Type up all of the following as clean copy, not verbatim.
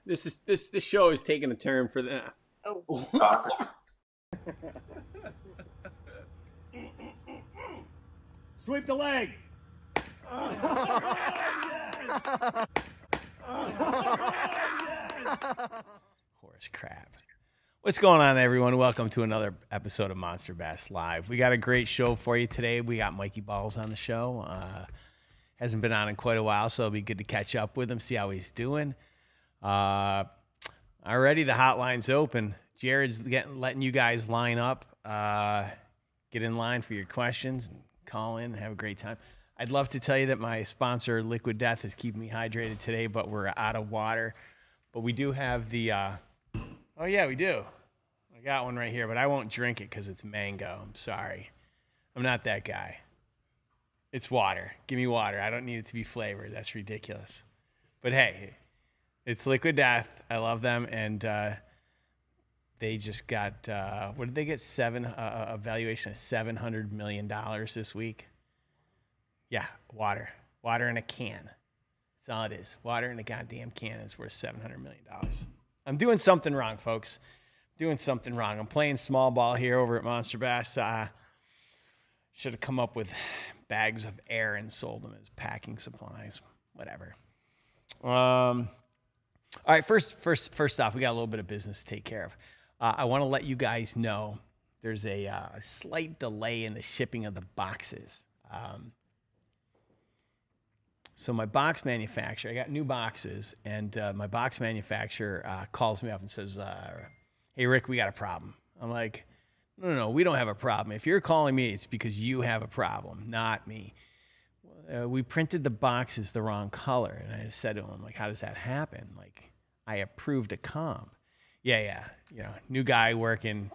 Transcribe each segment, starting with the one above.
This show is taking a turn for the. Oh. Sweep the leg. Horse crap. What's going on, everyone? Welcome to another episode of Monster Bass Live. We got a great show for you today. We got Mikey Ballz on the show. Hasn't been on in quite a while, so it'll be good to catch up with him, see how he's doing. Already the hotline's open. Jared's letting you guys line up. Get in line for your questions and call in and have a great time. I'd love to tell you that my sponsor, Liquid Death, is keeping me hydrated today, but we're out of water. But we do have the... oh, yeah, we do. I got one right here, but I won't drink it because it's mango. I'm sorry. I'm not that guy. It's water. Give me water. I don't need it to be flavored. That's ridiculous. But, hey, it's Liquid Death. I love them, and they just got... what did they get? A valuation of $700 million this week. Yeah, water. Water in a can. That's all it is. Water in a goddamn can is worth $700 million. I'm doing something wrong, folks. Doing something wrong. I'm playing small ball here over at Monster Bass. Should have come up with bags of air and sold them as packing supplies. Whatever. All right, first off, we got a little bit of business to take care of. I want to let you guys know there's a slight delay in the shipping of the boxes. So my box manufacturer, I got new boxes, and my box manufacturer calls me up and says, hey, Rick, we got a problem. I'm like, no, we don't have a problem. If you're calling me, it's because you have a problem, not me. We printed the boxes the wrong color. And I said to him, like, how does that happen? Like, I approved a comp. Yeah. New guy working,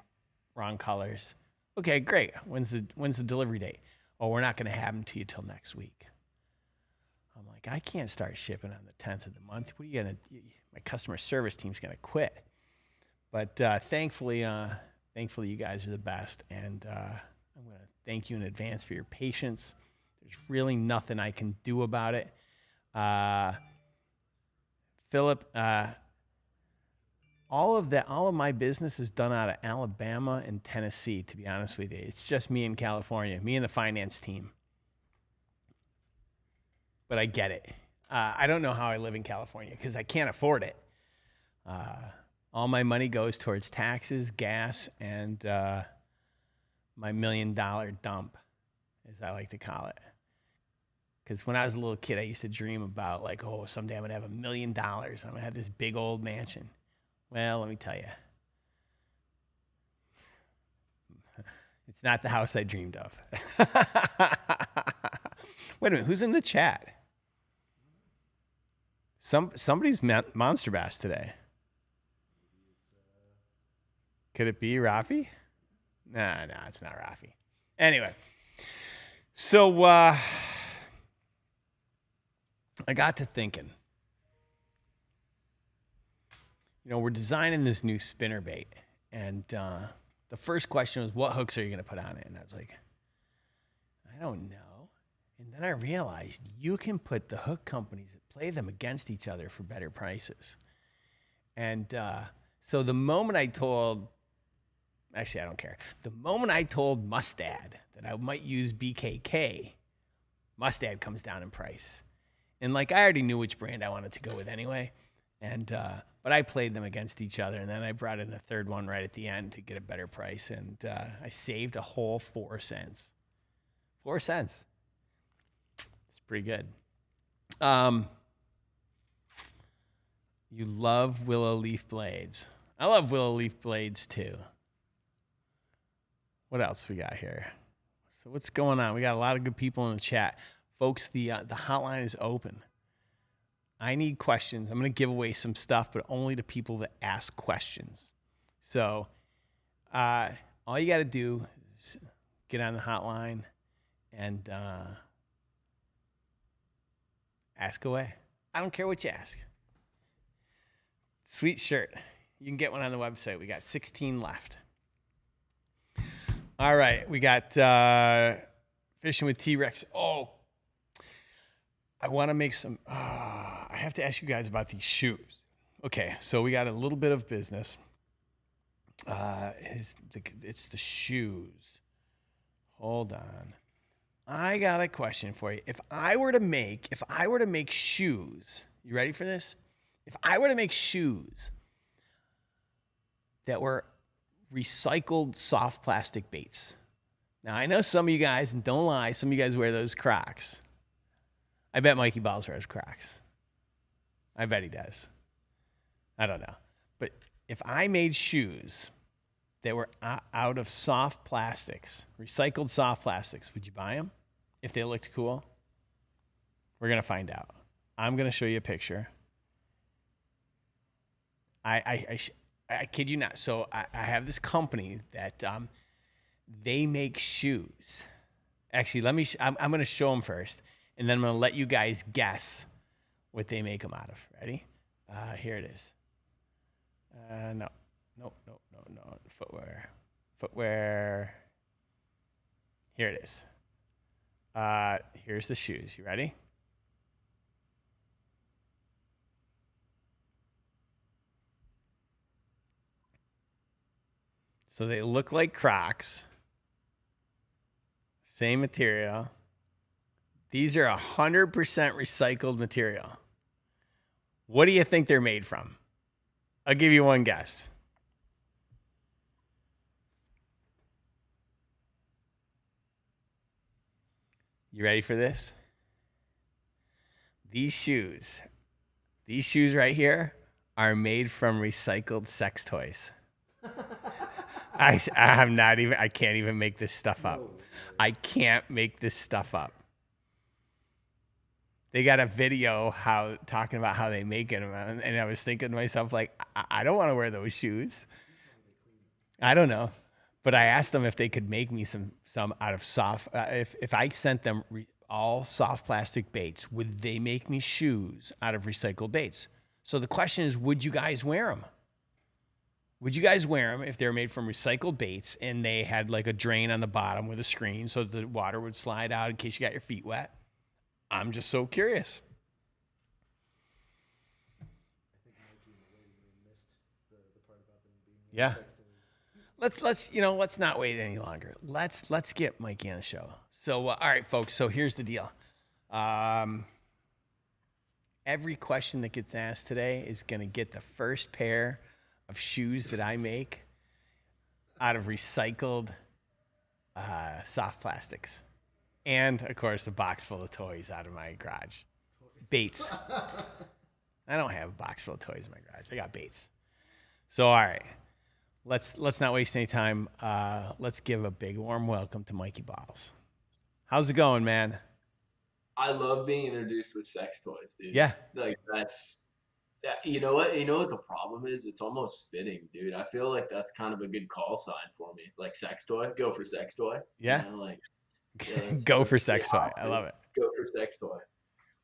wrong colors. Okay, great. When's the delivery date? Oh, we're not going to have them to you till next week. I'm like, I can't start shipping on the 10th of the month. What are you going to, my customer service team's going to quit. But thankfully, you guys are the best. And I'm going to thank you in advance for your patience. There's really nothing I can do about it. Philip, all of my business is done out of Alabama and Tennessee, to be honest with you. It's just me in California, me and the finance team. But I get it. I don't know how I live in California because I can't afford it. All my money goes towards taxes, gas, and my $1 million dump, as I like to call it. Because when I was a little kid, I used to dream about, like, oh, someday I'm going to have $1 million. I'm going to have this big old mansion. Well, let me tell you. It's not the house I dreamed of. Wait a minute, who's in the chat? Somebody's Monster Bass today. Could it be Rafi? No, it's not Rafi. Anyway, so I got to thinking. We're designing this new spinnerbait, and the first question was, what hooks are you going to put on it? And I was like, I don't know. And then I realized you can put the hook companies that play them against each other for better prices. And so the moment I told, actually, I don't care. The moment I told Mustad that I might use BKK, Mustad comes down in price. And like, I already knew which brand I wanted to go with anyway. And, but I played them against each other. And then I brought in a third one right at the end to get a better price. And I saved a whole 4 cents. 4 cents. It's pretty good. You love willow leaf blades. I love willow leaf blades too. What else we got here? So what's going on? We got a lot of good people in the chat. Folks, the hotline is open. I need questions. I'm going to give away some stuff, but only to people that ask questions. So all you got to do is get on the hotline and ask away. I don't care what you ask. Sweet shirt. You can get one on the website. We got 16 left. All right. We got Fishing with T-Rex. Oh, I want to make some... I have to ask you guys about these shoes. Okay, so we got a little bit of business. It's the shoes. Hold on. I got a question for you. If I were to make shoes, you ready for this? If I were to make shoes that were recycled soft plastic baits. Now, I know some of you guys, and don't lie, some of you guys wear those Crocs. I bet Mikey Balzer has Crocs. I bet he does. I don't know. But if I made shoes that were out of soft plastics, recycled soft plastics, would you buy them if they looked cool? We're going to find out. I'm going to show you a picture. I kid you not. So I have this company that they make shoes. Actually, I'm going to show them first, and then I'm going to let you guys guess what they make them out of. Ready? Here it is. No. Footwear. Here it is. Here's the shoes. You ready? So they look like Crocs. Same material. These are 100% recycled material. What do you think they're made from? I'll give you one guess. You ready for this? These shoes right here are made from recycled sex toys. I can't even make this stuff up. I can't make this stuff up. They got a video talking about how they make it, and I was thinking to myself, like, I don't want to wear those shoes. I don't know, but I asked them if they could make me some out of soft. If I sent them all soft plastic baits, would they make me shoes out of recycled baits? So the question is, would you guys wear them? Would you guys wear them if they're made from recycled baits and they had like a drain on the bottom with a screen so the water would slide out in case you got your feet wet? I'm just so curious. I think Mikey, in the way you missed the part about them being Yeah. sex toys. Let's not wait any longer. Let's get Mikey on the show. So all right, folks. So here's the deal. Every question that gets asked today is going to get the first pair of shoes that I make out of recycled soft plastics. And, of course, a box full of toys out of my garage. Baits. I don't have a box full of toys in my garage. I got baits. So, all right. Let's not waste any time. Let's give a big warm welcome to Mikey Ballz. How's it going, man? I love being introduced with sex toys, dude. Yeah. Like you know what? You know what the problem is? It's almost fitting, dude. I feel like that's kind of a good call sign for me. Like sex toy, go for sex toy. Yeah. You know, like Go for sex toy. I love it. Go for sex toy.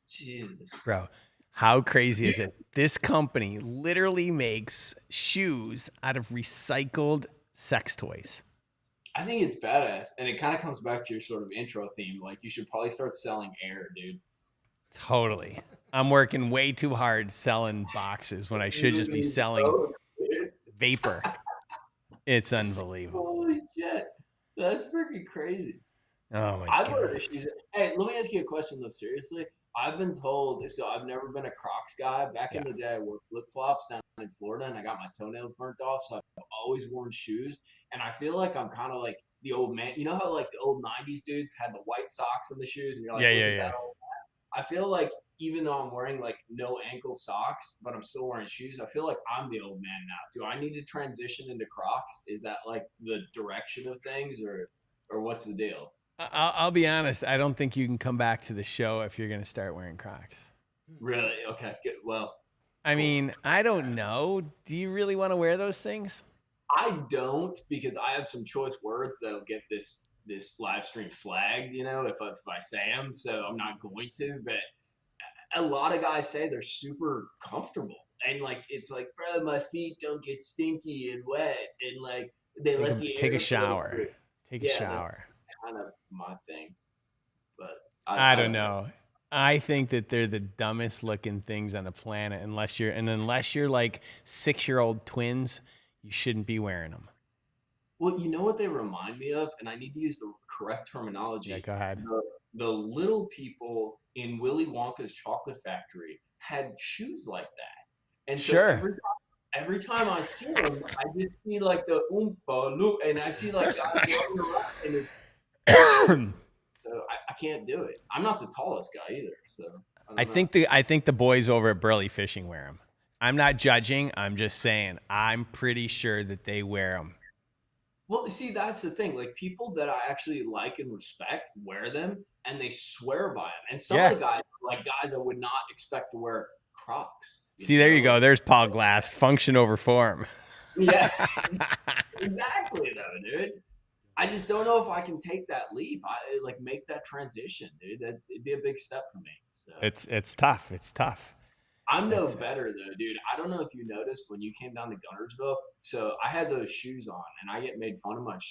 Jesus. Bro, how crazy is it? This company literally makes shoes out of recycled sex toys. I think it's badass. And it kind of comes back to your sort of intro theme. Like you should probably start selling air, dude. Totally. I'm working way too hard selling boxes when I should just be selling vapor. It's unbelievable. Holy shit. That's freaking crazy. Oh my I've God. heard issues. Hey, let me ask you a question though. Seriously, I've been told. So I've never been a Crocs guy. Back in the day, I wore flip flops down in Florida, and I got my toenails burnt off. So I've always worn shoes, and I feel like I'm kind of like the old man. You know how like the old '90s dudes had the white socks on the shoes, and you're like, Yeah, look yeah, at yeah. that old man. I feel like even though I'm wearing like no ankle socks, but I'm still wearing shoes, I feel like I'm the old man now. Do I need to transition into Crocs? Is that like the direction of things, or what's the deal? I'll be honest. I don't think you can come back to the show if you're going to start wearing Crocs. Really? Okay. Good. Well, I mean, I don't know. Do you really want to wear those things? I don't, because I have some choice words that'll get this live stream flagged, you know, if I say them. So I'm not going to. But a lot of guys say they're super comfortable, and like it's like, bro, my feet don't get stinky and wet, and like they let the Take air a shower. flow. Take a shower. That's kind of my thing, but I don't know. I think that they're the dumbest looking things on the planet. Unless you're like 6-year-old twins, you shouldn't be wearing them. Well, you know what they remind me of, and I need to use the correct Yeah, terminology. go ahead. The little people in Willy Wonka's chocolate factory had shoes like that, and so Sure. every time I see them, I just see like the oompa loop, and I see like guys running around in their shoes. So I can't do it. I'm not the tallest guy either, so I don't know. I think the boys over at Burley Fishing wear them. I'm not judging. I'm just saying I'm pretty sure that they wear them. Well, see, that's the thing. Like people that I actually like and respect wear them, and they swear by them. And some of Yeah. the guys, are like guys I would not expect to wear Crocs. See, there you go. There's Paul Glass. Function over form. Yeah, exactly, though, dude. I just don't know if I can take that leap. I like make that transition, dude. It'd be a big step for me. So It's tough. It's tough. I'm no better though, dude. I don't know if you noticed when you came down to Guntersville. So I had those shoes on, and I get made fun of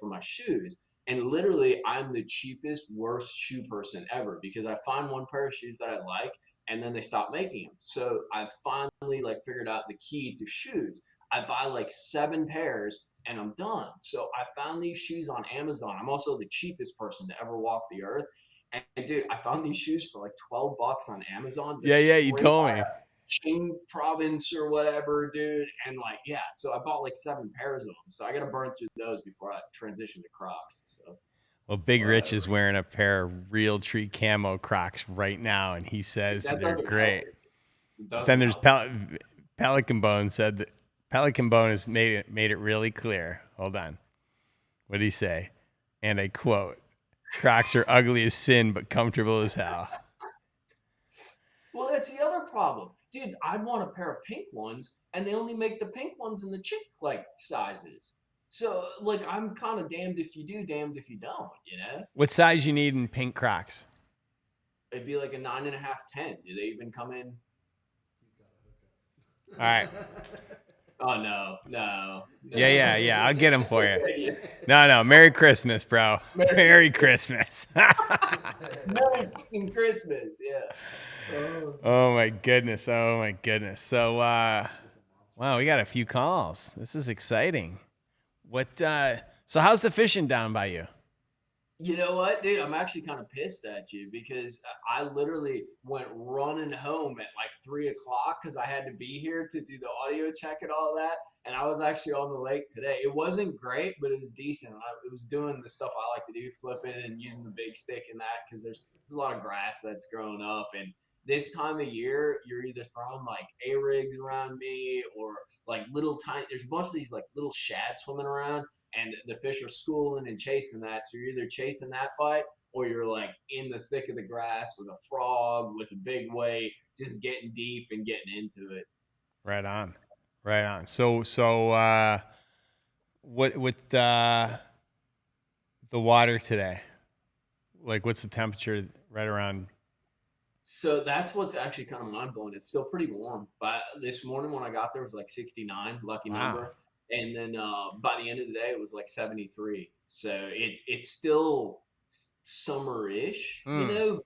for my shoes. And literally, I'm the cheapest, worst shoe person ever because I find one pair of shoes that I like, and then they stop making them. So I finally like figured out the key to shoes. I buy like 7 pairs, and I'm done. So I found these shoes on Amazon. I'm also the cheapest person to ever walk the earth. And dude, I found these shoes for like $12 on Amazon. Yeah, you told me. Qing province or whatever, dude. And like, yeah, so I bought like 7 pairs of them. So I got to burn through those before I transition to Crocs. So, Well, Big Rich is wearing a pair of Real Tree camo Crocs right now, and he says they're great. Then there's Pelican Bone said that Pelican Bone has made it really clear. Hold on. What did he say? And I quote, Crocs are ugly as sin, but comfortable as hell. Well, that's the other problem. Dude, I want a pair of pink ones, and they only make the pink ones in the chick like sizes. So, like, I'm kind of damned if you do, damned if you don't, you know? What size you need in pink Crocs? It'd be like a 9.5, 10. Do they even come in? All right. Oh, no. Yeah. I'll get them for you. No. Merry Christmas, bro. Merry Christmas. Merry fucking Christmas. Yeah. Oh my goodness. So, wow, we got a few calls. This is exciting. So how's the fishing down by you? You know what, dude? I'm actually kind of pissed at you because I literally went running home at like 3 o'clock because I had to be here to do the audio check and all that. And I was actually on the lake today. It wasn't great, but it was decent. It was doing the stuff I like to do, flipping and using the big stick and that because there's a lot of grass that's growing up. And this time of year, you're either throwing like A-rigs around me or like little tiny, there's a bunch of these like little shad swimming around. And the fish are schooling and chasing that. So you're either chasing that bite or you're like in the thick of the grass with a frog, with a big weight, just getting deep and getting into it. Right on. So what the water today? Like, what's the temperature right around? So that's what's actually kind of mind blowing. It's still pretty warm. But this morning when I got there, it was like 69, lucky number. And then by the end of the day, it was like 73. So it's still summer-ish, you know,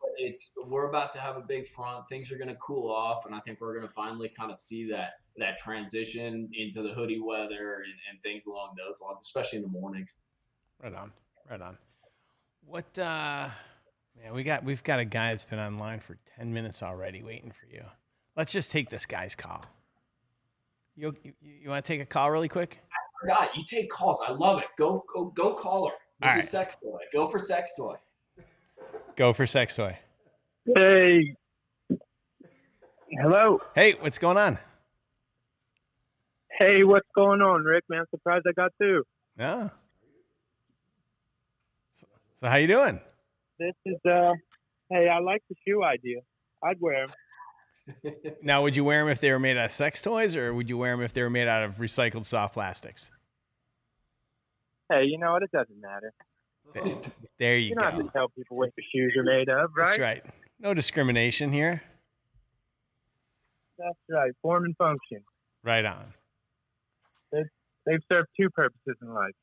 but we're about to have a big front. Things are going to cool off, and I think we're going to finally kind of see that transition into the hoodie weather and things along those lines, especially in the mornings. Right on. What man, we've got a guy that's been online for 10 minutes already waiting for you. Let's just take this guy's call. You want to take a call really quick? I forgot. You take calls. I love it. Go call her. This is sex toy. Go for sex toy. Go for sex toy. Hey. Hello. Hey, what's going on? Hey, what's going on, Rick? Man, I'm surprised I got through. Yeah. So how you doing? This is hey, I like the shoe idea. I'd wear them. Now, would you wear them if they were made out of sex toys, or would you wear them if they were made out of recycled soft plastics? Hey, you know what? It doesn't matter. There you You go. don't have to tell people what the shoes are made of, right? That's right. No discrimination here. That's right. Form and function. Right on. They've served two purposes in life.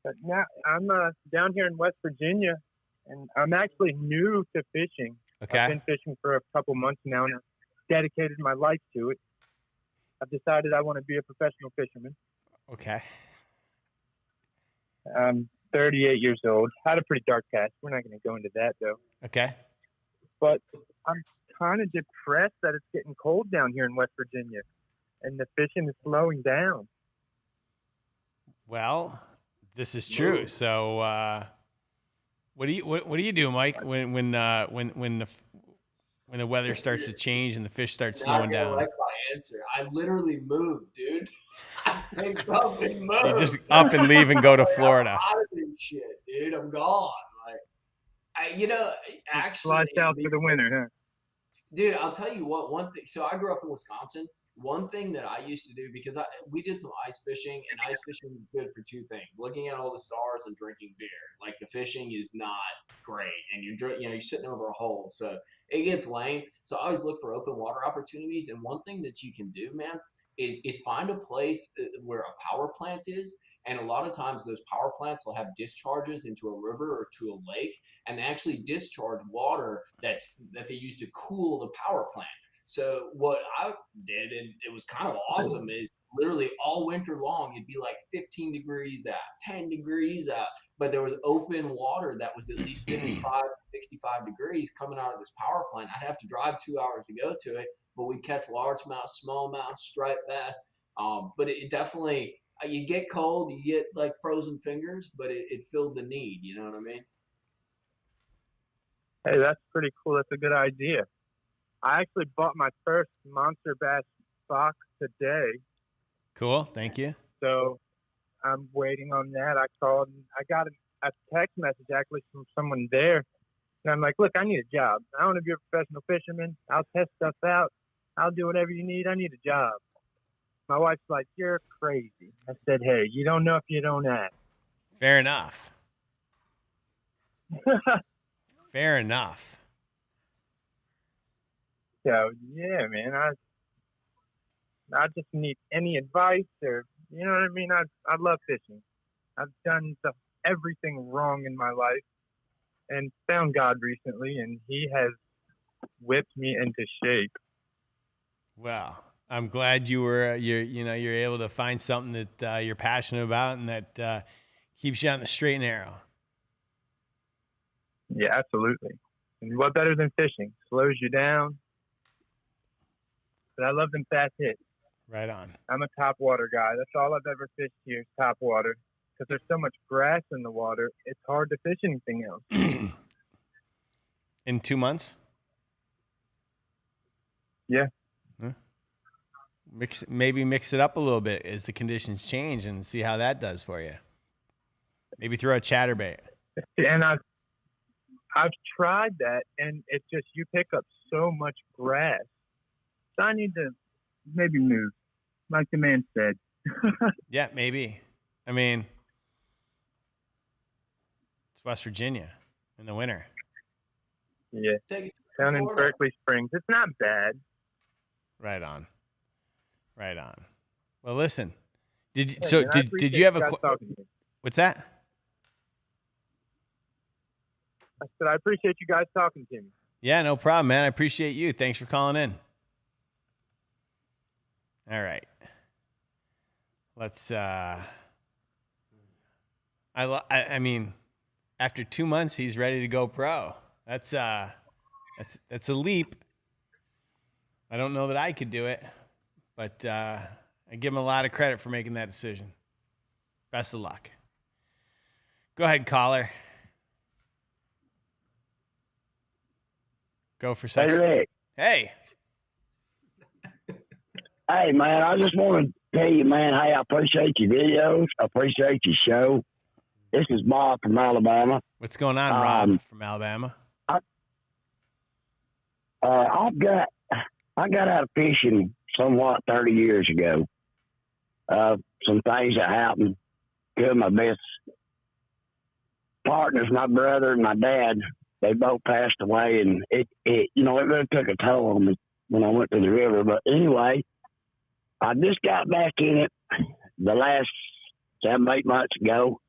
But now I'm down here in West Virginia, and I'm actually new to fishing. Okay. I've been fishing for a couple months now, and I've dedicated my life to it. I've decided I want to be a professional fisherman. Okay. I'm 38 years old. Had a pretty dark past. We're not going to go into that, though. Okay. But I'm kind of depressed that it's getting cold down here in West Virginia, and the fishing is slowing down. Well, this is true. So, what do you do, Mike, when the weather starts to change and the fish start slowing down? Like my answer, I literally moved, dude. I picked up and moved. You just up and leave and go to Florida. I'm out of this shit, dude. I'm gone. Actually, Fly south for the winter, huh? Dude, I'll tell you what. One thing. So I grew up in Wisconsin. One thing that I used to do, because we did some ice fishing, and ice fishing is good for two things: looking at all the stars and drinking beer. Like, the fishing is not great, and you're sitting over a hole, so it gets lame. So I always look for open water opportunities. And one thing that you can do, man, is find a place where a power plant is. And a lot of times those power plants will have discharges into a river or to a lake, and they actually discharge water that they use to cool the power plant. So what I did, and it was kind of awesome, is literally all winter long, it'd be like 15 degrees out, 10 degrees out, but there was open water that was at least 55, 65 degrees coming out of this power plant. I'd have to drive 2 hours to go to it, but we'd catch largemouth, smallmouth, striped bass. But it definitely, you get cold, you get like frozen fingers, but it filled the need. You know what I mean? Hey, that's pretty cool. That's a good idea. I actually bought my first monster bass box today. Cool. Thank you. So I'm waiting on that. I called and I got a text message actually from someone there. And I'm like, look, I need a job. I want to be a professional fisherman. I'll test stuff out. I'll do whatever you need. I need a job. My wife's like, you're crazy. I said, hey, you don't know if you don't ask. Fair enough. Fair enough. So, yeah, man, I just need any advice or, you know what I mean? I love fishing. I've done everything wrong in my life and found God recently, and he has whipped me into shape. Well, I'm glad you're able to find something that you're passionate about and that keeps you on the straight and narrow. Yeah, absolutely. And what better than fishing? Slows you down. But I love them fast hits. Right on. I'm a top water guy. That's all I've ever fished here is top water. Because there's so much grass in the water, it's hard to fish anything else. In 2 months? Yeah. Huh? Mix it up a little bit as the conditions change and see how that does for you. Maybe throw a chatterbait. And I've tried that, and it's just you pick up so much grass. So I need to maybe move, like the man said. Yeah, maybe. I mean, it's West Virginia in the winter. Yeah. Take it to Down in Florida. Berkeley Springs. It's not bad. Right on. Right on. Well, listen. Did Hey, so man, I did you have appreciate you guys talking to me. What's that? I said I appreciate you guys talking to me. Yeah, no problem, man. I appreciate you. Thanks for calling in. All right. Let's I mean, after 2 months he's ready to go pro. That's a leap. I don't know that I could do it, but I give him a lot of credit for making that decision. Best of luck. Go ahead, caller. Go for sex. Hey, Rick. Hey. Hey, man, I just want to tell you, man, hey, I appreciate your videos. I appreciate your show. This is Bob from Alabama. What's going on, Rob from Alabama? I got out of fishing somewhat 30 years ago. Some things that happened. Two of my best partners, my brother and my dad, they both passed away, and it really took a toll on me when I went to the river. But anyway, I just got back in it the last 7-8 months ago,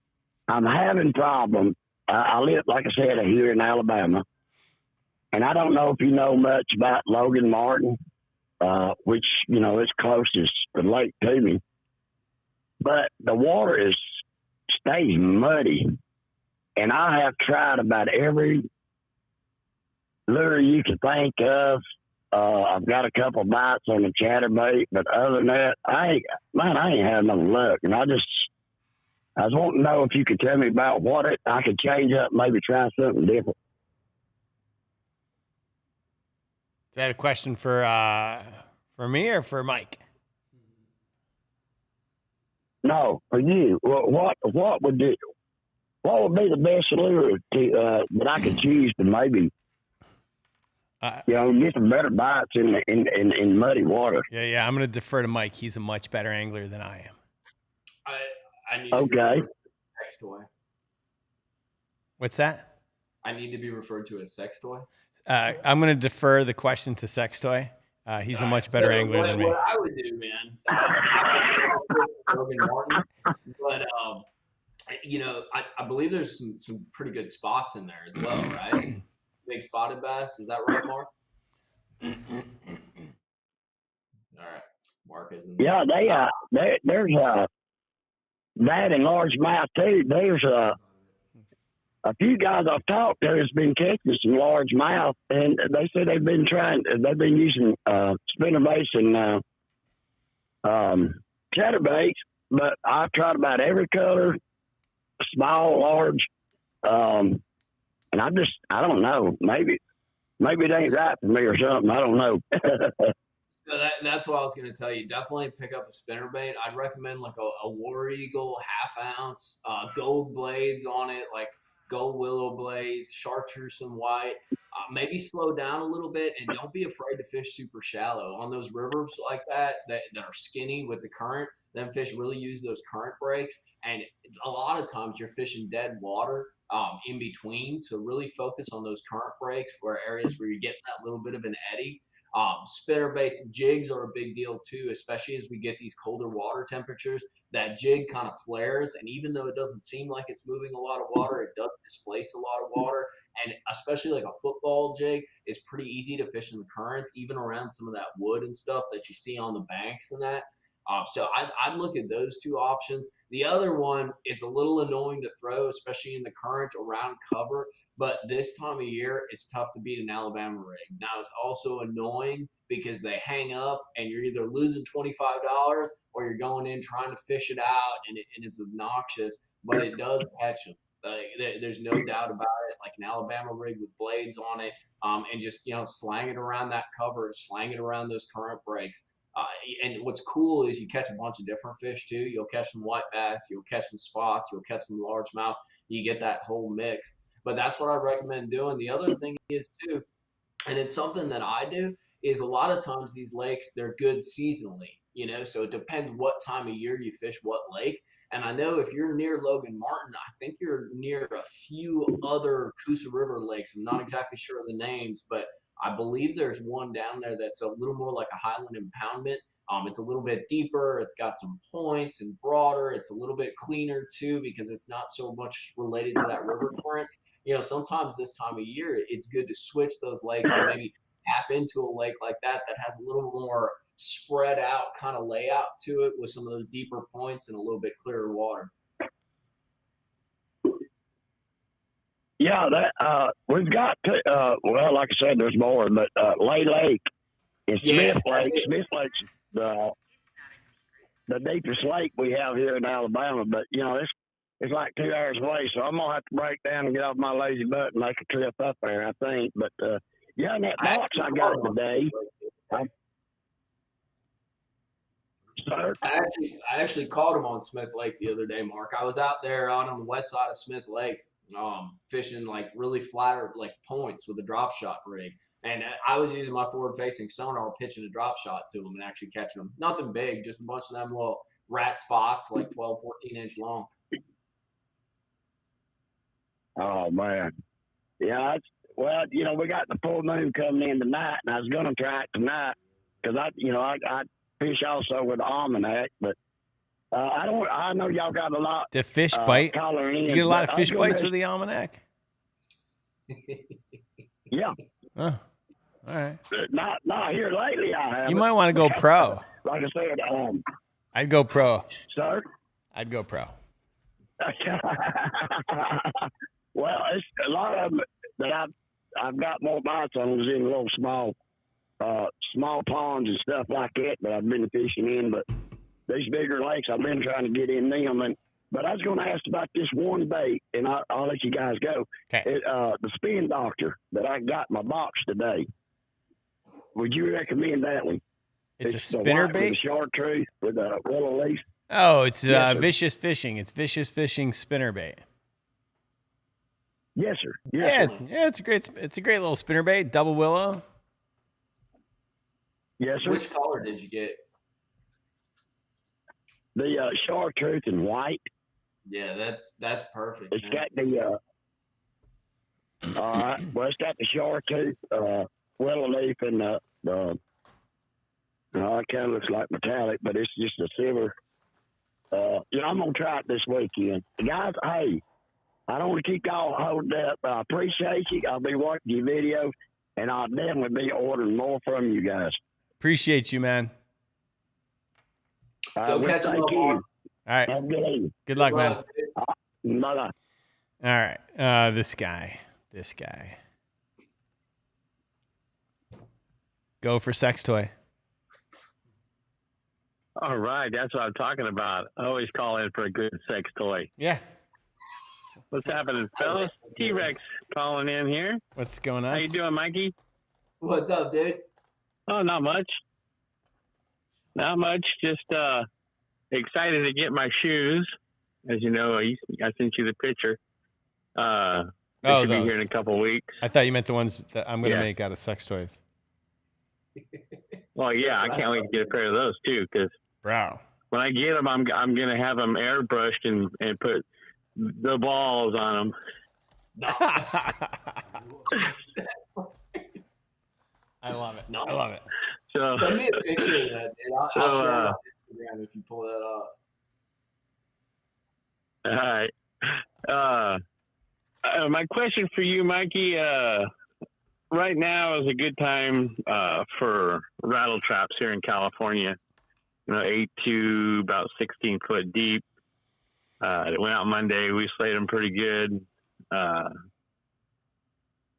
I'm having problems. I live, like I said, here in Alabama, and I don't know if you know much about Logan Martin, which, you know, is closest the lake to me. But the water stays muddy, and I have tried about every lure you can think of. I've got a couple bites on the chatterbait, but other than that, I ain't had no luck. And I was wanting to know if you could tell me about what I could change up, maybe try something different. Is that a question for me or for Mike? No, for you. What would be the best lure that I could choose to maybe get some better bites in muddy water? Yeah. I'm going to defer to Mike. He's a much better angler than I am. I need to be referred to as a sex toy. What's that? I need to be referred to as sex toy. I'm going to defer the question to Sex Toy. He's a much better angler than me. What I would do, man, I Logan Martin, but you know, I believe there's some pretty good spots in there as well, right? Big spotted bass, is that right, Mark? All right, Mark isn't there. Yeah, there's that and largemouth too. There's a few guys I've talked to has been catching some largemouth, and they say they've been using spinnerbaits and chatterbaits, but I've tried about every color, small, large, and I don't know. Maybe it ain't right for me or something. I don't know. So that's what I was going to tell you. Definitely pick up a spinnerbait. I'd recommend like a War Eagle 1/2 ounce, gold blades on it, like gold willow blades, chartreuse and white. Maybe slow down a little bit and don't be afraid to fish super shallow on those rivers like that are skinny with the current. Them fish really use those current breaks, and a lot of times you're fishing dead water in between. So really focus on those current breaks where areas where you're getting that little bit of an eddy. Spinnerbaits, jigs are a big deal too, especially as we get these colder water temperatures. That jig kind of flares, and even though it doesn't seem like it's moving a lot of water, it does displace a lot of water. And especially like a football jig is pretty easy to fish in the current, even around some of that wood and stuff that you see on the banks and that. So I'd look at those two options. The other one is a little annoying to throw, especially in the current around cover. But this time of year, it's tough to beat an Alabama rig. Now, it's also annoying because they hang up and you're either losing $25 or you're going in trying to fish it out, and it's obnoxious, but it does catch them. There's no doubt about it. Like an Alabama rig with blades on it, and just, slang it around that cover, slang it around those current breaks. And what's cool is you catch a bunch of different fish too. You'll catch some white bass, you'll catch some spots, you'll catch some largemouth. You get that whole mix. But that's what I recommend doing. The other thing is too, and it's something that I do, is a lot of times these lakes, they're good seasonally, so it depends what time of year you fish what lake. And I know if you're near Logan Martin, I think you're near a few other Coosa River lakes. I'm not exactly sure of the names, but I believe there's one down there that's a little more like a highland impoundment. It's a little bit deeper. It's got some points and broader. It's a little bit cleaner too because it's not so much related to that river current. Sometimes this time of year, it's good to switch those lakes and maybe tap into a lake like that has a little more spread out kind of layout to it with some of those deeper points and a little bit clearer water. Yeah, that we've got well, like I said, there's more, but Lay Lake and Smith Lake. Smith Lake's the deepest lake we have here in Alabama, but it's like 2 hours away, so I'm gonna have to break down and get off my lazy butt and make a trip up there, I think. But in that box I got today. I actually caught him on Smith Lake the other day, Mark. I was out there out on the west side of Smith Lake, fishing like really flatter like points with a drop shot rig, and I was using my forward-facing sonar, pitching a drop shot to them and actually catching them. Nothing big, just a bunch of them little rat spots, like 12, 14-inch long. Oh man, yeah. Well, we got the full moon coming in tonight, and I was gonna try it tonight because I fish also with the almanac, but I know y'all got a lot. The fish bite. Collar in, You get a lot of but I fish was gonna bites ask- with the almanac. Yeah, Oh, all right. not here lately. I have. You might want to go pro. Like I said, I'd go pro. sir. I'd go pro. Well, it's a lot of them that I've got more bites on was in little small ponds and stuff like that that I've been fishing in. But these bigger lakes, I've been trying to get in them. But I was going to ask about this one bait, and I'll let you guys go. Okay. The spin doctor that I got in my box today. Would you recommend that one? It's a the spinner white bait. with a chartreuse with a willow leaf. Oh, it's Yes, sir. vicious fishing. It's vicious fishing spinner bait. Yes, sir. Yes, Yeah, sir. yeah. It's a great little spinner bait. Double willow. Yes, sir. Which color did you get? The chartreuse and white. Yeah, that's perfect. It's Man. got the all right. Well, it's got the chartreuse, willow leaf, and it kind of looks like metallic, but it's just a silver. I'm gonna try it this weekend, guys. Hey, I don't want to keep y'all holding up. I appreciate you. I'll be watching your videos, and I'll definitely be ordering more from you guys. Appreciate you, man. Go catch them thank up, you. Mark. All right. Have a good evening. Good luck, man. Bye-bye. All right. This guy. Go for sex toy. All right, that's what I'm talking about. I always call in for a good sex toy. Yeah. What's happening, fellas? T-Rex calling in here. What's going on? How you doing, Mikey? What's up, dude? Oh, not much. Not much. Just excited to get my shoes. As you know, I sent you the picture. They should be here in a couple of weeks. I thought you meant the ones that I'm going to Yeah. make out of sex toys. Well, yeah, I can't wait to get a pair of those too. Because Bro. when I get them, I'm gonna have them airbrushed and put the balls on them. I love it. No. I love it. So Send me a picture of that, dude. I'll So, share it on Instagram if you pull that off. all right. My question for you, Mikey. Right now is a good time for rattle traps here in California. 8 to about 16 foot deep. It went out Monday. We slayed them pretty good.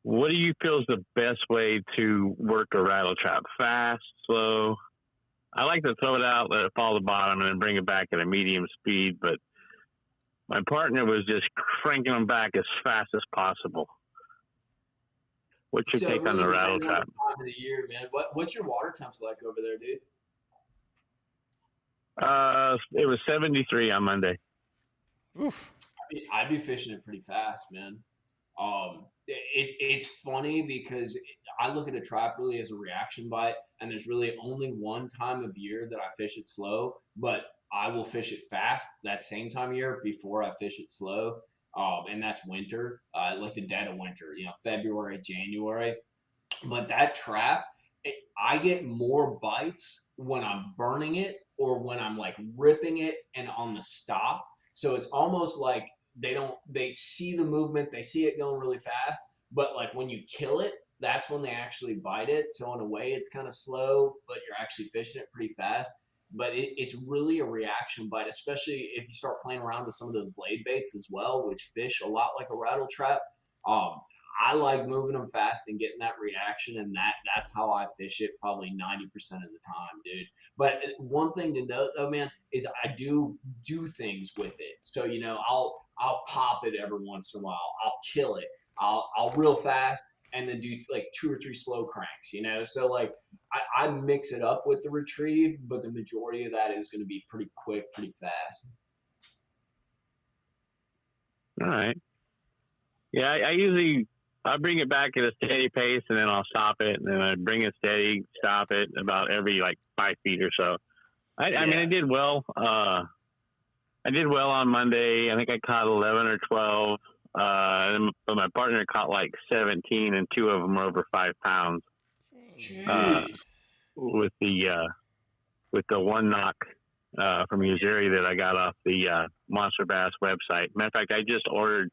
What do you feel is the best way to work a rattle trap? Fast, slow? I like to throw it out, let it fall to the bottom, and then bring it back at a medium speed. But my partner was just cranking them back as fast as possible. What's your So take on really the rattle depending on trap? the time of the year, man. What's your water temps like over there, dude? It was 73 on Monday. Oof. I'd be fishing it pretty fast, man. It's funny because I look at a trap really as a reaction bite, and there's really only one time of year that I fish it slow, but I will fish it fast that same time of year before I fish it slow. And that's winter, like the dead of winter, February, January. But that trap, I get more bites when I'm burning it or when I'm like ripping it and on the stop. So it's almost like they see the movement, they see it going really fast, but like when you kill it, that's when they actually bite it. So in a way, it's kind of slow, but you're actually fishing it pretty fast. But it's really a reaction bite, especially if you start playing around with some of those blade baits as well, which fish a lot like a rattle trap. I like moving them fast and getting that reaction, and that's how I fish it probably 90% of the time, dude. But one thing to note though, man, is I do things with it. So I'll pop it every once in a while. I'll kill it. I'll real fast and then do like 2 or 3 slow cranks. So like I mix it up with the retrieve, but the majority of that is going to be pretty quick, pretty fast. All right. Yeah, I bring it back at a steady pace, and then I'll stop it, and then I bring it steady, stop it about every 5 feet or so. I mean, I did well. I did well on Monday. I think I caught 11 or 12. But my partner caught 17, and 2 of them were over 5 pounds. With the one knock from Missouri that I got off the Monster Bass website. Matter of fact, I just ordered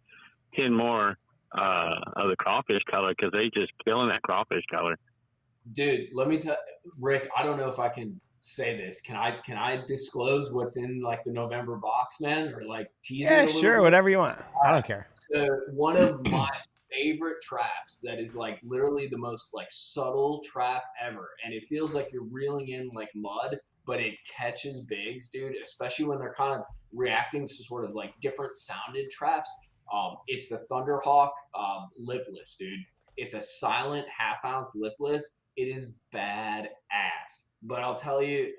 10 more of the crawfish color because they just killing that crawfish color. Dude, let me tell Rick, I don't know if I can say this. Can I disclose what's in like the November box, man? Or like tease it a little sure, bit? whatever you want. I don't care. So one of my favorite traps that is like literally the most like subtle trap ever. And it feels like you're reeling in like mud, but it catches bigs, dude, especially when they're kind of reacting to sort of like different sounded traps. It's the Thunderhawk lipless, dude. It's a silent half-ounce lipless. It is badass. But I'll tell you,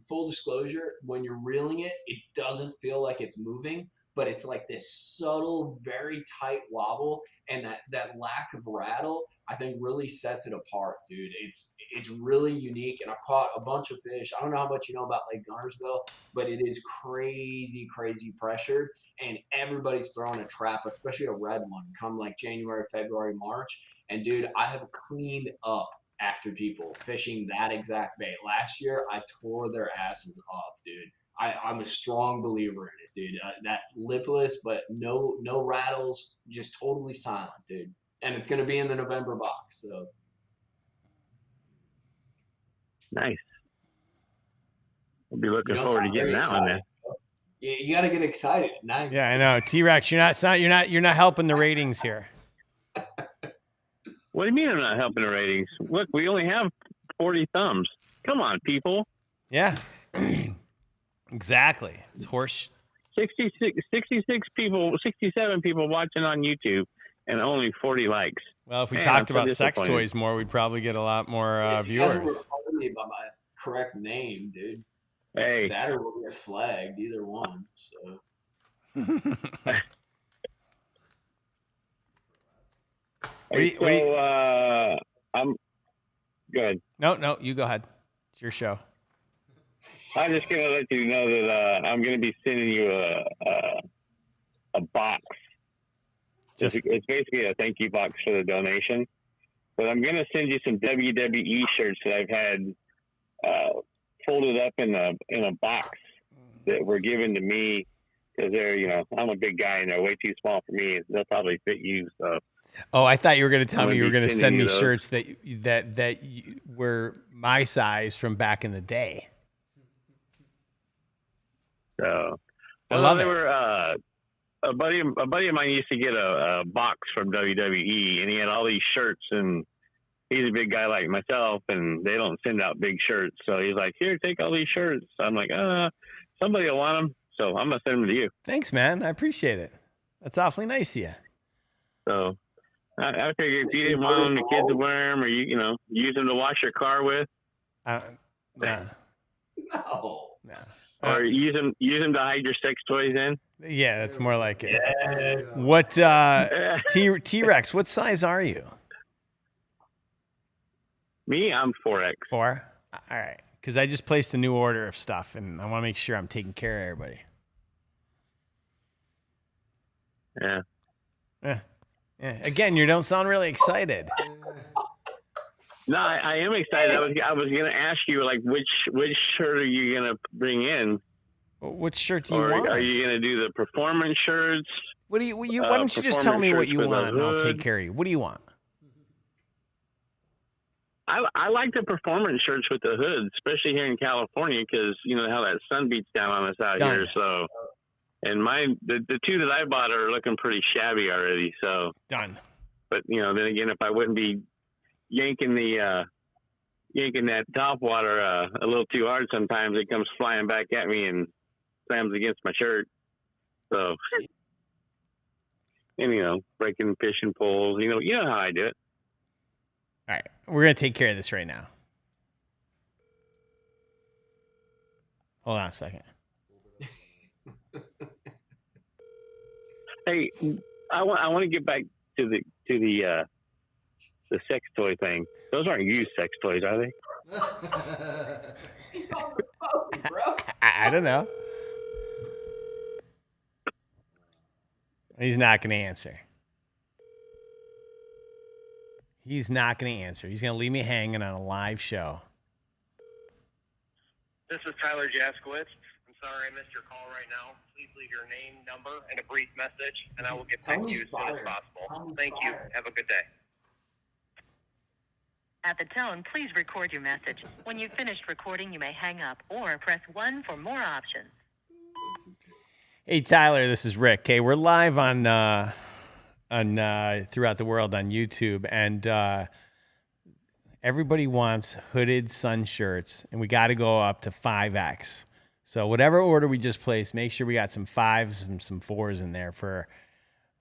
full disclosure, when you're reeling it, it doesn't feel like it's moving, but it's like this subtle, very tight wobble, and that lack of rattle, I think, really sets it apart, dude. It's really unique, and I've caught a bunch of fish. I don't know how much you know about Lake Guntersville, but it is crazy, crazy pressured, and everybody's throwing a trap, especially a red one, come like January, February, March. And dude, I have cleaned up after people fishing that exact bait. Last year, I tore their asses up, dude. I'm a strong believer in it, dude. That lipless, but no rattles, just totally silent, dude. And it's going to be in the November box. So nice. I'll be looking forward to getting that one then. You got to get excited. Nice. Yeah, I know. T-Rex, you're not helping the ratings here. What do you mean I'm not helping the ratings? Look, we only have 40 thumbs. Come on, people. Yeah. Exactly. It's horse. 66 people, 67 people watching on YouTube and only 40 likes. Well, if we talked about sex toys more, we'd probably get a lot more viewers. You guys were calling me by my correct name, dude. Hey. That or we'll get flagged, either one. So. I'm good. No, you go ahead. It's your show. I'm just gonna let you know that I'm gonna be sending you a box. It's basically a thank you box for the donation. But I'm gonna send you some WWE shirts that I've had folded up in a box that were given to me because they're, I'm a big guy and they're way too small for me. They'll probably fit you. So. Oh, I thought you were going to tell me you were going to send me shirts that were my size from back in the day. So, I love they it. were a buddy of mine used to get a box from WWE, and he had all these shirts, and he's a big guy like myself, and they don't send out big shirts. So he's like, "Here, take all these shirts." I'm like, somebody will want them, so I'm gonna send them to you. Thanks, man. I appreciate it. That's awfully nice of you. So. I figured if you didn't want them, the kids to wear them, or use them to wash your car with. No. No. Or use them to hide your sex toys in. Yeah, that's more like it. Yes. What T-Rex? What size are you? Me, I'm 4X. 4. All right, because I just placed a new order of stuff, and I want to make sure I'm taking care of everybody. Yeah. Yeah. Yeah. Again, you don't sound really excited. No, I am excited. I was going to ask you, like, which shirt are you going to bring in? What shirt do you want? Are you going to do the performance shirts? Why don't you just tell me what you want, and I'll take care of you. What do you want? I like the performance shirts with the hoods, especially here in California, because you know how that sun beats down on us out here. So. And the two that I bought are looking pretty shabby already. So done. But then again, if I wouldn't be yanking that top water a little too hard, sometimes it comes flying back at me and slams against my shirt. So, and breaking fishing poles. You know how I do it. All right, we're gonna take care of this right now. Hold on a second. Hey, I want to get back to the sex toy thing. Those aren't used sex toys, are they? He's on the phone, bro. I don't know. He's not going to answer. He's not going to answer. He's going to leave me hanging on a live show. This is Tyler Jaskowitz. sorry I missed your call right now. Please leave your name, number, and a brief message, and I will get back to you as soon as possible. Thank you. Have a good day. At the tone, please record your message. When you've finished recording, you may hang up or press 1 for more options. Hey, Tyler, this is Rick. Okay, we're live on throughout the world on YouTube, and everybody wants hooded sun shirts, and we got to go up to 5X. So whatever order we just placed, make sure we got some 5s and some 4s in there for,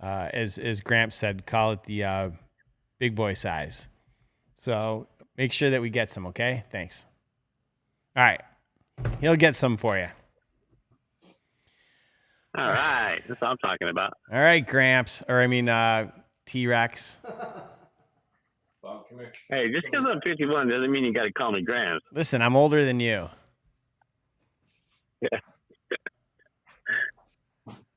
as Gramps said, call it the big boy size. So make sure that we get some, okay? Thanks. All right. He'll get some for you. All right. That's what I'm talking about. All right, Gramps. Or, I mean, T-Rex. Bob, come here. Hey, just because I'm 51 doesn't mean you got to call me Gramps. Listen, I'm older than you. Yeah.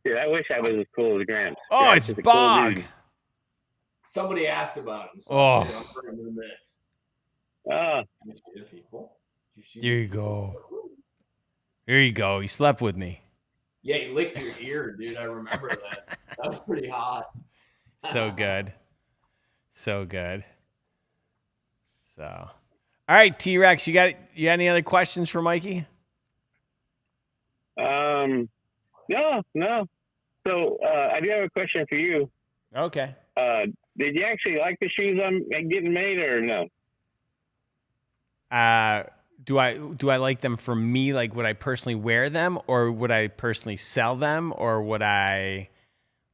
Dude, I wish I was as cool as Gramps. Oh, Gramps it's is a cool Bog. dude. Somebody asked about him. So Oh. I'm putting him in the mix. Oh, You see the people? You see Here the you people? go. Here you go. He slept with me. Yeah, he licked your ear, dude. I remember that. That was pretty hot. So good. So good. So, all right, T-Rex, you got any other questions for Mikey? no. So I do have a question for you. Okay. Did you actually like the shoes I'm getting made, or no? Do I like them for me? Like, would I personally wear them, or would I personally sell them, or would I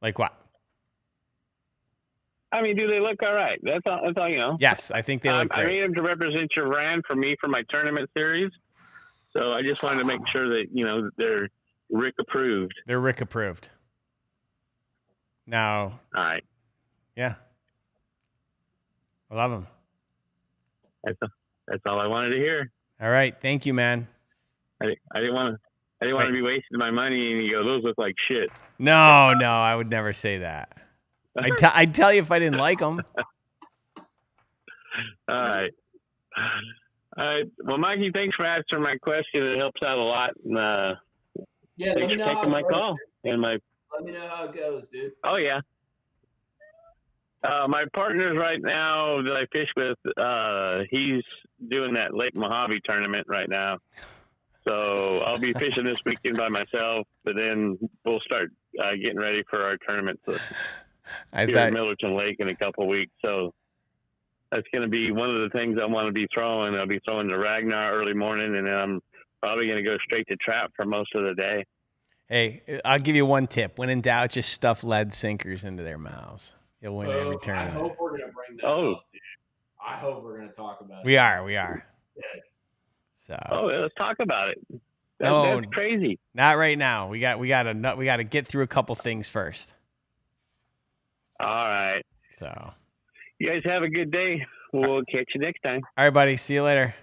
like what? I mean, do they look all right? That's all you know. Yes, I think they look I great. made them to represent your brand for me for my tournament series. So I just wanted to make sure that, they're Rick approved. They're Rick approved. Now, All right. yeah, I love them. That's all I wanted to hear. All right, thank you, man. I didn't want to be wasting my money and you go, those look like shit. No, I would never say that. I'd tell you if I didn't like them. All right. Well, Mikey, thanks for answering my question. It helps out a lot. And, Yeah, let thanks me for know how taking my it goes. call. And Let me know how it goes, dude. oh yeah. My partners right now that I fish with, he's doing that Lake Mojave tournament right now. So I'll be fishing this weekend by myself, but then we'll start getting ready for our tournament here at Millerton Lake in a couple of weeks. So that's going to be one of the things I want to be throwing. I'll be throwing the Ragnar early morning, and then I'm probably going to go straight to trap for most of the day. Hey, I'll give you one tip. When in doubt, just stuff lead sinkers into their mouths. You'll win every I tournament. hope we're going to bring that up, dude. I hope we're going to talk about it. We are. Yeah. So. Oh, let's talk about it. No, That's crazy. Not right now. We got to get through a couple things first. All right. So. You guys have a good day. We'll catch you next time. All right, buddy. See you later.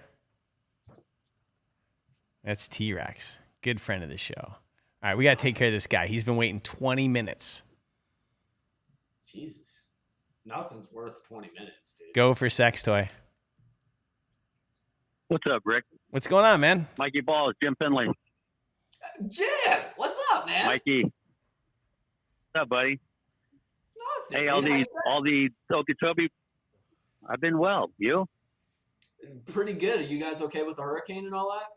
That's T-Rex. Good friend of the show. All right, we got to take care of this guy. He's been waiting 20 minutes. Jesus. Nothing's worth 20 minutes, dude. Go for sex toy. What's up, Rick? What's going on, man? Mikey Ballz, Jim Finley. Jim, what's up, man? Mikey. What's up, buddy? Nothing, Hey, all the Okeechobee. I've been well. You? Pretty good. Are you guys okay with the hurricane and all that?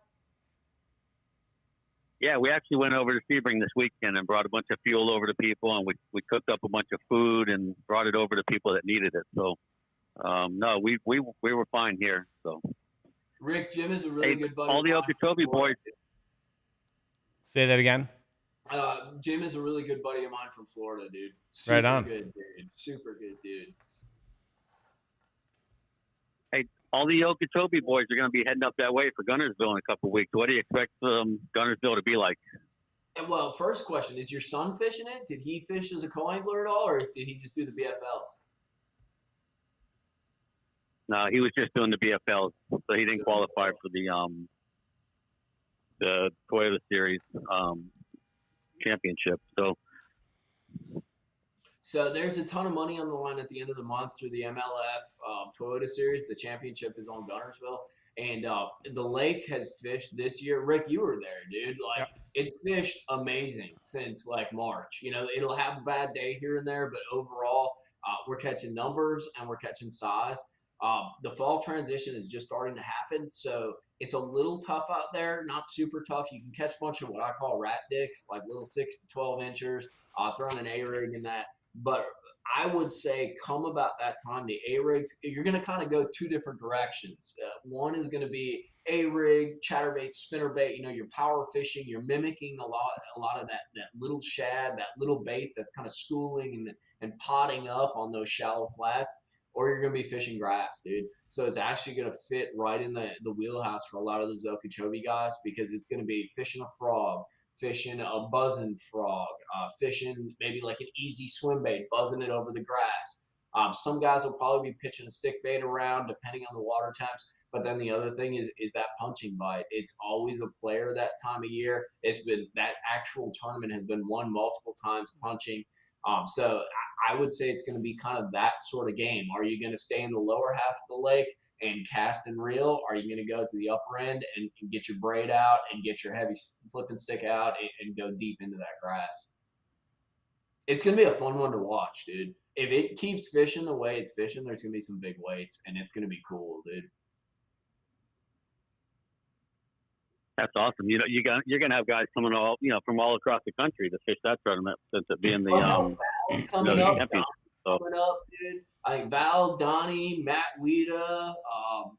Yeah, we actually went over to Sebring this weekend and brought a bunch of fuel over to people, and we cooked up a bunch of food and brought it over to people that needed it. So, no, we were fine here. So, Rick, Jim is a really good buddy. All the Okeechobee boys. Say that again. Jim is a really good buddy of mine from Florida, dude. Right on. Good dude. Super good dude. Hey, all the Okeechobee boys are going to be heading up that way for Guntersville in a couple of weeks. What do you expect Guntersville to be like? Well, first question, is your son fishing it? Did he fish as a co-angler at all, or did he just do the BFLs? No, he was just doing the BFL, so he didn't qualify for the Toyota Series championship. So there's a ton of money on the line at the end of the month through the MLF Toyota Series. The championship is on Guntersville. And the lake has fished this year. Rick, you were there, dude. Like, it's fished amazing since like March. You know, it'll have a bad day here and there, but overall, we're catching numbers and we're catching size. The fall transition is just starting to happen, so it's a little tough out there. Not super tough. You can catch a bunch of what I call rat dicks, like little 6 to 12 inchers. Throwing an A-rig in that, but I would say come about that time, the A-rigs, you're going to kind of go 2 different directions. One is going to be A-rig, chatterbait, spinnerbait. You know, you're power fishing. You're mimicking a lot of that little shad, that little bait that's kind of schooling and potting up on those shallow flats. Or you're going to be fishing grass, dude. So it's actually going to fit right in the wheelhouse for a lot of the Okeechobee guys, because it's going to be fishing a frog, fishing a buzzing frog, fishing maybe like an easy swim bait, buzzing it over the grass. Some guys will probably be pitching a stick bait around depending on the water temps. But then the other thing is that punching bite. It's always a player that time of year. It's been that actual tournament has been won multiple times punching. So I would say it's going to be kind of that sort of game. Are you going to stay in the lower half of the lake and cast and reel? Are you going to go to the upper end and get your braid out and get your heavy flipping stick out and go deep into that grass? It's going to be a fun one to watch, dude. If it keeps fishing the way it's fishing, there's going to be some big weights, and it's going to be cool, dude. That's awesome. You know, you're gonna have guys coming from all across the country to fish that tournament, since it being the coming up, so. dude. I think Val, Donnie, Matt Weeda,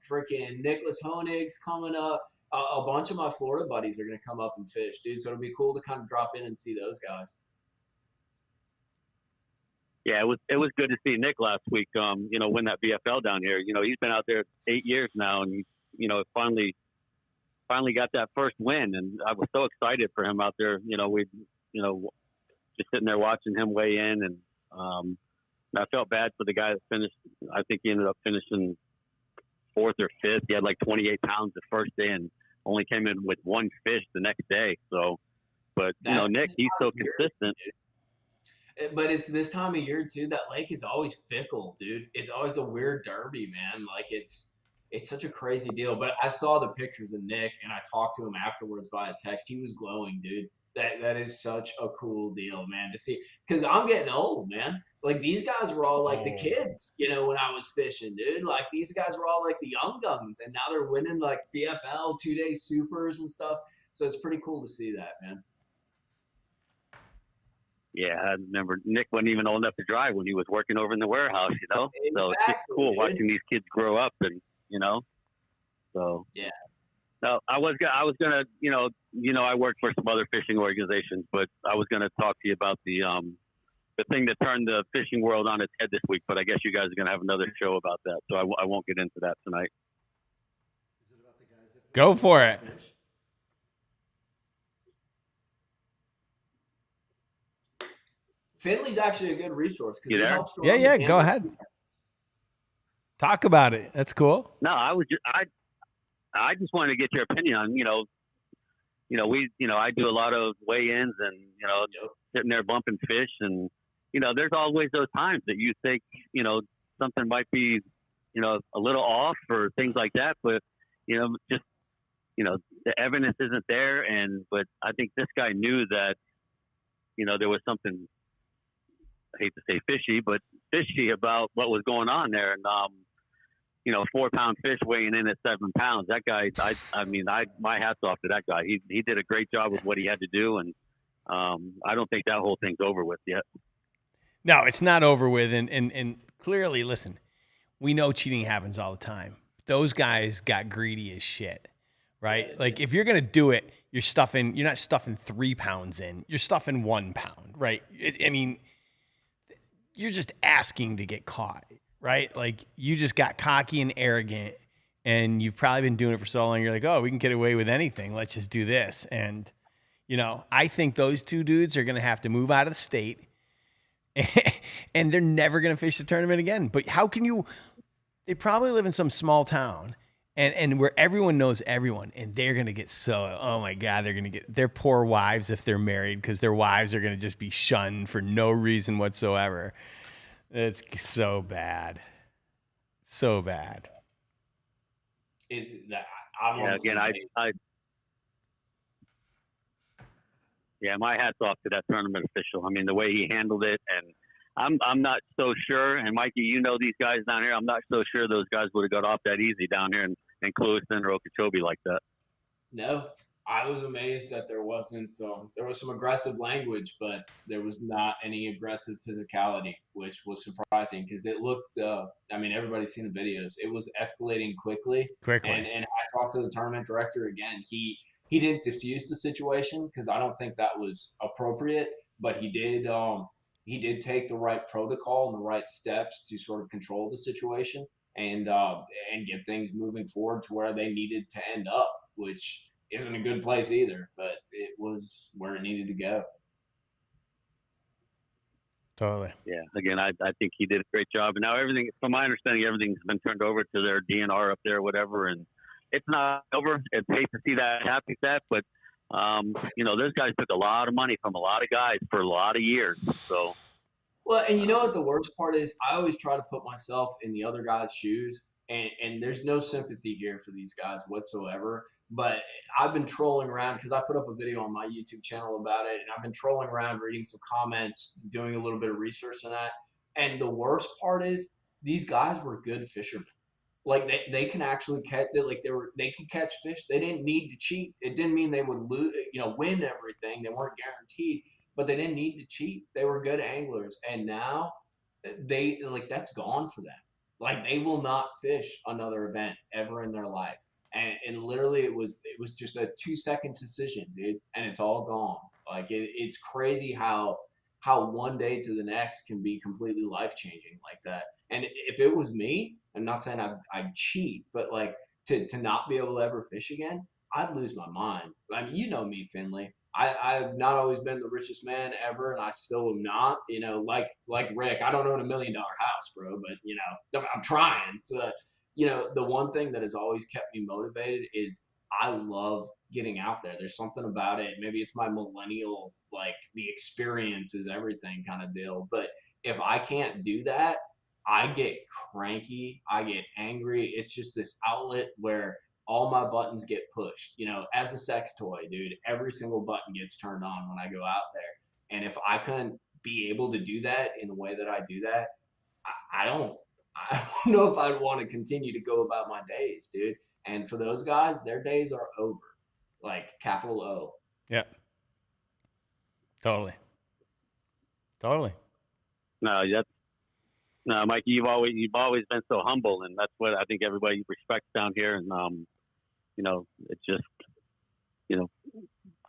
freaking Nicholas Honig's coming up. A bunch of my Florida buddies are gonna come up and fish, dude. So it'll be cool to kind of drop in and see those guys. Yeah, it was good to see Nick last week. Win that BFL down here. You know, he's been out there 8 years now, and he, finally got that first win, and I was so excited for him out there. Just sitting there watching him weigh in, and I felt bad for the guy that finished. I think he ended up finishing 4th or 5th. He had like 28 pounds the first day and only came in with 1 fish the next day. So, but Nick, he's so consistent. But it's this time of year too. That lake is always fickle, dude. It's always a weird derby, man. Like it's such a crazy deal. But I saw the pictures of Nick, and I talked to him afterwards via text. He was glowing, dude. That is such a cool deal, man, to see. Because I'm getting old, man. Like, these guys were all like the kids, when I was fishing, dude. Like, these guys were all like the young guns, and now they're winning like BFL 2-day supers and stuff. So it's pretty cool to see that, man. Yeah, I remember Nick wasn't even old enough to drive when he was working over in the warehouse, So it's just cool watching these kids grow up, and so yeah. No, I was gonna, I work for some other fishing organizations, but I was gonna talk to you about the thing that turned the fishing world on its head this week. But I guess you guys are gonna have another show about that, so I won't get into that tonight. Is it about the guys that go for it? Fish? Finley's actually a good resource because it helps. Yeah, go ahead. Talk about it. That's cool. No, I just wanted to get your opinion on, I do a lot of weigh-ins and, sitting there bumping fish, and, there's always those times that you think, something might be, a little off or things like that, but, just, the evidence isn't there. But I think this guy knew that, there was something, I hate to say fishy, but fishy about what was going on there. And, 4-pound fish weighing in at 7 pounds. That guy, my hat's off to that guy. He did a great job with what he had to do, and I don't think that whole thing's over with yet. No, it's not over with, and clearly, listen, we know cheating happens all the time. Those guys got greedy as shit, right? Like, if you're gonna do it, you're not stuffing 3 pounds in. You're stuffing 1 pound, right? You're just asking to get caught. Right? Like, you just got cocky and arrogant, and you've probably been doing it for so long. You're like, oh, we can get away with anything. Let's just do this. And, I think those 2 dudes are going to have to move out of the state, and they're never going to fish the tournament again. But how can you? They probably live in some small town, and where everyone knows everyone, and they're going to get oh my God, they're going to get their poor wives if they're married, because their wives are going to just be shunned for no reason whatsoever. It's so bad. So bad. My hat's off to that tournament official. I mean, the way he handled it, and I'm not so sure. And Mikey, you know these guys down here. I'm not so sure those guys would have got off that easy down here in Clewiston or Okeechobee like that. No, I was amazed that there wasn't. There was some aggressive language, but there was not any aggressive physicality, which was surprising because it looked. I mean, everybody's seen the videos. It was escalating quickly. And I talked to the tournament director again. He didn't diffuse the situation because I don't think that was appropriate, but he did. He did take the right protocol and the right steps to sort of control the situation and get things moving forward to where they needed to end up, which isn't a good place either, but it was where it needed to go. Totally. Yeah. Again, I think he did a great job. And now everything, from my understanding, everything's been turned over to their DNR up there, whatever. And it's not over. It's hate to see that happen, but those guys took a lot of money from a lot of guys for a lot of years. So. Well, and you know what the worst part is? I always try to put myself in the other guy's shoes, and there's no sympathy here for these guys whatsoever. But I've been trolling around because I put up a video on my YouTube channel about it, and I've been trolling around, reading some comments, doing a little bit of research on that. And the worst part is these guys were good fishermen. Like they can actually catch, they could catch fish. They didn't need to cheat. It didn't mean they would lose, win everything. They weren't guaranteed, but they didn't need to cheat. They were good anglers, and now that's gone for them. Like they will not fish another event ever in their life. And literally it was just a 2-second decision, dude, and it's all gone. Like it's crazy how one day to the next can be completely life-changing like that. And if it was me, I'm not saying I'd cheat, but like to not be able to ever fish again, I'd lose my mind. I mean, you know me, Finley. I've not always been the richest man ever, and I still am not. Like Rick, I don't own $1 million house, bro, but I'm trying to. The one thing that has always kept me motivated is I love getting out there. There's something about it. Maybe it's my millennial, like the experience is everything kind of deal. But if I can't do that, I get cranky. I get angry. It's just this outlet where all my buttons get pushed, as a sex toy, dude. Every single button gets turned on when I go out there. And if I couldn't be able to do that in the way that I do that, I don't know if I'd want to continue to go about my days, dude. And for those guys, their days are over, like capital O. Yeah. Totally. No, Mikey, you've always been so humble, and that's what I think everybody respects down here. And it's just,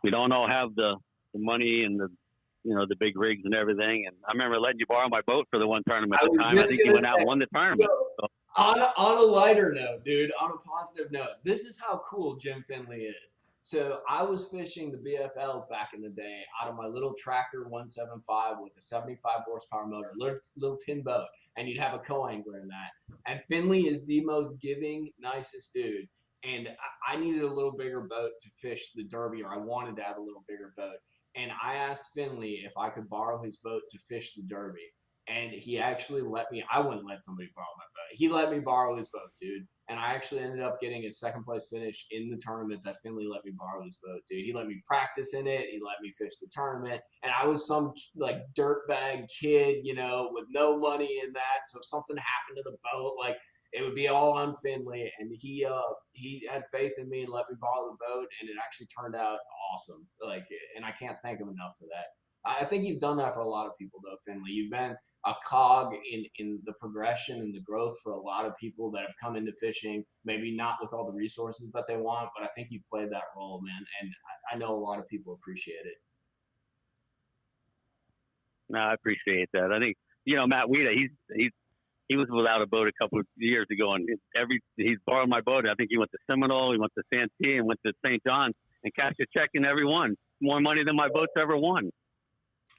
we don't all have the money and the big rigs and everything. And I remember letting you borrow my boat for the one tournament at the time. I think you went out and won the tournament. So. On a lighter note, dude, on a positive note, this is how cool Jim Finley is. So I was fishing the BFLs back in the day out of my little Tracker 175 with a 75 horsepower motor, little tin boat, and you'd have a co-angler in that. And Finley is the most giving, nicest dude. And I needed a little bigger boat to fish the Derby, or I wanted to have a little bigger boat. And I asked Finley if I could borrow his boat to fish the Derby. And he actually let me. I wouldn't let somebody borrow my boat. He let me borrow his boat, dude. And I actually ended up getting a second place finish in the tournament that Finley let me borrow his boat, dude. He let me practice in it. He let me fish the tournament. And I was some like dirtbag kid, with no money in that. So if something happened to the boat, like it would be all on Finley. And he had faith in me and let me borrow the boat. And it actually turned out awesome. And I can't thank him enough for that. I think you've done that for a lot of people, though, Finley. You've been a cog in the progression and the growth for a lot of people that have come into fishing, maybe not with all the resources that they want, but I think you played that role, man, and I know a lot of people appreciate it. No, I appreciate that. I think, Matt Weeda, he was without a boat a couple of years ago, and he's borrowed my boat. I think he went to Seminole, he went to Santee, and went to St. John, and cashed a check in every one. More money than my boat's ever won.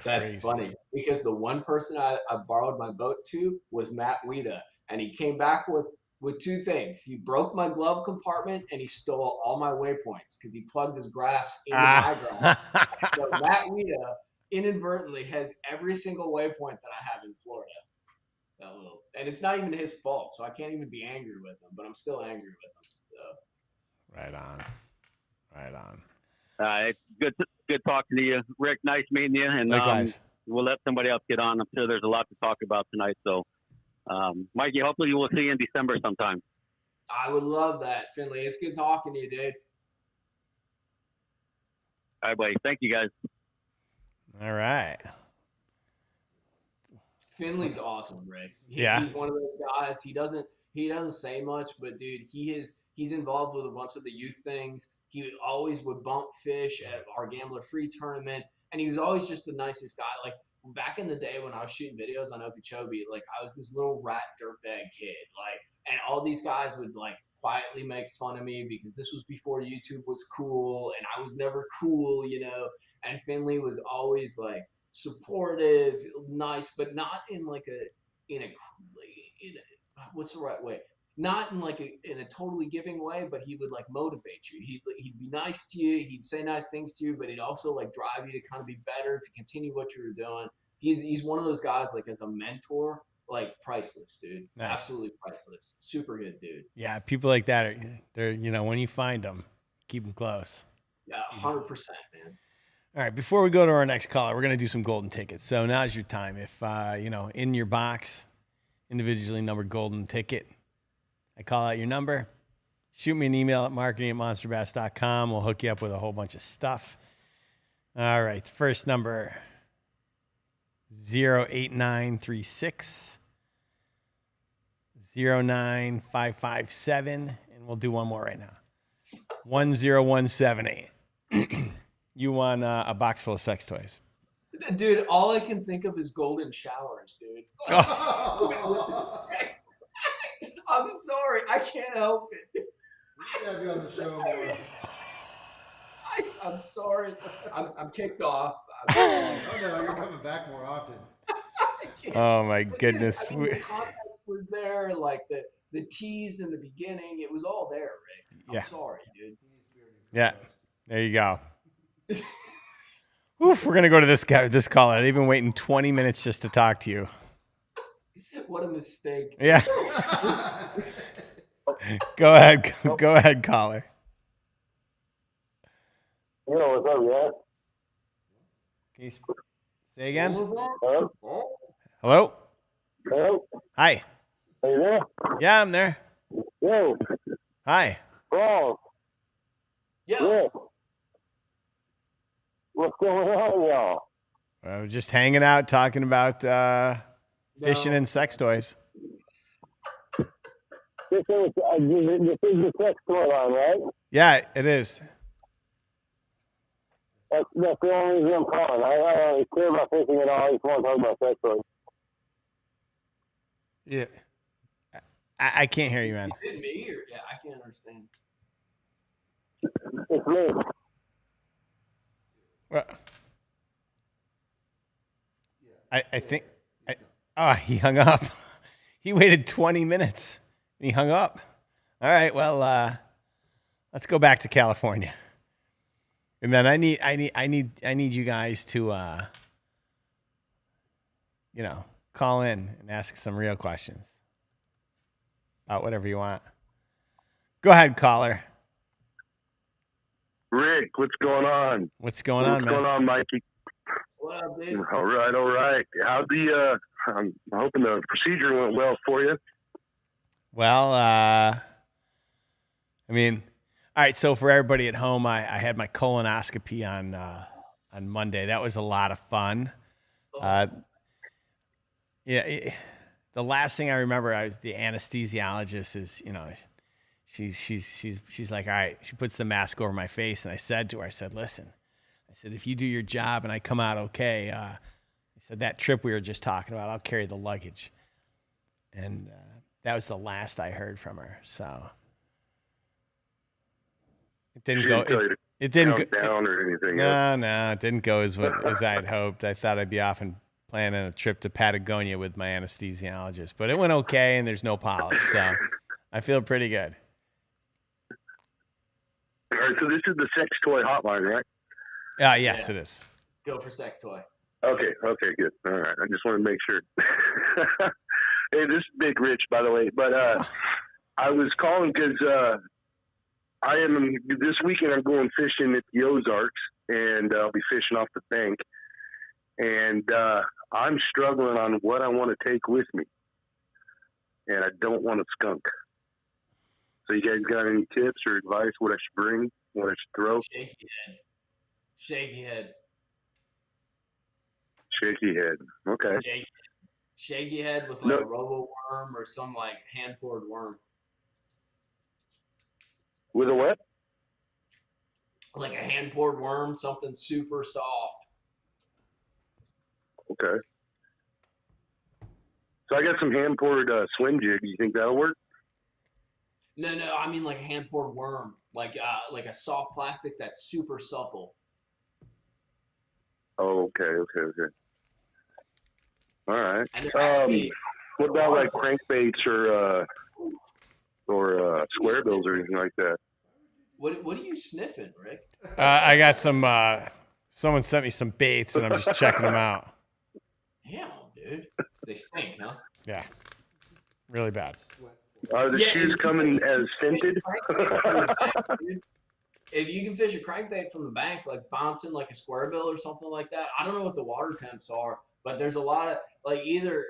That's funny because the one person I borrowed my boat to was Matt Weeda, and he came back with two things. He broke my glove compartment and he stole all my waypoints because he plugged his graphs into my graph. So Matt Weeda inadvertently has every single waypoint that I have in Florida. And it's not even his fault, so I can't even be angry with him, but I'm still angry with him. So. So. Right on. Right on. It's good talking to you, Rick. Nice meeting you, and Likewise. we'll let somebody else get on. I'm sure there's a lot to talk about tonight. So, Mikey, hopefully we'll see you in December sometime. I would love that, Finley. It's good talking to you, dude. All right, buddy. Thank you, guys. All right. Finley's awesome, Rick. Yeah. He's one of those guys. He doesn't say much, but dude, he's involved with a bunch of the youth things. He always would bump fish at our Gambler Free tournaments, and he was always just the nicest guy. Like back in the day when I was shooting videos on Okeechobee, like I was this little rat dirtbag kid, like, and all these guys would like quietly make fun of me because this was before YouTube was cool, and I was never cool, you know. And Finley was always like supportive, nice, but not in like in a what's the right way? Not in like in a totally giving way, but he would like motivate you. He'd be nice to you. He'd say nice things to you, but he'd also like drive you to kind of be better, to continue what you were doing. He's one of those guys, like as a mentor, like priceless, dude. Nice. Absolutely priceless. Super good, dude. Yeah, people like that they're when you find them, keep them close. Yeah, 100%, man. All right, before we go to our next caller, we're going to do some golden tickets. So now's your time. If, in your box, individually numbered golden ticket, I call out your number, shoot me an email at marketing@monsterbass.com. We'll hook you up with a whole bunch of stuff. All right, first number, 08936 09557, and we'll do one more right now. 10178. You won a box full of sex toys. Dude, all I can think of is golden showers, dude. Oh. I'm sorry. I can't help it. We should have you on the show more. I'm sorry. I'm kicked off. Oh, no, you're coming back more often. Oh, my goodness. Dude, the context was there, like the tease in the beginning. It was all there, Rick. I'm sorry, dude. Yeah, there you go. Oof, we're going to go to this caller. They've been waiting 20 minutes just to talk to you. What a mistake. Yeah. Go ahead. Go ahead, caller. Yo, what's up, guys? Can you say again? Hello? Hello? Hello? Hi. Are you there? Yeah, I'm there. Yo. Hi. Bro. Yeah. What's going on, y'all? We're just hanging out, talking about fishing and sex toys. This is the sex toy line, right? Yeah, it is. That's the only reason I'm calling. I don't care about fishing at all. I just want to talk about sex toys. Yeah. I can't hear you, man. Is it me or yeah? I can't understand. It's me. Well, I think. He hung up. He waited 20 minutes and he hung up. All right, well, let's go back to California. And then I need you guys to call in and ask some real questions about whatever you want. Go ahead, caller. Rick, what's going on? What's going on, man? What's going on, Mikey? What up, dude? All right. How'd I'm hoping the procedure went well for you. Well, all right. So for everybody at home, I had my colonoscopy on Monday. That was a lot of fun. The last thing I remember, the anesthesiologist is, she's like, all right. She puts the mask over my face, and I said to her, listen, if you do your job and I come out okay, I said that trip we were just talking about, I'll carry the luggage. And that was the last I heard from her. So it didn't go. It didn't go down or anything. No, it didn't go as I had hoped. I thought I'd be off and planning a trip to Patagonia with my anesthesiologist, but it went okay, and there's no polyps, so I feel pretty good. All right, so this is the sex toy hotline, right? Yes, it is. Go for sex toy. Okay, good. All right, I just want to make sure. Hey, this is Big Rich, by the way, but I was calling because I am this weekend. I'm going fishing at the Ozarks, and I'll be fishing off the bank. And I'm struggling on what I want to take with me, and I don't want a skunk. So, you guys got any tips or advice? What I should bring? What I should throw? Shaky head. Shaky head. Shaky head. Okay. Shaky head with like a robo worm or some like hand poured worm. With a what? Like a hand poured worm, something super soft. Okay. So I got some hand poured swim jig. You think that'll work? No, I mean like a hand poured worm, like a soft plastic that's super supple. Oh, okay. All right. What about like crankbaits or square bills or anything like that? What are you sniffing, Rick? I got some. Someone sent me some baits, and I'm just checking them out. Damn, dude, they stink, huh? Yeah, really bad. Are the shoes coming as scented? If you can fish a crankbait from the bank, like bouncing like a square bill or something like that, I don't know what the water temps are, but there's a lot of like either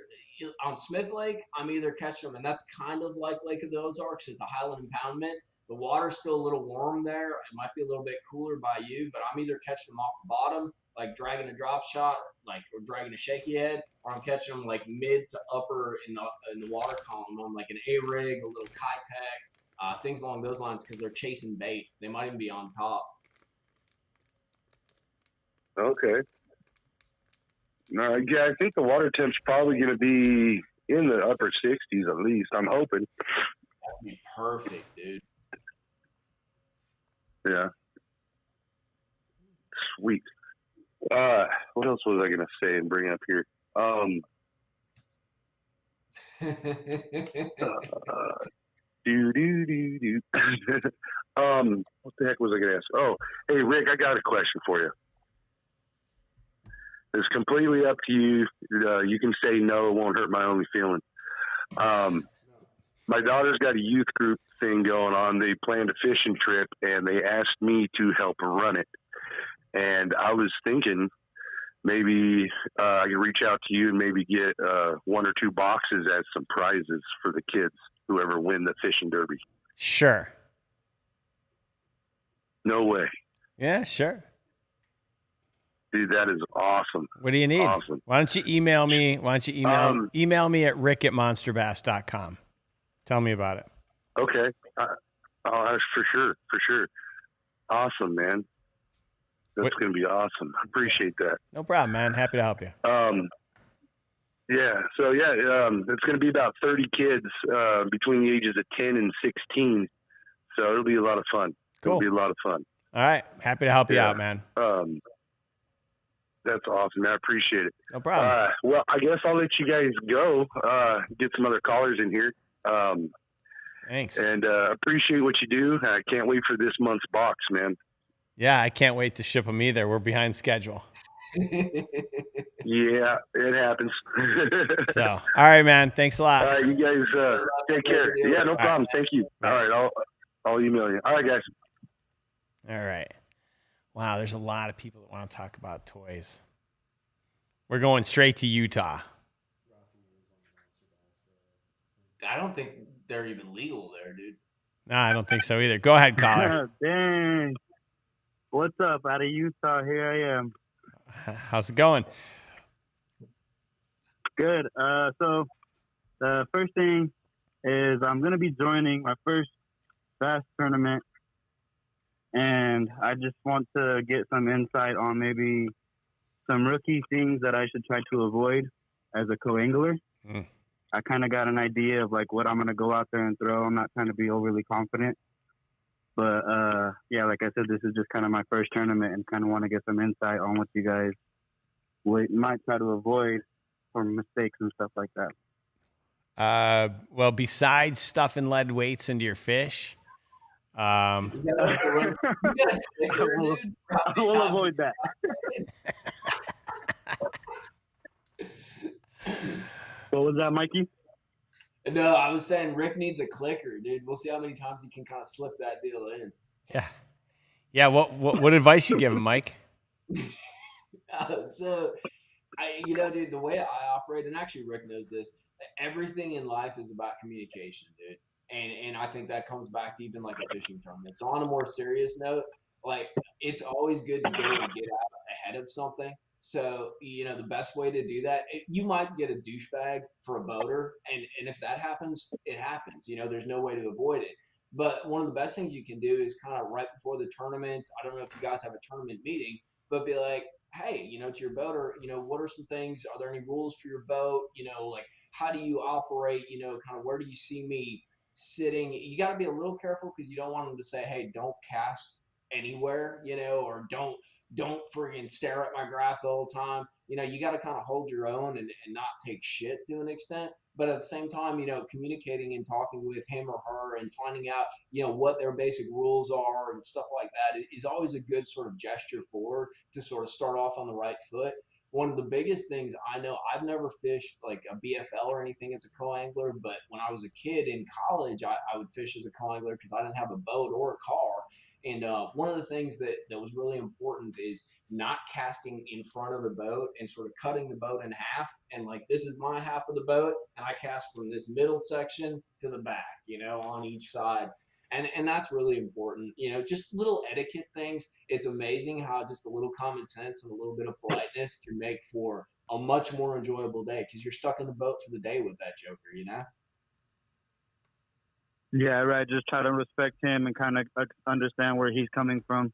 on Smith Lake, I'm either catching them, and that's kind of like Lake of the Ozarks. It's a highland impoundment. The water's still a little warm there. It might be a little bit cooler by you, but I'm either catching them off the bottom, like dragging a drop shot, like or dragging a shaky head, or I'm catching them like mid to upper in the water column on like an A-rig, a little Kitech, things along those lines because they're chasing bait. They might even be on top. Okay. No, yeah, I think the water temp's probably going to be in the upper 60s at least. I'm hoping. That'd be perfect, dude. Yeah. Sweet. What else was I going to say and bring up here? What the heck was I going to ask? Oh, hey, Rick, I got a question for you. It's completely up to you. You can say no, it won't hurt my only feeling. My daughter's got a youth group thing going on. They planned a fishing trip, and they asked me to help run it. And I was thinking maybe I could reach out to you and maybe get 1 or 2 boxes as some prizes for the kids, whoever win the fishing derby. Sure. No way. Yeah, sure. Dude, that is awesome. What do you need? Awesome. Why don't you email me? Email me at rick@monsterbass.com. Tell me about it. Okay. For sure. Awesome, man. That's going to be awesome. I appreciate that. No problem, man. Happy to help you. Yeah. So, it's going to be about 30 kids between the ages of 10 and 16. So it'll be a lot of fun. Cool. It'll be a lot of fun. All right. Happy to help you out, man. That's awesome, man. I appreciate it. No problem. Well, I guess I'll let you guys go. Get some other callers in here. Thanks. And appreciate what you do. I can't wait for this month's box, man. Yeah, I can't wait to ship them either. We're behind schedule. Yeah, it happens. So, all right, man. Thanks a lot. All right, you guys take care. Yeah, no problem. Thank you. All right, I'll email you. All right, guys. All right. Wow, there's a lot of people that want to talk about toys. We're going straight to Utah. I don't think they're even legal there, dude. No, I don't think so either. Go ahead, caller. Dang. What's up? Out of Utah, here I am. How's it going? Good. So the first thing is I'm going to be joining my first bass tournament, and I just want to get some insight on maybe some rookie things that I should try to avoid as a co-angler. I kind of got an idea of like what I'm going to go out there and throw. I'm not trying to be overly confident. But, yeah, like I said, this is just kind of my first tournament and kind of want to get some insight on what you guys might try to avoid from mistakes and stuff like that. Well, besides stuffing lead weights into your fish, I will avoid that. What was that, Mikey? No, I was saying Rick needs a clicker, dude. We'll see how many times he can kind of slip that deal in. Yeah. Yeah. What advice you give him, Mike? So, dude, the way I operate, and actually Rick knows this, everything in life is about communication, dude. And I think that comes back to even like a fishing tournament. So on a more serious note, like it's always good to go and get out ahead of something. So, the best way to do that, you might get a douchebag for a boater. And if that happens, it happens. There's no way to avoid it. But one of the best things you can do is kind of right before the tournament. I don't know if you guys have a tournament meeting, but be like, hey, to your boater, what are some things? Are there any rules for your boat? Like how do you operate? Kind of where do you see me sitting? You got to be a little careful because you don't want them to say, hey, don't cast anywhere, or don't friggin' stare at my graph the whole time. You got to kind of hold your own and not take shit to an extent. But at the same time, communicating and talking with him or her and finding out, what their basic rules are and stuff like that is always a good sort of gesture forward to sort of start off on the right foot. One of the biggest things I know, I've never fished like a BFL or anything as a co-angler, but when I was a kid in college, I would fish as a co-angler because I didn't have a boat or a car. And one of the things that was really important is not casting in front of the boat and sort of cutting the boat in half. And like, this is my half of the boat, and I cast from this middle section to the back, on each side. And that's really important, just little etiquette things. It's amazing how just a little common sense and a little bit of politeness can make for a much more enjoyable day because you're stuck in the boat for the day with that joker, Yeah, right. Just try to respect him and kind of understand where he's coming from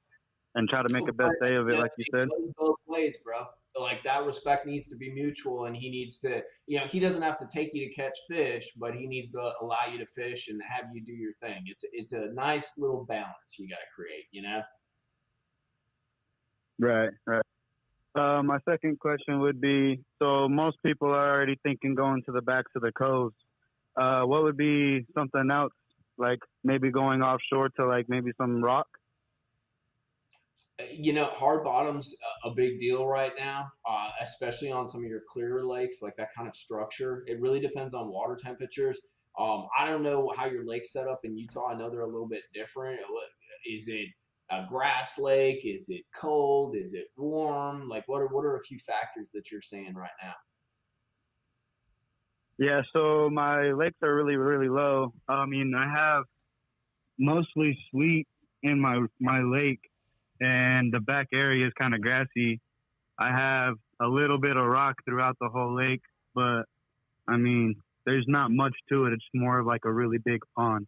and try to make the best day of it, like you said. It goes both ways, bro. Like that respect needs to be mutual, and he needs to, he doesn't have to take you to catch fish, but he needs to allow you to fish and have you do your thing. It's a nice little balance you got to create, Right. My second question would be, so most people are already thinking going to the backs of the coves. What would be something else, like maybe going offshore to like maybe some rock? Hard bottom's a big deal right now, especially on some of your clearer lakes, like that kind of structure. It really depends on water temperatures. I don't know how your lake's set up in Utah. I know they're a little bit different. Is it a grass lake? Is it cold? Is it warm? Like, what are a few factors that you're seeing right now? Yeah, so my lakes are really, really low. I mean, I have mostly sleet in my lake, and the back area is kind of grassy. I have a little bit of rock throughout the whole lake, but I mean, there's not much to it. It's more of like a really big pond.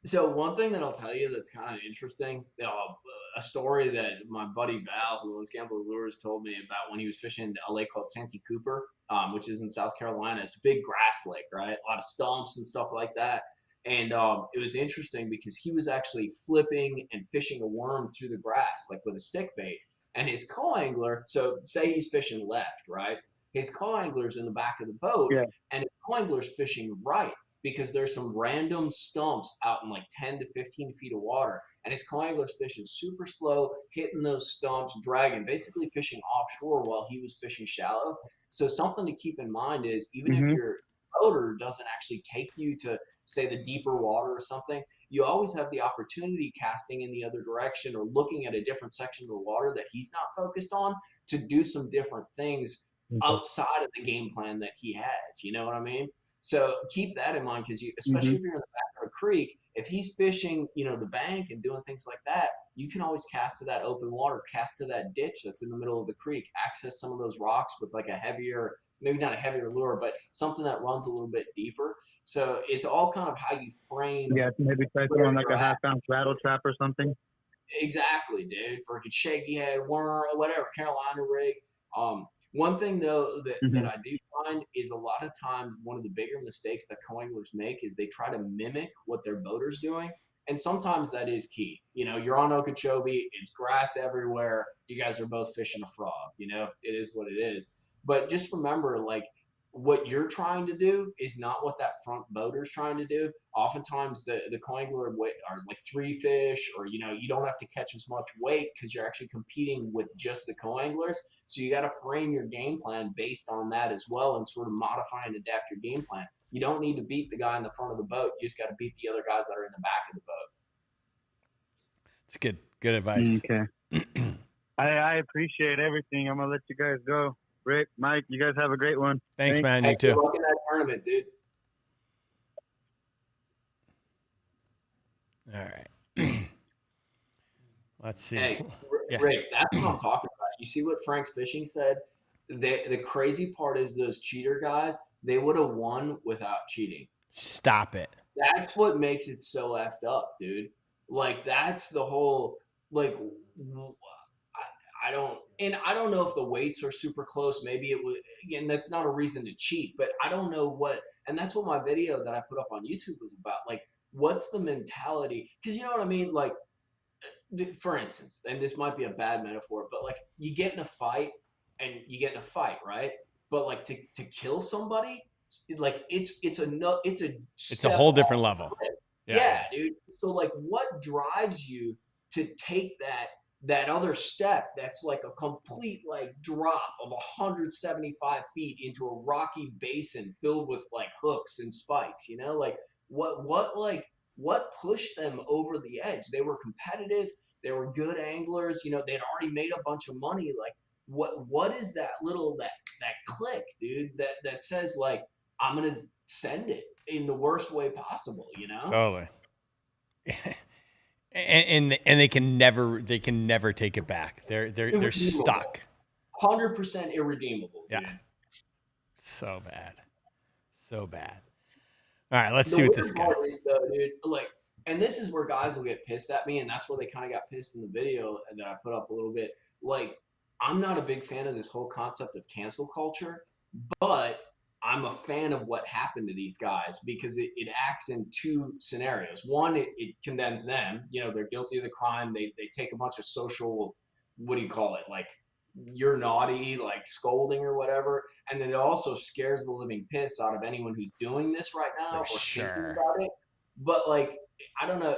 So one thing that I'll tell you that's kind of interesting, a story that my buddy Val, who owns Gambler Lures, told me about when he was fishing a lake called Santee Cooper, which is in South Carolina. It's a big grass lake, right? A lot of stumps and stuff like that. And it was interesting because he was actually flipping and fishing a worm through the grass, like with a stick bait. And his co-angler, so say he's fishing left, right? His co-angler's in the back of the boat, yeah, and his co-angler's fishing right because there's some random stumps out in like 10 to 15 feet of water. And his co-angler's fishing super slow, hitting those stumps, dragging, basically fishing offshore while he was fishing shallow. So something to keep in mind is even if your boater doesn't actually take you to, say, the deeper water or something, you always have the opportunity casting in the other direction or looking at a different section of the water that he's not focused on to do some different things outside of the game plan that he has. You know what I mean? So keep that in mind because especially if you're in the back of a creek, if he's fishing, the bank and doing things like that, you can always cast to that open water, cast to that ditch that's in the middle of the creek, access some of those rocks with like a heavier, maybe not a heavier lure, but something that runs a little bit deeper. So it's all kind of how you frame. Yeah, maybe try throwing like a half-ounce rattle trap or something. Exactly, dude. For a shaky head, worm, or whatever, Carolina rig. One thing though that I do find is a lot of times one of the bigger mistakes that co-anglers make is they try to mimic what their boater's doing. And sometimes that is key. You're on Okeechobee, it's grass everywhere. You guys are both fishing a frog, it is what it is. But just remember, like, what you're trying to do is not what that front boater's trying to do. Oftentimes the co-angler are like 3 fish, or, you don't have to catch as much weight because you're actually competing with just the co-anglers. So you got to frame your game plan based on that as well, and sort of modify and adapt your game plan. You don't need to beat the guy in the front of the boat. You just got to beat the other guys that are in the back of the boat. It's good advice. Okay. I appreciate everything. I'm going to let you guys go. Rick, Mike, you guys have a great one. Thanks, man. You Good too. luck in that tournament, dude. All right. Let's see. Hey, Yeah. Rick, that's what I'm talking about. You see what Frank's Fishing said? The crazy part is those cheater guys, they would have won without cheating. Stop it. That's what makes it so effed up, dude. Like, that's the whole, like, I don't know if the weights are super close. Maybe it would, again, that's not a reason to cheat, but I don't know what, and that's what my video that I put up on YouTube was about. Like, what's the mentality? Because you know what I mean? Like, for instance, and this might be a bad metaphor, but like, you get in a fight, right? But like, to kill somebody, like, it's a whole different level. Yeah, dude. So like, what drives you to take that other step that's like a complete like drop of 175 feet into a rocky basin filled with like hooks and spikes, like what pushed them over the edge? They were competitive, they were good anglers, they'd already made a bunch of money. Like, what is that click, dude, that says like, I'm gonna send it in the worst way possible, Totally. And they can never take it back. They're stuck. 100% irredeemable, dude. Yeah. So bad. All right, let's see what this guy is, though, dude. Like, and this is where guys will get pissed at me, and that's where they kind of got pissed in the video that I put up a little bit. Like, I'm not a big fan of this whole concept of cancel culture, but I'm a fan of what happened to these guys because it acts in 2 scenarios. One, it condemns them. They're guilty of the crime. They take a bunch of social, what do you call it? Like, you're naughty, like scolding or whatever. And then it also scares the living piss out of anyone who's doing this right now or thinking about it. But like, I don't know,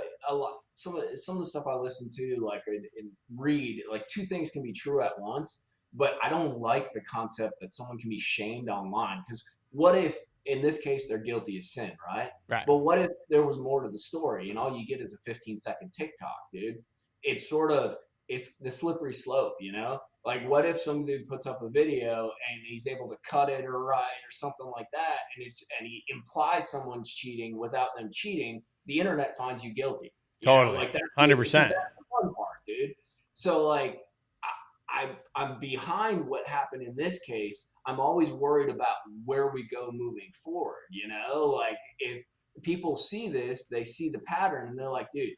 some of the stuff I listen to, like, and read, like, 2 things can be true at once. But I don't like the concept that someone can be shamed online, because what if, in this case, they're guilty of sin, right? Right. But what if there was more to the story, and all you get is a 15-second TikTok, dude? It's the slippery slope, Like, what if some dude puts up a video and he's able to cut it or write or something like that, and he implies someone's cheating without them cheating? The internet finds you guilty. Totally. Like, 100%. That's the fun part, dude. So, like, I'm behind what happened in this case. I'm always worried about where we go moving forward, Like, if people see this, they see the pattern, and they're like, dude,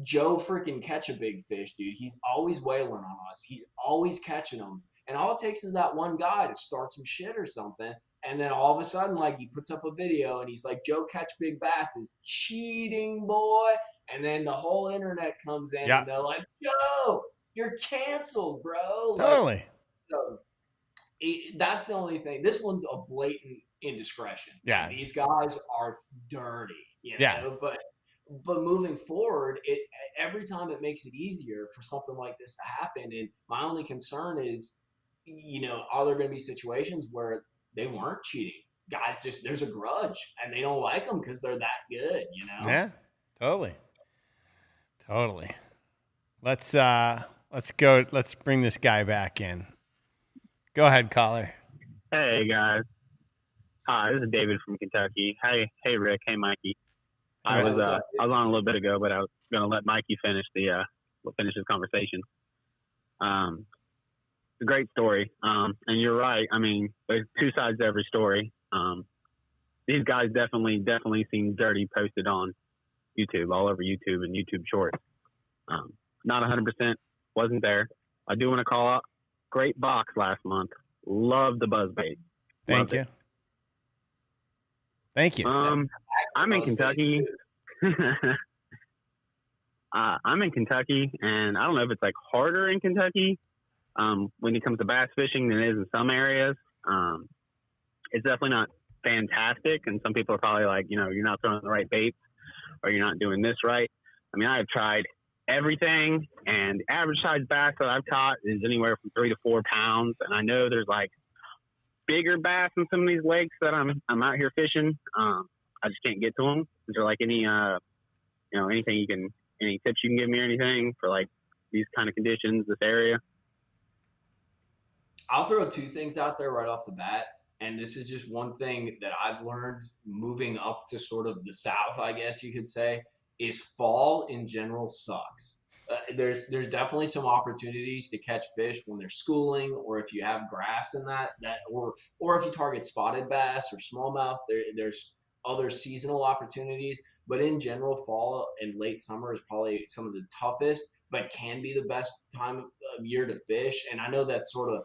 Joe freaking catch a big fish, dude. He's always whaling on us. He's always catching them. And all it takes is that one guy to start some shit or something. And then all of a sudden, like, he puts up a video and he's like, Joe catch big bass is cheating, boy. And then the whole internet comes in and they're like, Joe, you're canceled, bro. Totally. Like, so that's the only thing. This one's a blatant indiscretion. Yeah. Like, these guys are dirty, But moving forward, every time it makes it easier for something like this to happen. And my only concern is, are there going to be situations where they weren't cheating? Guys, there's a grudge and they don't like them because they're that good, Yeah, totally. Let's go. Let's bring this guy back in. Go ahead, caller. Hey guys. Hi, this is David from Kentucky. Hey Rick. Hey Mikey. I was on a little bit ago, but I was going to let Mikey finish his conversation. It's a great story. And you're right. I mean, there's 2 sides to every story. These guys definitely seem dirty posted on YouTube, all over YouTube and YouTube Shorts. Not 100%, wasn't there. I do want to call out, great box last month. Love the buzzbait. Thank you. Thank you. I'm in Kentucky. I'm in Kentucky, and I don't know if it's like harder in Kentucky when it comes to bass fishing than it is in some areas. it's definitely not fantastic. And some people are probably like, you know, you're not throwing the right baits or you're not doing this right. I mean, I've tried everything, and average size bass that I've caught is anywhere from 3 to 4 pounds. And I know there's like bigger bass in some of these lakes that I'm out here fishing. I just can't get to them. Is there like any, you know, anything any tips you can give me or anything for like these kind of conditions, this area? I'll throw 2 things out there right off the bat. And this is just one thing that I've learned moving up to sort of the south, I guess you could say, is fall in general sucks. There's definitely some opportunities to catch fish when they're schooling, or if you have grass in that or if you target spotted bass or smallmouth, there's other seasonal opportunities. But in general, fall and late summer is probably some of the toughest, but can be the best time of year to fish. And I know that's sort of,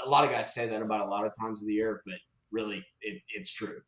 a lot of guys say that about a lot of times of the year, but really it's true.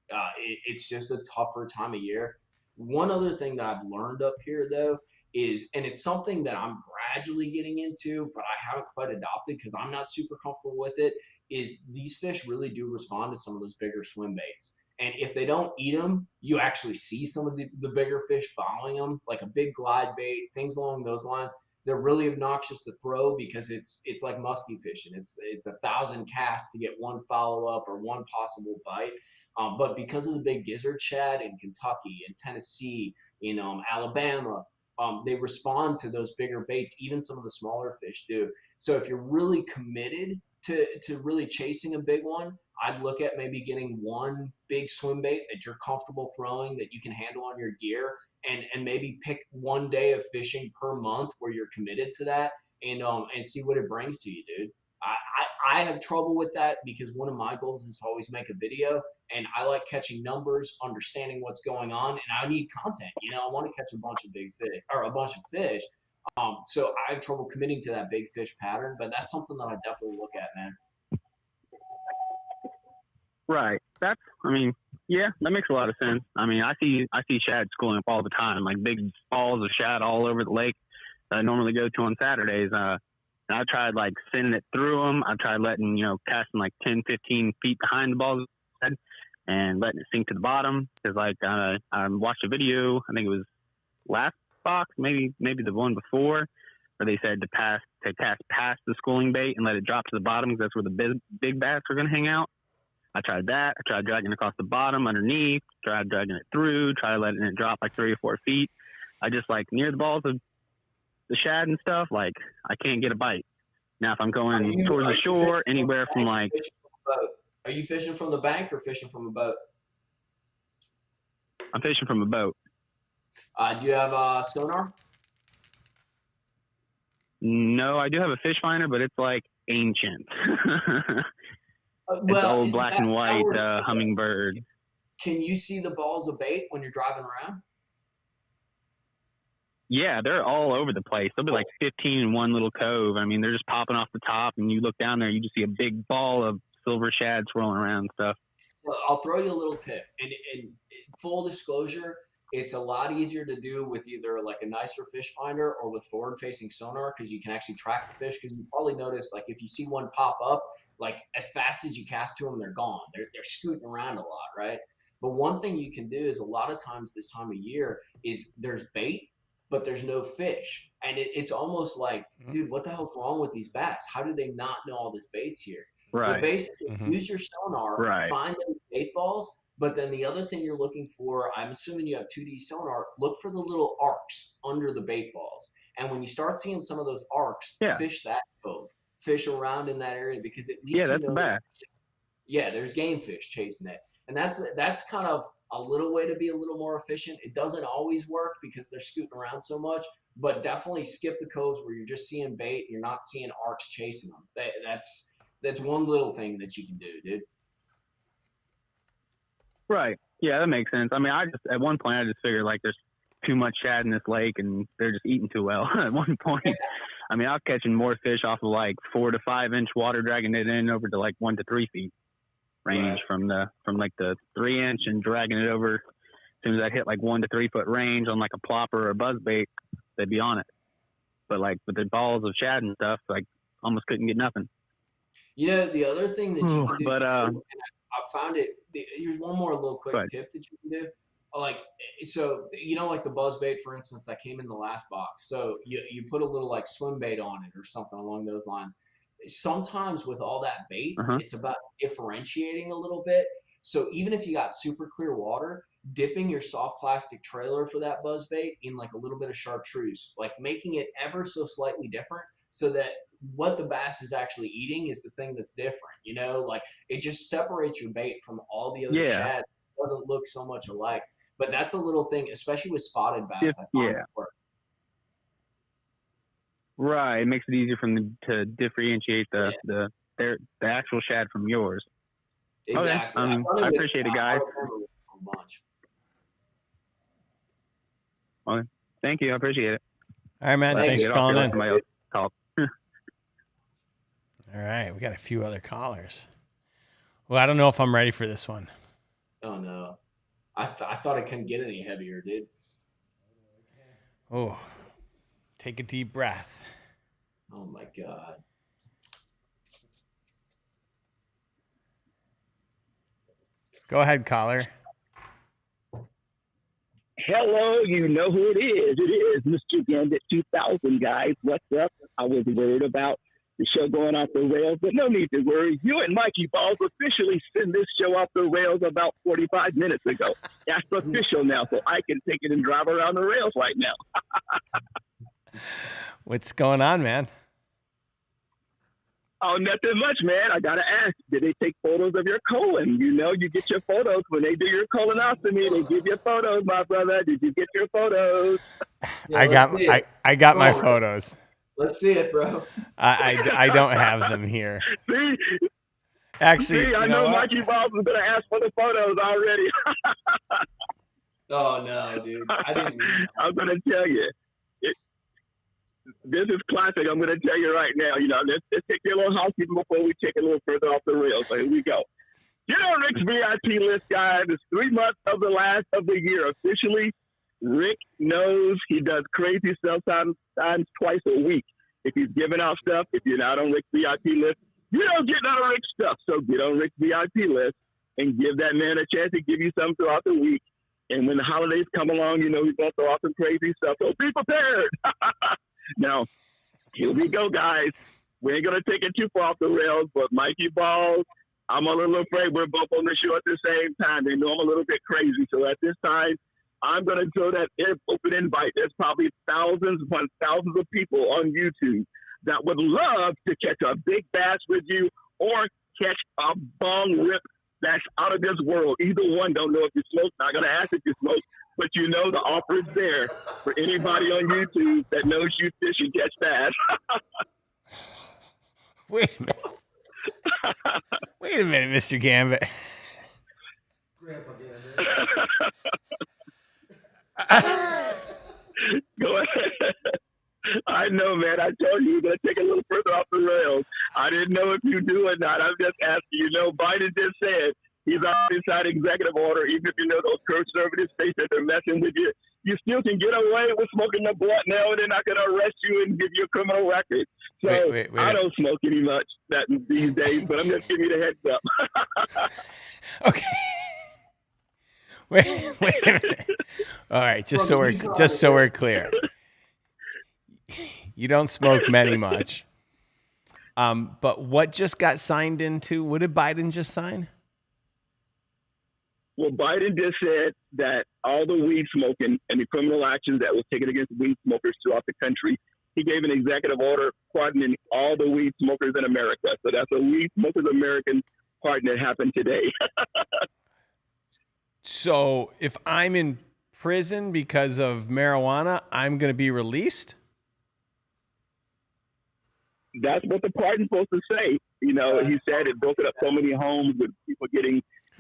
It's just a tougher time of year. One other thing that I've learned up here though is, and it's something that I'm gradually getting into, but I haven't quite adopted because I'm not super comfortable with it, is these fish really do respond to some of those bigger swim baits. And if they don't eat them, you actually see some of the bigger fish following them, like a big glide bait, things along those lines. They're really obnoxious to throw because it's like musky fishing. It's 1,000 casts to get one follow up or one possible bite. But because of the big gizzard shad in Kentucky and Tennessee, Alabama, they respond to those bigger baits. Even some of the smaller fish do. So if you're really committed to really chasing a big one, I'd look at maybe getting one big swim bait that you're comfortable throwing, that you can handle on your gear, and maybe pick one day of fishing per month where you're committed to that, and see what it brings to you, dude. I have trouble with that because one of my goals is to always make a video, and I like catching numbers, understanding what's going on, and I need content. I want to catch a bunch of big fish or a bunch of fish. So I have trouble committing to that big fish pattern, but that's something that I definitely look at, man. Right. That makes a lot of sense. I mean, I see shad schooling up all the time, like big balls of shad all over the lake that I normally go to on Saturdays. And I tried like sending it through them. I tried letting, casting like 10, 15 feet behind the balls and letting it sink to the bottom. Cause like, I watched a video, I think it was last box, maybe the one before, where they said to cast past the schooling bait and let it drop to the bottom because that's where the big bass are going to hang out. I tried that. I tried dragging across the bottom underneath, tried dragging it through, tried letting it drop like 3 or 4 feet. I just like near the balls of the shad and stuff, like I can't get a bite. Now, if I'm going towards the shore, anywhere from like... Are you fishing from the bank or fishing from a boat? I'm fishing from a boat. Do you have sonar? No, I do have a fish finder, but it's like ancient. It's old black and white hummingbird. Can you see the balls of bait when you're driving around? Yeah, they're all over the place. There'll be like 15 in one little cove. I mean, they're just popping off the top, and you look down there, you just see a big ball of silver shad swirling around and stuff. Well, I'll throw you a little tip. And full disclosure, it's a lot easier to do with either like a nicer fish finder or with forward-facing sonar because you can actually track the fish. Because you probably notice, like, if you see one pop up, like as fast as you cast to them, they're gone. They're scooting around a lot, right? But one thing you can do is a lot of times this time of year is there's bait, but there's no fish. And it's almost like, dude, what the hell's wrong with these bass? How do they not know all this bait's here? Right. But basically, use your sonar, find those bait balls. But then the other thing you're looking for, I'm assuming you have 2D sonar, look for the little arcs under the bait balls. And when you start seeing some of those arcs, fish that cove, fish around in that area, because at least that's bad. Yeah, there's game fish chasing it. And that's kind of a little way to be a little more efficient. It doesn't always work because they're scooting around so much, but definitely skip the coves where you're just seeing bait and you're not seeing arcs chasing them. That's one little thing that you can do, dude. Right. Yeah, that makes sense. I mean, at one point I just figured like there's too much shad in this lake and they're just eating too well. At one point, I mean, I was catching more fish off of like 4 to 5 inch water, dragging it in over to like 1 to 3 feet range from like the 3 inch and dragging it over. As soon as I hit like 1 to 3 foot range on like a plopper or a buzzbait, they'd be on it. But like with the balls of shad and stuff, like almost couldn't get nothing. The other thing that you can do, found it. Here's one more little quick tip that you can do. Like, so, you know, like the buzz bait, for instance, that came in the last box. So you put a little like swim bait on it or something along those lines. Sometimes with all that bait, it's about differentiating a little bit. So even if you got super clear water, dipping your soft plastic trailer for that buzz bait in like a little bit of chartreuse, like making it ever so slightly different so that what the bass is actually eating is the thing that's different, you know, like it just separates your bait from all the other shad. It doesn't look so much alike. But that's a little thing, especially with spotted bass. I find it works. Right. It makes it easier for them to differentiate the actual shad from yours. Exactly. Okay. I appreciate it, guys. Okay. Thank you. I appreciate it. All right, man. Thanks for calling in. All right. We got a few other callers. Well, I don't know if I'm ready for this one. Oh, no. I thought it couldn't get any heavier, dude. Oh, take a deep breath. Oh, my God. Go ahead, caller. Hello, you know who it is. It is Mr. Gambit 2000, guys. What's up? I was worried about the show going off the rails, but no need to worry. You and Mikey Ballz officially sent this show off the rails about 45 minutes ago. That's official now, so I can take it and drive around the rails right now. What's going on, man? Oh, nothing much, man. I got to ask, did they take photos of your colon? You know, you get your photos when they do your colonoscopy. They give you photos, my brother. Did you get your photos? Yeah, I got my photos. Let's see it, bro. I don't have them here. See? Actually, I know Mikey Ballz was going to ask for the photos already. Oh, no, dude. I didn't mean I'm going to tell you. This is classic. I'm going to tell you right now. You know, let's take a little housekeeping before we take a little further off the rails. So here we go. Get on Rick's VIP list, guys. It's 3 months of the last of the year. Officially, Rick knows he does crazy stuff sometimes twice a week. If he's giving out stuff, if you're not on Rick's VIP list, you don't get none of Rick's stuff. So get on Rick's VIP list and give that man a chance to give you something throughout the week. And when the holidays come along, you know he's going to throw out some crazy stuff. So be prepared. Now, here we go, guys. We ain't going to take it too far off the rails, but Mikey Ballz, I'm a little afraid we're both on the show at the same time. They know I'm a little bit crazy. So at this time, I'm going to throw that open invite. There's probably thousands upon thousands of people on YouTube that would love to catch a big bass with you or catch a bong rip that's out of this world. Either one, don't know if you smoke. Not going to ask if you smoke, but you know the offer is there for anybody on YouTube that knows you fish and catch bass. Wait a minute. Wait a minute, Mr. Gambit. Grandpa Gambit. Go ahead. I know, man. I told you we're going to take a little further off the rails. I didn't know if you do or not. I'm just asking. You know, Biden just said he's already signed executive order. Even if you know those conservative states that they're messing with you, you still can get away with smoking the blunt now, and they're not going to arrest you and give you a criminal record. So wait. I don't smoke any much these days, but I'm just giving you the heads up. Okay. Wait a minute. All right, just so we're clear. You don't smoke many much. But what just got signed into? What did Biden just sign? Well, Biden just said that all the weed smoking and the criminal actions that was taken against weed smokers throughout the country, he gave an executive order pardoning all the weed smokers in America. So that's a Weed Smokers American pardon that happened today. So if I'm in prison because of marijuana, I'm going to be released? That's what the pardon's supposed to say. You know, he said it broke up so many homes with people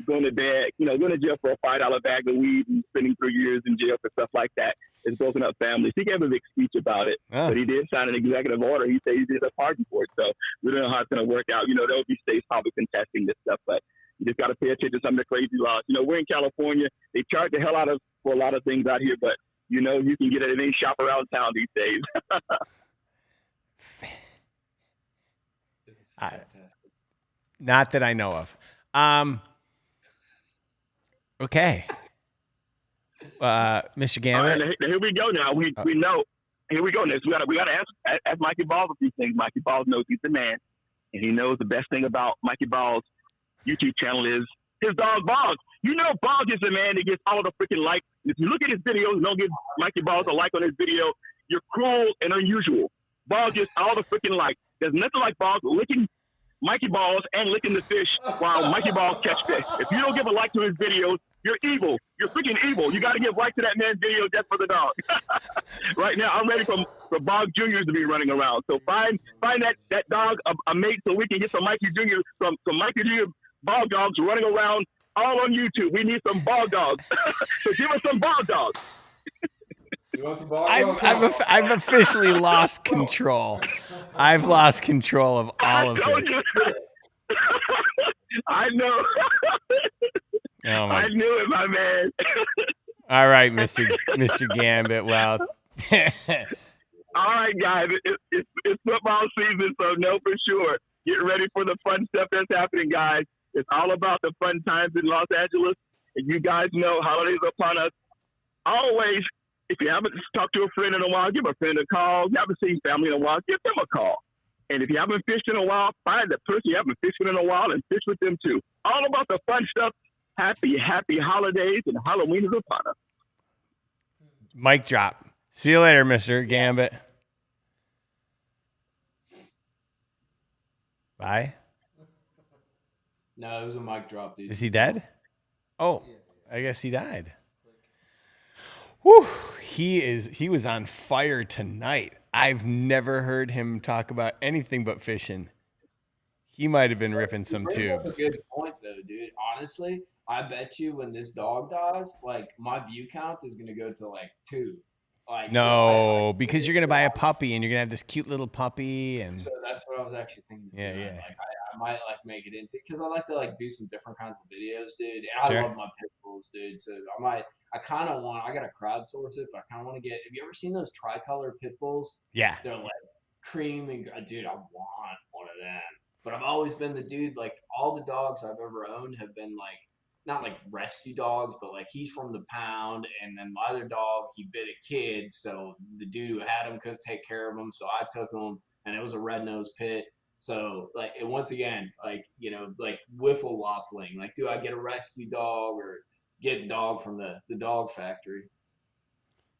going to bed, going to jail for a $5 bag of weed and spending 3 years in jail for stuff like that. It's broken up families. He gave a big speech about it, but he did sign an executive order. He said he did a pardon for it. So we don't know how it's going to work out. There will be states probably contesting this stuff, but you just got to pay attention to some of the crazy laws. We're in California. They charge the hell out of for a lot of things out here, but you can get it in any shop around town these days. Not that I know of. Okay. Mr. Gambit. All right, here we go now. We know. Here we go. Next, we got to ask Mikey Ballz a few things. Mikey Ballz knows he's the man, and he knows the best thing about Mikey Ballz' YouTube channel is his dog Ballz. You know, Ballz is the man that gets all the freaking likes. If you look at his videos and don't give Mikey Ballz a like on his video, you're cruel and unusual. Ballz gets all the freaking likes. There's nothing like Ballz licking Mikey Ballz and licking the fish while Mikey Ballz catch fish. If you don't give a like to his videos, you're evil. You're freaking evil. You got to give like to that man's video just for the dog. Right now, I'm ready for Ballz Jr. to be running around. So find that dog a mate so we can get some Mikey Jr. some Mikey Jr. ball dogs running around all on YouTube. We need some ball dogs. So give us some ball dogs. You want some ball dogs? I've officially lost control. I've lost control of all of this. I know. Oh I knew it, my man. All right, Mr. Gambit. Well, all right, guys. It's football season, so know for sure. Get ready for the fun stuff that's happening, guys. It's all about the fun times in Los Angeles. And you guys know holidays are upon us. Always, if you haven't talked to a friend in a while, give a friend a call. If you haven't seen family in a while, give them a call. And if you haven't fished in a while, find the person you haven't fished with in a while and fish with them too. All about the fun stuff. Happy holidays, and Halloween is upon us. Mic drop. See you later, Mr. Gambit. Bye. No, it was a mic drop, dude. Is he dead? Oh, I guess he died. Whew. He was on fire tonight. I've never heard him talk about anything but fishing. He might have been ripping some tubes. That's a good point, though, dude. Honestly, I bet you when this dog dies, like, my view count is going to go to, like, 2. Like, no, because you're going to buy a puppy, and you're going to have this cute little puppy. And so that's what I was actually thinking. Yeah. Like, I might, like, make it into, because I like to, like, do some different kinds of videos, dude. And Sure. I love my pit bulls, dude. So I kind of want, I got to crowdsource it, but I kind of want to get, have you ever seen those tricolor pit bulls? Yeah. They're, like, cream and, dude, I want one of them. But I've always been the dude, like, all the dogs I've ever owned have been, like, not like rescue dogs, but like he's from the pound, and then my other dog, he bit a kid, so the dude who had him couldn't take care of him, so I took him, and it was a red-nosed pit. So, like, and once again, like, you know, like wiffle waffling, like, do I get a rescue dog or get a dog from the dog factory?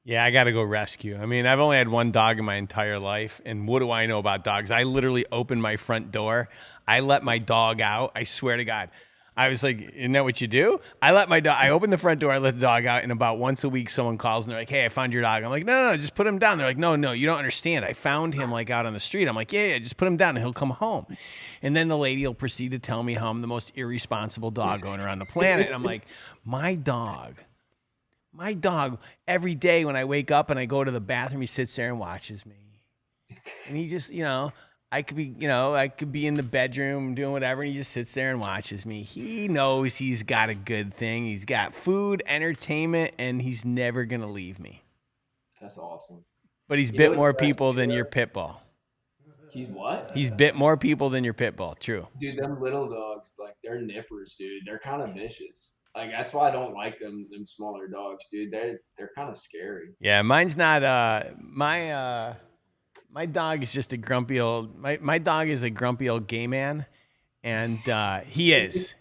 Yeah, I got to go rescue. I mean, I've only had one dog in my entire life, and what do I know about dogs? I literally opened my front door. I let my dog out. I swear to God. I was like, isn't that what you do? I opened the front door, I let the dog out, and about once a week someone calls and they're like, hey, I found your dog. I'm like, no, just put him down. They're like, no, you don't understand. I found him like out on the street. I'm like, yeah, just put him down and he'll come home. And then the lady will proceed to tell me how I'm the most irresponsible dog owner on the planet. And I'm like, my dog, every day when I wake up and I go to the bathroom, he sits there and watches me. And he just, you know, I could be in the bedroom doing whatever, and he just sits there and watches me. He knows he's got a good thing. He's got food, entertainment, and he's never going to leave me. That's awesome. But he's bit more people than your pit bull. He's what? He's bit more people than your pit bull. True. Dude, them little dogs, like, they're nippers, dude. They're kind of vicious. Like, that's why I don't like them smaller dogs, dude. They're kind of scary. Yeah, mine's not my dog is just a grumpy old. My dog is a grumpy old gay man, and he is.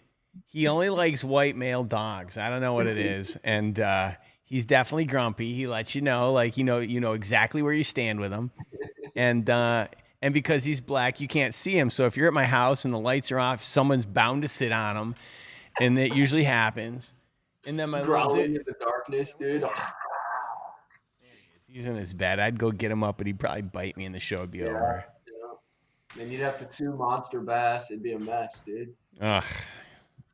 He only likes white male dogs. I don't know what it is, and he's definitely grumpy. He lets you know, like, you know exactly where you stand with him, and because he's black, you can't see him. So if you're at my house and the lights are off, someone's bound to sit on him, and it usually happens. And then my growling in the darkness, dude. He's in his bed. I'd go get him up, but he'd probably bite me and the show would be over. Yeah. Then you'd have to sue Monster Bass. It'd be a mess, dude. Ugh.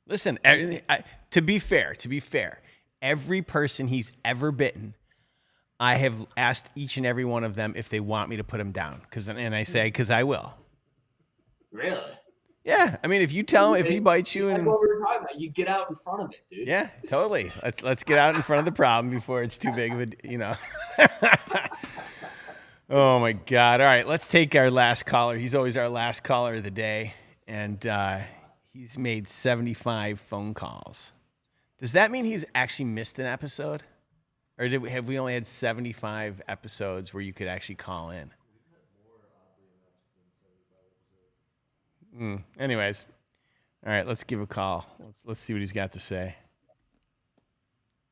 Listen, to be fair, every person he's ever bitten, I have asked each and every one of them if they want me to put him down. And I say, because I will. Really? Yeah. I mean, if you tell him, if he bites you, and you get out in front of it, dude. Yeah, totally. Let's get out in front of the problem before it's too big of a, you know. Oh my God! All right, let's take our last caller. He's always our last caller of the day, and he's made 75 phone calls. Does that mean he's actually missed an episode? Or have we only had 75 episodes where you could actually call in? Anyways. All right, let's give a call. Let's see what he's got to say.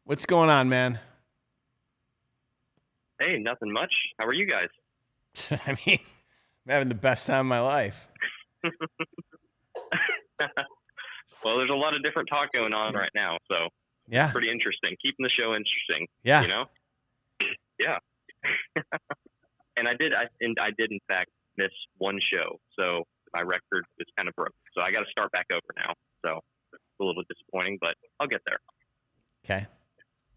What's going on, man? Hey, nothing much. How are you guys? I mean, I'm having the best time of my life. Well, there's a lot of different talk going on right now, so yeah, pretty interesting. Keeping the show interesting. Yeah, you know. Yeah. And I did in fact miss one show, so my record is kind of broken. So I got to start back over now. So it's a little disappointing, but I'll get there. Okay.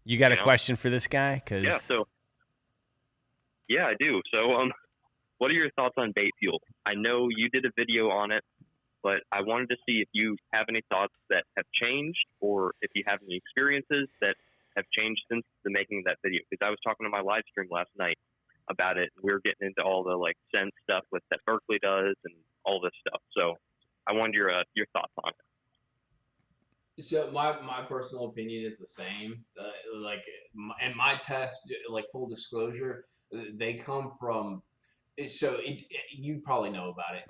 You got a question for this guy? Yeah, I do. So, what are your thoughts on bait fuel? I know you did a video on it, but I wanted to see if you have any thoughts that have changed, or if you have any experiences that have changed since the making of that video. Because I was talking to my live stream last night about it. We were getting into all the scent stuff that Berkeley does and all this stuff. So I wanted your thoughts on it. So my personal opinion is the same. And my test, full disclosure, they come from. So you probably know about it.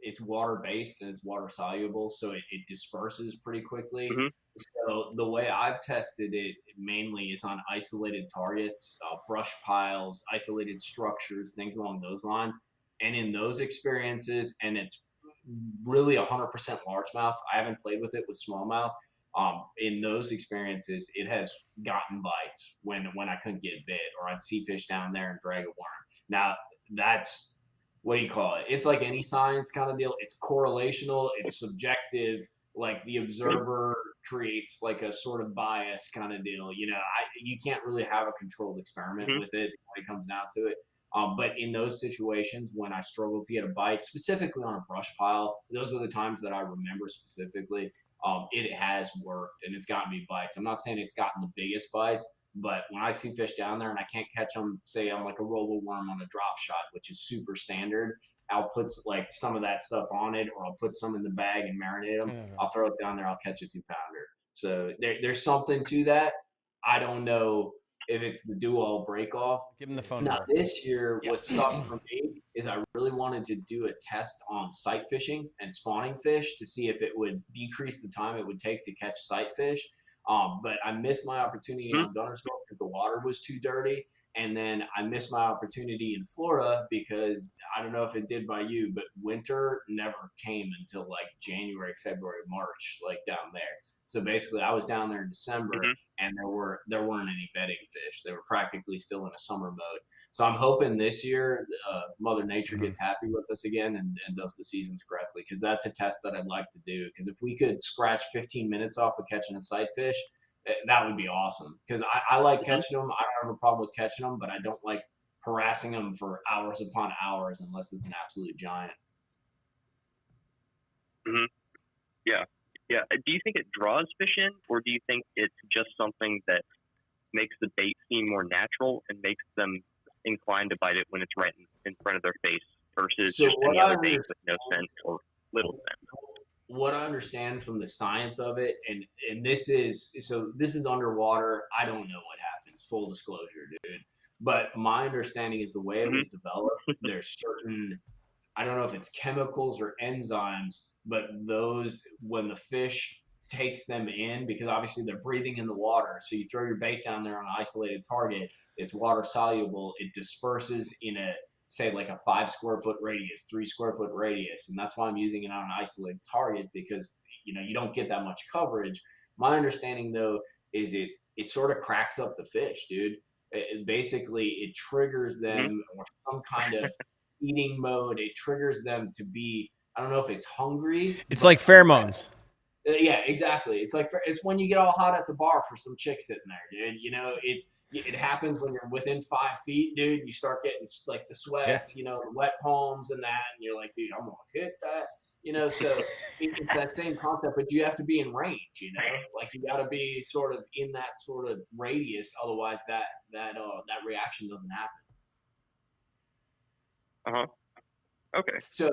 It's water based and it's water soluble, so it disperses pretty quickly. Mm-hmm. So the way I've tested it mainly is on isolated targets, brush piles, isolated structures, things along those lines. And in those experiences, and it's really 100% largemouth. I haven't played with it with smallmouth. In those experiences, it has gotten bites when I couldn't get bit, or I'd see fish down there and drag a worm. Now that's, what do you call it? It's like any science kind of deal. It's correlational. It's subjective. Like the observer creates like a sort of bias kind of deal. You can't really have a controlled experiment with it when it comes down to it. But in those situations when I struggle to get a bite, specifically on a brush pile, those are the times that I remember specifically. It has worked and it's gotten me bites. I'm not saying it's gotten the biggest bites, but when I see fish down there and I can't catch them, say on like a roller worm on a drop shot, which is super standard, I'll put some of that stuff on it, or I'll put some in the bag and marinate them. I'll throw it down there. I'll catch a 2-pounder. So there's something to that. I don't know if it's the do-all break-off. Give him the phone now, number. this year, what sucked for me is I really wanted to do a test on sight fishing and spawning fish to see if it would decrease the time it would take to catch sight fish. But I missed my opportunity on Guntersville because the water was too dirty. And then I missed my opportunity in Florida because I don't know if it did by you, but winter never came until like January, February, March, like down there. So basically I was down there in December and there weren't any bedding fish. They were practically still in a summer mode. So I'm hoping this year Mother Nature gets happy with us again and does the seasons correctly, because that's a test that I'd like to do. Because if we could scratch 15 minutes off of catching a sight fish, that would be awesome. Because I like catching them. I don't have a problem with catching them, but I don't like harassing them for hours upon hours unless it's an absolute giant. Mm-hmm. Yeah. Yeah. Do you think it draws fish in, or do you think it's just something that makes the bait seem more natural and makes them inclined to bite it when it's right in front of their face versus just any other bait with no scent or little scent? What I understand from the science of it, and this is underwater. I don't know what happens, full disclosure, dude. But my understanding is the way it was developed, there's certain, I don't know if it's chemicals or enzymes, but those, when the fish takes them in, because obviously they're breathing in the water. So you throw your bait down there on an isolated target, it's water soluble, it disperses in a, say like a 5 square foot radius, 3 square foot radius. And that's why I'm using it on an isolated target, because you don't get that much coverage. My understanding though, is it sort of cracks up the fish, dude. Basically it triggers them or some kind of eating mode. It triggers them to be, I don't know if it's hungry. It's like pheromones. Yeah, exactly. It's when you get all hot at the bar for some chick sitting there, dude. It happens when you're within 5 feet, dude. You start getting like the sweats, the wet palms and that, and you're like, dude, I'm gonna hit that. So it's that same concept, but you have to be in range, like you got to be sort of in that sort of radius. Otherwise that reaction doesn't happen. Okay. So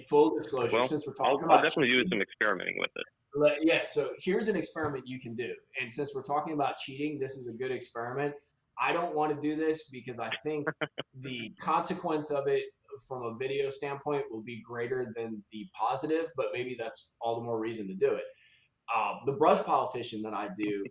full disclosure, since we're talking about I'll definitely do some experimenting with it. Yeah, so here's an experiment you can do. And since we're talking about cheating, this is a good experiment. I don't want to do this because I think the consequence of it from a video standpoint will be greater than the positive, but maybe that's all the more reason to do it. The brush pile fishing that I do,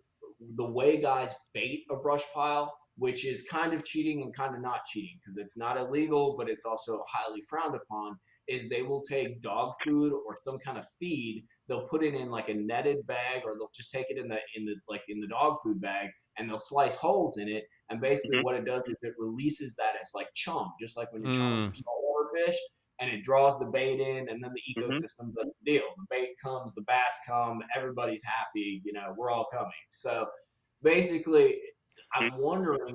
the way guys bait a brush pile, which is kind of cheating and kind of not cheating because it's not illegal, but it's also highly frowned upon, is they will take dog food or some kind of feed. They'll put it in like a netted bag, or they'll just take it in the dog food bag, and they'll slice holes in it. And basically, what it does is it releases that as like chum, just like when you're chumming for saltwater fish. And it draws the bait in, and then the ecosystem does the deal. The bait comes, the bass come, everybody's happy. We're all coming. So basically, I'm wondering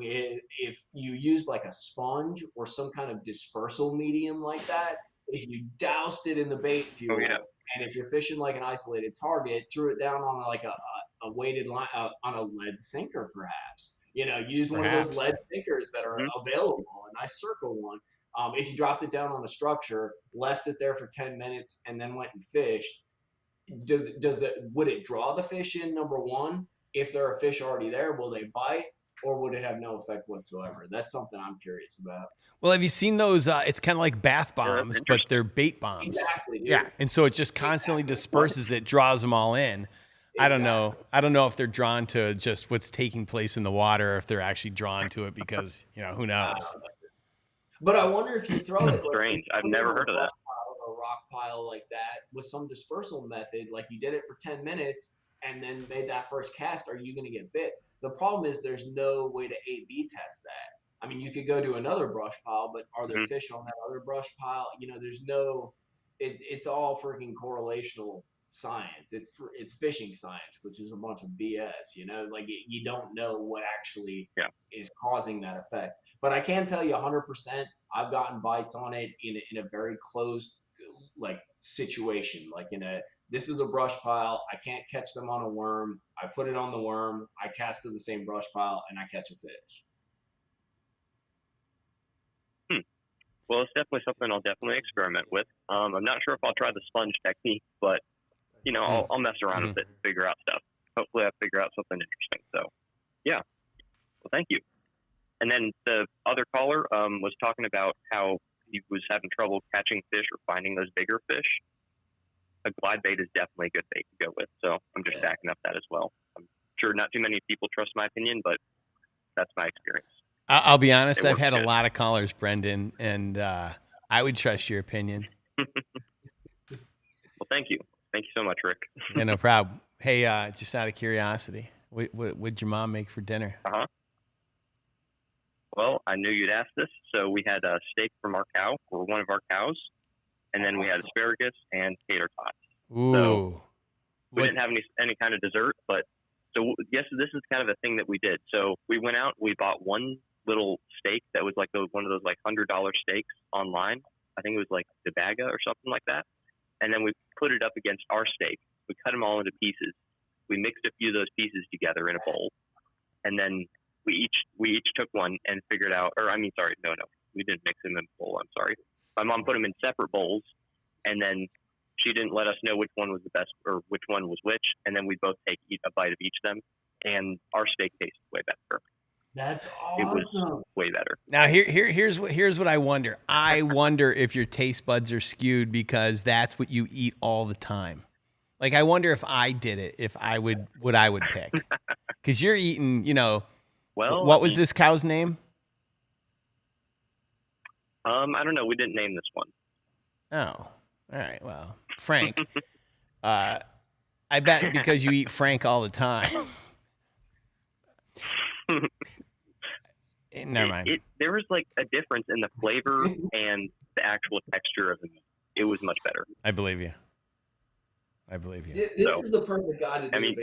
if you used like a sponge or some kind of dispersal medium like that, if you doused it in the bait fuel, and if you're fishing like an isolated target, threw it down on like a weighted line, on a lead sinker perhaps. Use one of those lead sinkers that are available, a nice circle one. If you dropped it down on the structure, left it there for 10 minutes, and then went and fished, would it draw the fish in, number one? If there are fish already there, will they bite, or would it have no effect whatsoever? That's something I'm curious about. Well, have you seen those? It's kind of like bath bombs, but they're bait bombs. Exactly. Dude. Yeah, and so it just constantly disperses it, draws them all in. Exactly. I don't know if they're drawn to just what's taking place in the water, or if they're actually drawn to it because who knows. But I wonder if you throw it. Strange. I've never heard of that. Or a rock pile like that with some dispersal method, like you did it for 10 minutes and then made that first cast, are you going to get bit? The problem is there's no way to A/B test that. I mean, you could go to another brush pile, but are there fish on that other brush pile? There's no. It's all freaking correlational science. It's fishing science, which is a bunch of BS. You don't know what actually is causing that effect. But I can tell you 100%, I've gotten bites on it in a very closed situation. This is a brush pile. I can't catch them on a worm. I put it on the worm. I cast to the same brush pile, and I catch a fish. Well, it's definitely something I'll definitely experiment with. I'm not sure if I'll try the sponge technique, but I'll mess around with it and figure out stuff. Hopefully I'll figure out something interesting. So, yeah. Well, thank you. And then the other caller was talking about how he was having trouble catching fish or finding those bigger fish. A glide bait is definitely a good bait to go with. So I'm just backing up that as well. I'm sure not too many people trust my opinion, but that's my experience. I'll be honest. I've had a lot of callers, Brendan, and I would trust your opinion. Well, thank you. Thank you so much, Rick. Yeah, no problem. Hey, just out of curiosity, what'd your mom make for dinner? Well, I knew you'd ask this. So we had a steak from our cow, or one of our cows, and then we had asparagus and tater tots. Ooh. So we didn't have any kind of dessert, but so yes, this is kind of a thing that we did. So we went out, we bought one little steak that was like one of those like $100 steaks online. I think it was like Debaga or something like that. And then we put it up against our steak. We cut them all into pieces. We mixed a few of those pieces together in a bowl, and then we each took one and figured out. Or no, we didn't mix them in a bowl. I'm sorry. My mom put them in separate bowls, and then she didn't let us know which one was the best or which one was which. And then we both eat a bite of each of them, and our steak tasted way better. That's awesome. It was way better. Now here's what I wonder. I wonder if your taste buds are skewed because that's what you eat all the time. Like I wonder if I did it, what I would pick. Because you're eating, Well, what was this cow's name? I don't know. We didn't name this one. Oh, all right. Well, Frank. I bet because you eat Frank all the time. Never mind. There was like a difference in the flavor and the actual texture of the meat. It was much better. I believe you. This is the perfect guy to do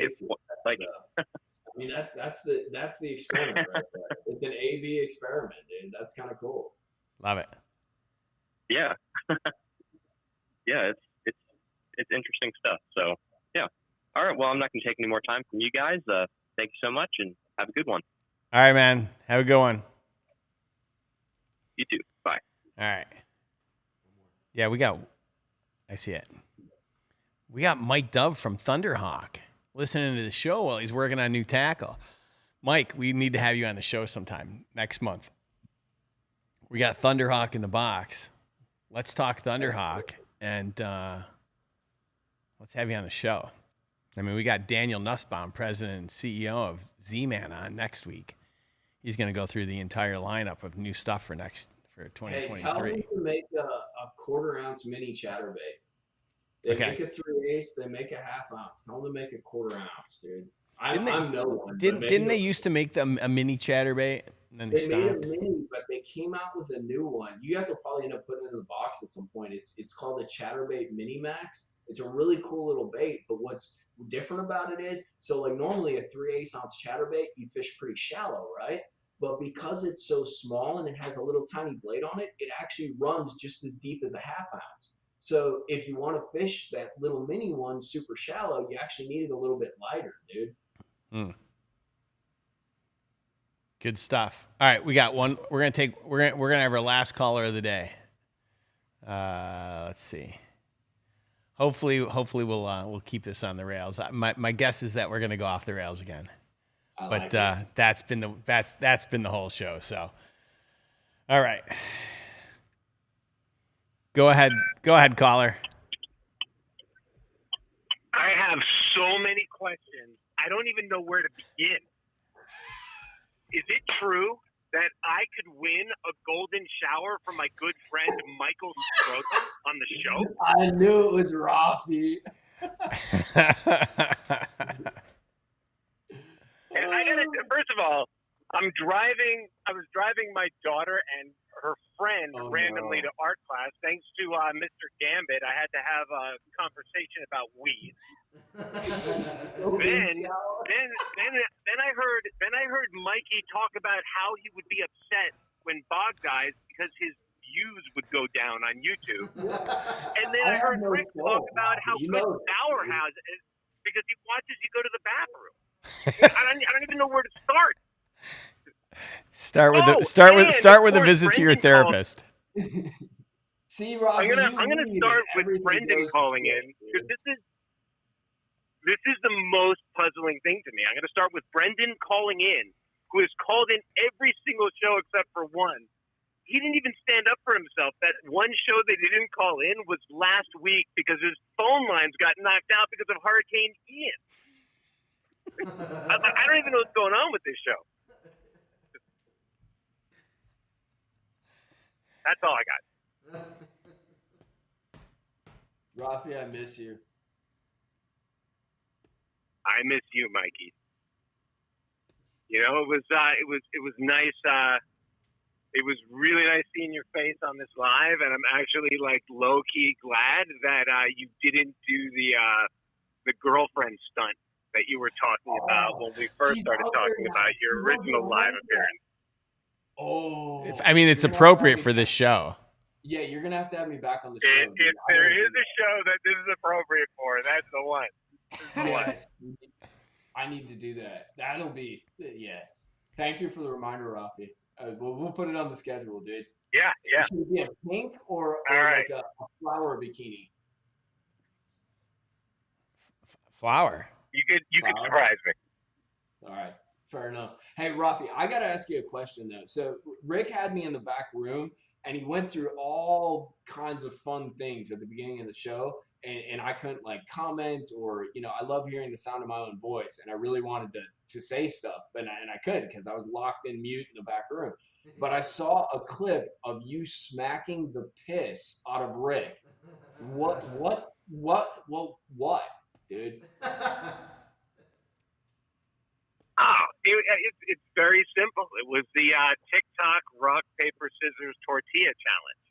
that's the experiment right there. It's an A/B experiment, dude. That's kind of cool. Love it. Yeah. Yeah, it's interesting stuff. So yeah. All right. Well, I'm not going to take any more time from you guys. Thank you so much, and have a good one. All right, man. Have a good one. You too. Bye. All right. Yeah, I see it. We got Mike Dove from Thunderhawk listening to the show while he's working on new tackle. Mike, we need to have you on the show sometime next month. We got Thunderhawk in the box. Let's talk Thunderhawk, and let's have you on the show. I mean, we got Daniel Nussbaum, president and CEO of Z-Man, on next week. He's going to go through the entire lineup of new stuff for 2023. Hey, tell them to make a quarter-ounce mini chatterbait. They make a 3/8, they make a half ounce. Tell them to make a quarter ounce, dude. I'm no one. Didn't they used to make them a mini chatterbait? And then they made a mini, but they came out with a new one. You guys will probably end up putting it in the box at some point. It's called the Chatterbait Mini Max. It's a really cool little bait, but what's different about it is, so like normally a 3/8 ounce chatterbait, you fish pretty shallow, right? But because it's so small and it has a little tiny blade on it, it actually runs just as deep as a half ounce. So if you want to fish that little mini one super shallow, you actually need it a little bit lighter, dude. Good stuff. All right, we got one. We're gonna have our last caller of the day. Let's see. Hopefully we'll keep this on the rails. My guess is that we're gonna go off the rails again. But that's been the whole show. So, all right. Go ahead, caller. I have so many questions. I don't even know where to begin. Is it true that I could win a golden shower from my good friend Michael Scrotum on the show? I knew it was Rafi. And I gotta, first of all, I was driving my daughter and her friend randomly to art class. Thanks to Mr. Gambit, I had to have a conversation about weed. Then I heard Mikey talk about how he would be upset when Bob dies because his views would go down on YouTube. And then I heard Rick talk about how good Bauer has it because he watches you go to the bathroom. I don't even know where to start. Start with a visit to your therapist. See, Rafi, I'm gonna start with Brendan calling in because this is the most puzzling thing to me. I'm gonna start with Brendan calling in, who has called in every single show except for one. He didn't even stand up for himself. That one show that he didn't call in was last week because his phone lines got knocked out because of Hurricane Ian. I don't even know what's going on with this show. That's all I got. Rafi, I miss you. I miss you, Mikey. You know, it was nice. It was really nice seeing your face on this live, and I'm actually like low key glad that you didn't do the girlfriend stunt that you were talking about when we first started talking about your original live appearance. I mean, it's appropriate for this show. Yeah, you're gonna have to have me back on the show. If there is a show that this is appropriate for, that's the one. Yes, I need to do that. That'll be yes. Thank you for the reminder, Rafi. We'll put it on the schedule, dude. Yeah. Should it be a pink or like a flower bikini? Flower. You could surprise me. All right, fair enough. Hey, Rafi, I got to ask you a question, though. So Rick had me in the back room, and he went through all kinds of fun things at the beginning of the show, and I couldn't, like, comment or, you know, I love hearing the sound of my own voice, and I really wanted to say stuff, and I couldn't because I was locked in mute in the back room. But I saw a clip of you smacking the piss out of Rick. What, dude? It's very simple. It was the TikTok rock paper scissors tortilla challenge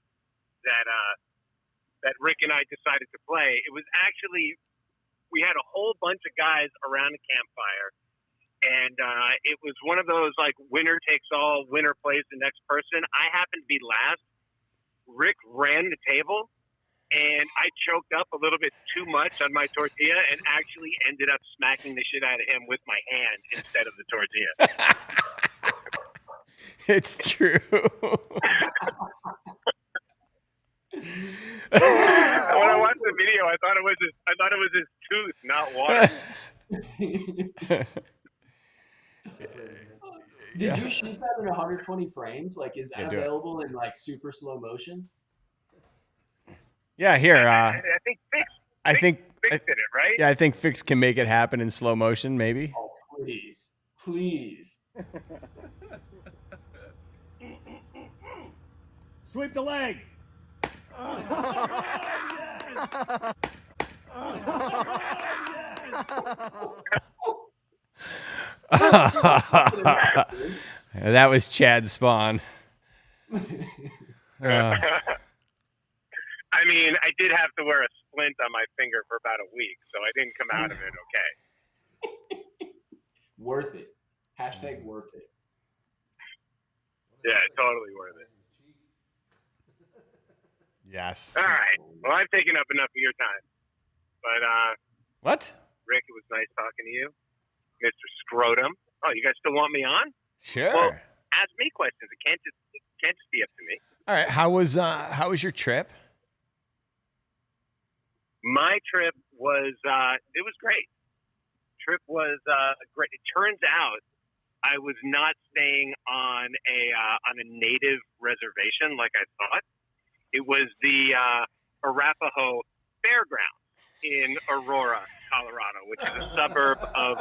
that Rick and I decided to play. It was actually, we had a whole bunch of guys around a campfire, and it was one of those like winner takes all, winner plays the next person. I happened to be last. Rick ran the table, and I choked up a little bit too much on my tortilla and actually ended up smacking the shit out of him with my hand instead of the tortilla. It's true. When I watched the video, I thought it was his tooth, not water. Did you shoot that in 120 frames? Like, is that do it. available in like super slow motion? Yeah, here. I think Fix did it, right? Yeah, I think Fix can make it happen in slow motion, maybe. Oh, please. Please. Sweep the leg. That was Chad Spawn. I mean, I did have to wear a splint on my finger for about a week, so I didn't come out of it okay. Worth it. Hashtag worth it. Yeah, totally worth it. Yes. All right. Well, I've taken up enough of your time. But, what? Rick, it was nice talking to you. Mr. Scrotum. Oh, you guys still want me on? Sure. Well, ask me questions. It can't just be up to me. All right. How was your trip? My trip was it was great. Trip was great. It turns out I was not staying on a native reservation like I thought. It was the Arapaho Fairgrounds in Aurora, Colorado, which is a suburb of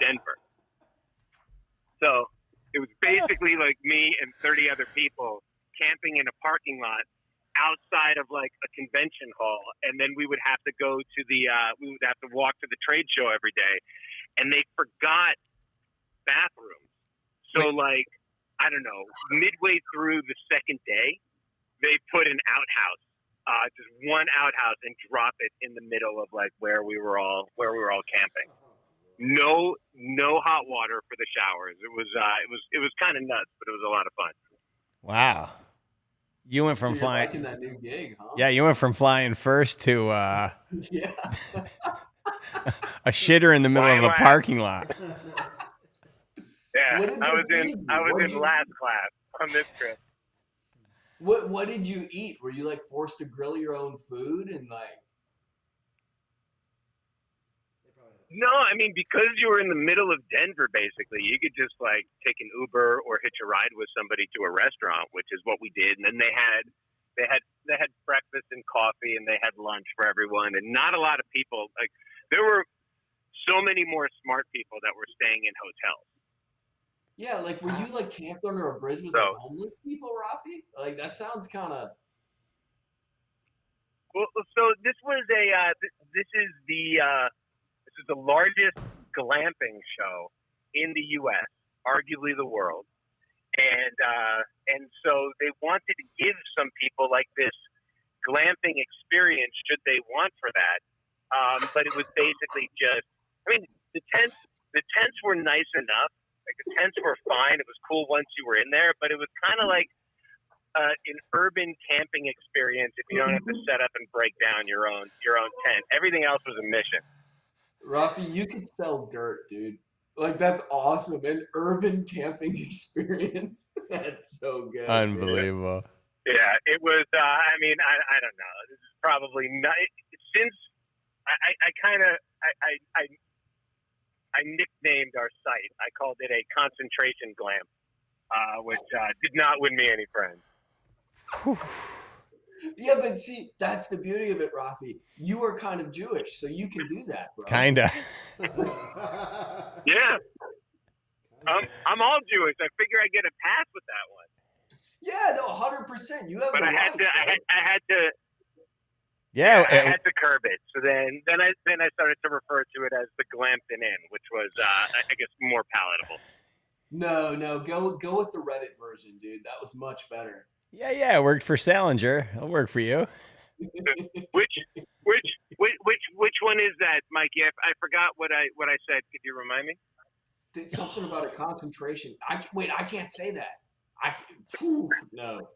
Denver. So it was basically like me and 30 other people camping in a parking lot outside of like a convention hall, and then we would have to go to we would have to walk to the trade show every day, and they forgot bathrooms. So like, I don't know, midway through the second day, they put an outhouse, just one outhouse, and drop it in the middle of like where we were all camping. No hot water for the showers. It was kind of nuts, but it was a lot of fun. Wow. You went from So you're liking that new gig, huh? Yeah, you went from flying first to Yeah. a shitter in the middle of a parking lot. Yeah, What did I was they in feed you? last class on this trip. What did you eat? Were you like forced to grill your own food and like? No, I mean, because you were in the middle of Denver, basically, you could just like take an Uber or hitch a ride with somebody to a restaurant, which is what we did. And then they had breakfast and coffee, and they had lunch for everyone. And not a lot of people. Like, there were so many more smart people that were staying in hotels. Yeah, like were you like camped under a bridge with like homeless people, Rafi? Like that sounds kind of. Well, so this was this is the largest glamping show in the U.S., arguably the world, and so they wanted to give some people like this glamping experience should they want for that, but it was basically just, I mean, the tents were nice enough. Like the tents were fine. It was cool once you were in there, but it was kind of like an urban camping experience if you don't have to set up and break down your own tent. Everything else was a mission. Rafi, you could sell dirt, dude. Like that's awesome. An urban camping experience. That's so good. Unbelievable. Yeah, it was. I mean, I don't know. This is probably not since I nicknamed our site. I called it a concentration glam, which did not win me any friends. Yeah, but see, that's the beauty of it, Rafi. You are kind of Jewish, so you can do that, bro. Kinda. Yeah. I'm all Jewish. I figure I get a pass with that one. Yeah, no, 100%. You have. But I had to. Yeah, I had to curb it. So then I started to refer to it as the Glampton Inn, which was I guess more palatable. No, go with the Reddit version, dude. That was much better. Yeah, it worked for Salinger. It'll work for you. Which one is that, Mikey? I forgot what I said. Could you remind me? Something about a concentration. I can't say that. No.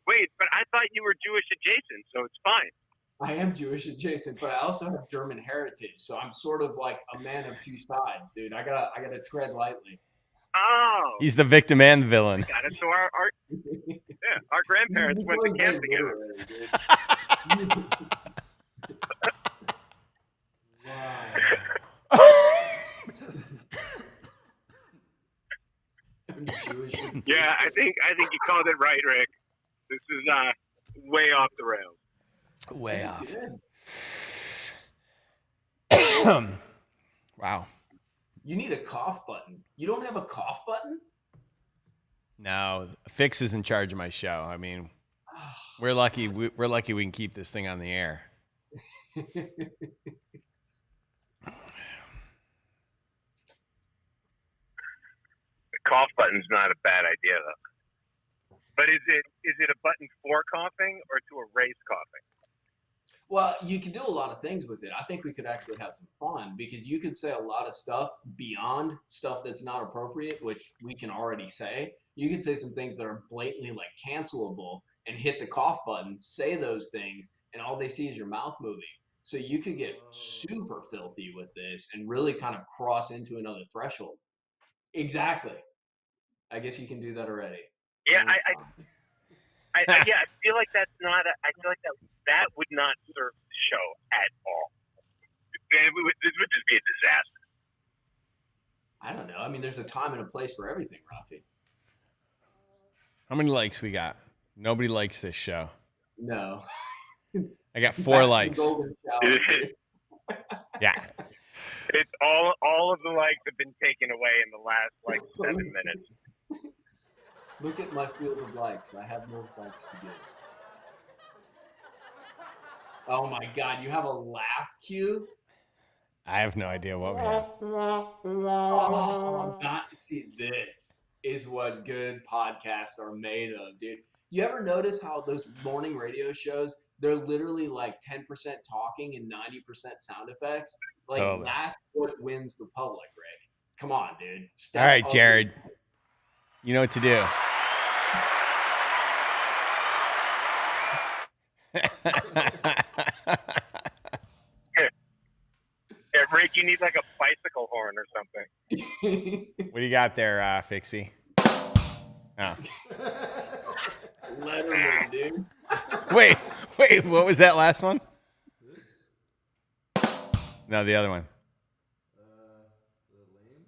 Wait, but I thought you were Jewish adjacent, so it's fine. I am Jewish adjacent, but I also have German heritage, so I'm sort of like a man of two sides, dude. I gotta tread lightly. Oh, He's the victim and villain. Got it. So our grandparents went to camp together. Yeah, I think you called it right, Rick. This is way off the rails. Way off. Wow. You need a cough button. You don't have a cough button? No, Fix is in charge of my show. I mean, we're lucky. We're lucky we can keep this thing on the air. The cough button's not a bad idea, though. But is it a button for coughing or to erase coughing? Well, you can do a lot of things with it. I think we could actually have some fun because you could say a lot of stuff beyond stuff that's not appropriate, which we can already say. You could say some things that are blatantly like cancelable and hit the cough button, say those things, and all they see is your mouth moving. So you could get super filthy with this and really kind of cross into another threshold. Exactly. I guess you can do that already. Yeah, I feel like that's not. I feel like that would not serve the show at all. This would just be a disaster. I don't know. I mean, there's a time and a place for everything, Rafi. How many likes we got? Nobody likes this show. No. I got 4 likes. Yeah. It's all of the likes have been taken away in the last 7 minutes. Look at my field of likes. I have no likes to give. Oh my God, you have a laugh cue? I have no idea what we have. Oh, see, this is what good podcasts are made of, dude. You ever notice how those morning radio shows, they're literally like 10% talking and 90% sound effects? Like, Totally. That's what wins the public, Rick. Come on, dude. All right, Jared. You know what to do. Yeah, Rick, you need like a bicycle horn or something. What do you got there, Fixie? Oh. Letterman, dude. Wait, what was that last one? No, the other one.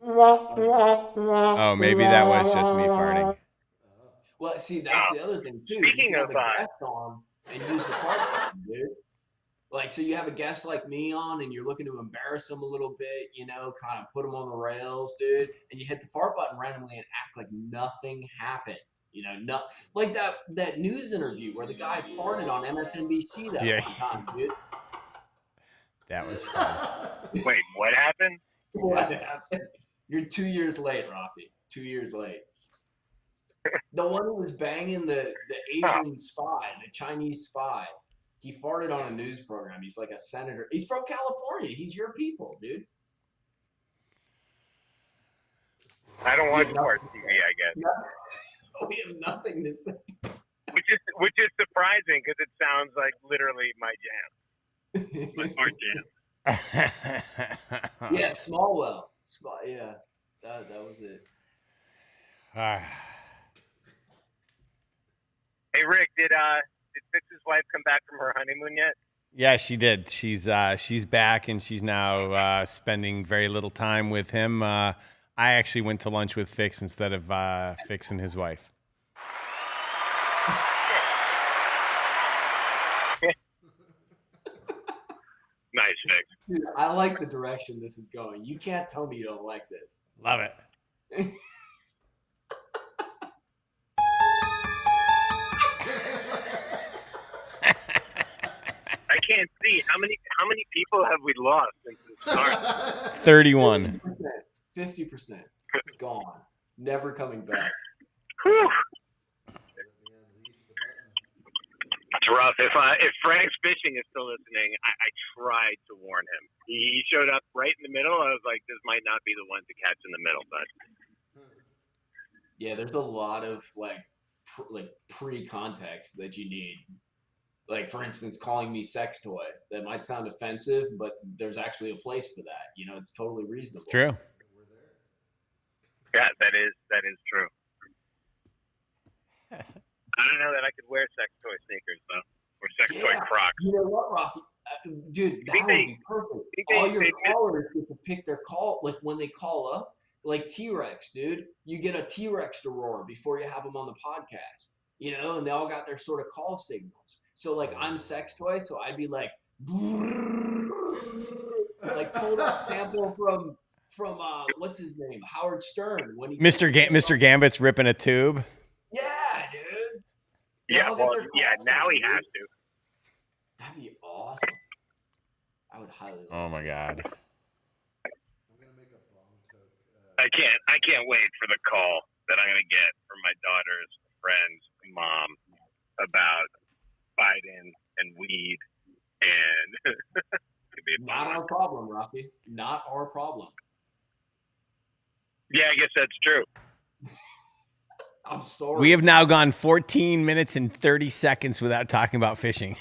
Oh, maybe that was just me farting. Well, see, that's the other thing, too. Speaking you can of have a guest on and use the fart button, dude. Like, so you have a guest like me on and you're looking to embarrass them a little bit, you know, kind of put them on the rails, dude. And you hit the fart button randomly and act like nothing happened. You know, like that news interview where the guy farted on MSNBC that one time, dude. That was fun. Wait, what happened? What happened? You're 2 years late, Rafi. 2 years late. The one who was banging the Asian spy, the Chinese spy, he farted on a news program. He's like a senator. He's from California. He's your people, dude. I don't watch sports TV, I guess. We have nothing to say. Which is surprising because it sounds like literally my jam. My smart jam. Yeah, Smallwell. Yeah, that was it. Hey, Rick, did Fitz's wife come back from her honeymoon yet? Yeah, she did. She's back and she's now spending very little time with him. I actually went to lunch with Fix instead of Fix and his wife. Nice, Fix. Dude, I like the direction this is going. You can't tell me you don't like this. Love it. I can't see how many people have we lost since the start? 31. 50%. Gone. Never coming back. Whew. It's rough. If Frank's Fishing is still listening, I tried to warn him. He showed up right in the middle. I was like, this might not be the one to catch in the middle, but yeah, there's a lot of pre-context that you need. Like, for instance, calling me sex toy. That might sound offensive, but there's actually a place for that. You know, it's totally reasonable. It's true. Yeah, that is true. I don't know that I could wear sex toy sneakers, though. or sex toy Crocs. You know what, Rafi? Dude, that would be perfect. All your callers get to pick their call, like when they call up, like T-Rex, dude. You get a T-Rex to roar before you have them on the podcast, you know, and they all got their sort of call signals. So, like, I'm sex toy, so I'd be like pulled up sample from what's his name, Howard Stern, when he Mr. Gambit's ripping a tube. Yeah, dude. Yeah, now he has to. That'd be awesome. I would highly like Oh my God. I can't wait for the call that I'm gonna get from my daughter's friend's mom about Biden and weed, and not our problem, Rafi. Not our problem. Yeah, I guess that's true. I'm sorry. We have now gone 14 minutes and 30 seconds without talking about fishing.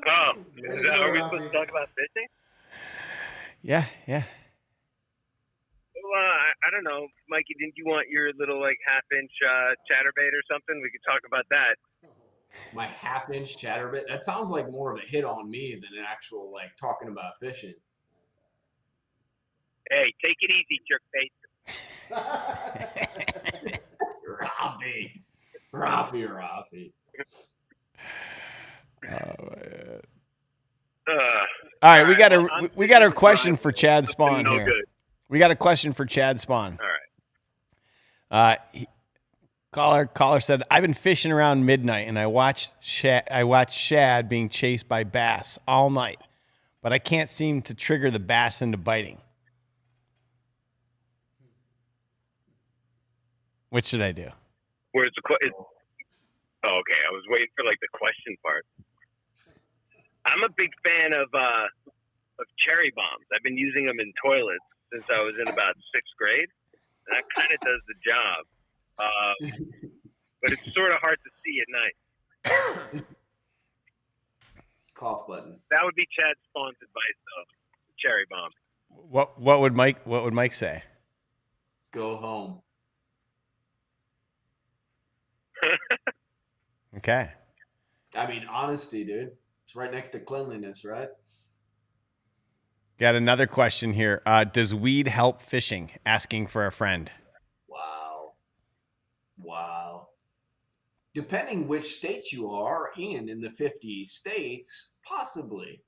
Oh, are we supposed to talk about fishing? Yeah. Well, I don't know, Mikey. Didn't you want your little like half-inch chatterbait or something? We could talk about that. My half-inch chatterbait. That sounds like more of a hit on me than an actual like talking about fishing. Hey, take it easy, jerkbait. Rafi. Oh, man. All right, we got a question for Chad Spawn here. Good. We got a question for Chad Spawn. All right. Caller said, "I've been fishing around midnight and I watched shad being chased by bass all night, but I can't seem to trigger the bass into biting. What should I do?" Where's the question? Oh, okay, I was waiting for like the question part. I'm a big fan of cherry bombs. I've been using them in toilets since I was in about 6th grade, and that kind of does the job. But it's sort of hard to see at night. Cough button. That would be Chad Spawn's advice, though. Cherry bomb. What would Mike say? Go home. Okay. I mean, honesty, dude. It's right next to cleanliness, right? Got another question here. Does weed help fishing? Asking for a friend. Wow. Depending which state you are in the 50 states, possibly.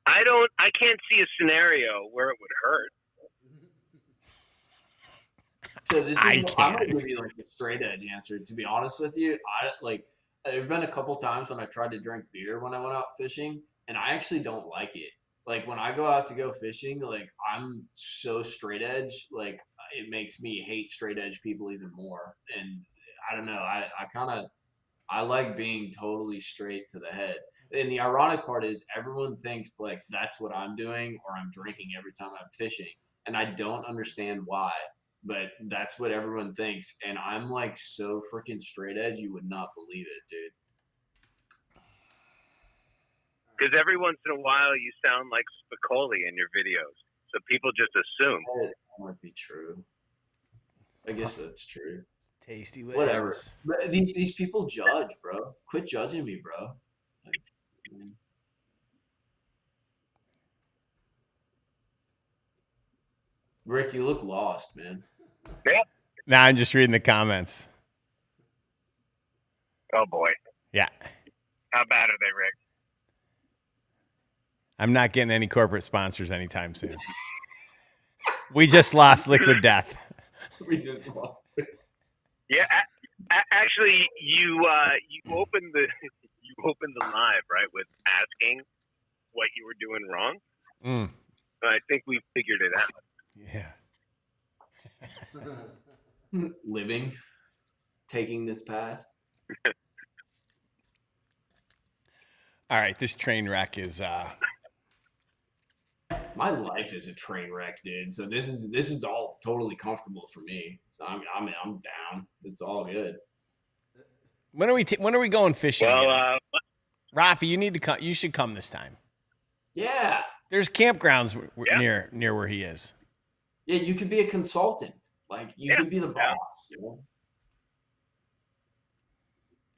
I can't see a scenario where it would hurt. So I'm gonna give you like a straight edge answer. To be honest with you, there've been a couple times when I tried to drink beer when I went out fishing, and I actually don't like it. Like when I go out to go fishing, like I'm so straight edge, like it makes me hate straight edge people even more. And I don't know, I like being totally straight to the head. And the ironic part is everyone thinks like that's what I'm doing or I'm drinking every time I'm fishing. And I don't understand why, but that's what everyone thinks. And I'm like so freaking straight edge, you would not believe it, dude. Because every once in a while you sound like Spicoli in your videos. So people just assume. That might be true. I guess that's true. Tasty waves. Whatever. But these people judge, bro. Quit judging me, bro. Rick, you look lost, man. Yeah. Now I'm just reading the comments. Oh, boy. Yeah. How bad are they, Rick? I'm not getting any corporate sponsors anytime soon. We just lost Liquid Death. We just lost. Yeah, actually, you opened the live right with asking what you were doing wrong. I think we figured it out. Yeah. Living, taking this path. All right, this train wreck is. My life is a train wreck, dude. So this is all totally comfortable for me. So I'm down. It's all good. When are we going fishing? Well, Rafi, you need to come. You should come this time. Yeah. There's campgrounds near where he is. Yeah, you could be a consultant. Like you could be the boss. You know?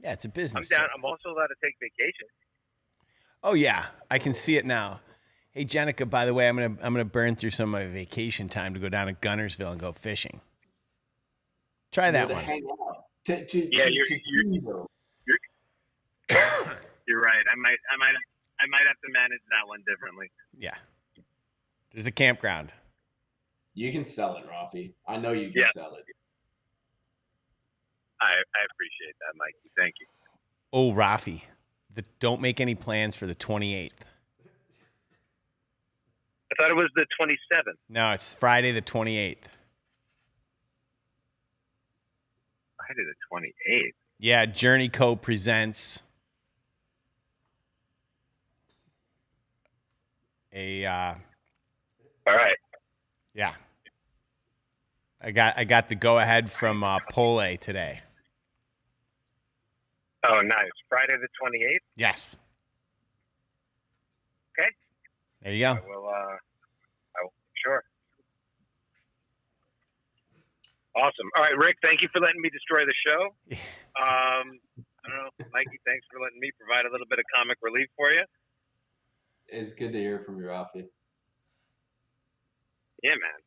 Yeah, it's a business. I'm down. I'm also allowed to take vacation. Oh yeah, I can see it now. Hey Jenica, by the way, I'm gonna burn through some of my vacation time to go down to Guntersville and go fishing. Try that one. Hang out. You're right. I might have to manage that one differently. Yeah. There's a campground. You can sell it, Rafi. I know you can sell it. I appreciate that, Mikey. Thank you. Oh, Rafi, don't make any plans for the 28th. I thought it was the 27th. No, it's Friday the 28th. Friday the 28th. Yeah, Journey Co. presents a. All right. Yeah. I got the go ahead from Pole today. Oh, nice. Friday the 28th? Yes. Okay. There you go. I will, sure. Awesome. All right, Rick, thank you for letting me destroy the show. I don't know, Mikey, thanks for letting me provide a little bit of comic relief for you. It's good to hear from you, Rafi. Yeah, man.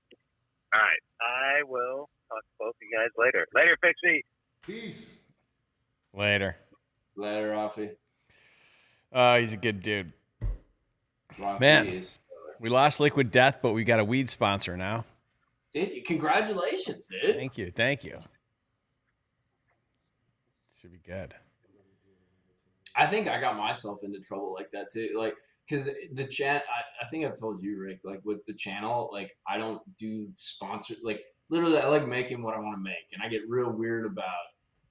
All right. I will talk to both of you guys later. Later, Pixie. Peace. Later, Rafi. He's a good dude. Rafi Man, we lost Liquid Death, but we got a weed sponsor now. Dude, congratulations, dude. Thank you. Thank you. Should be good. I think I got myself into trouble like that too. Like, because the chat, I think I've told you, Rick, like with the channel, like I don't do sponsor, like literally I like making what I want to make. And I get real weird about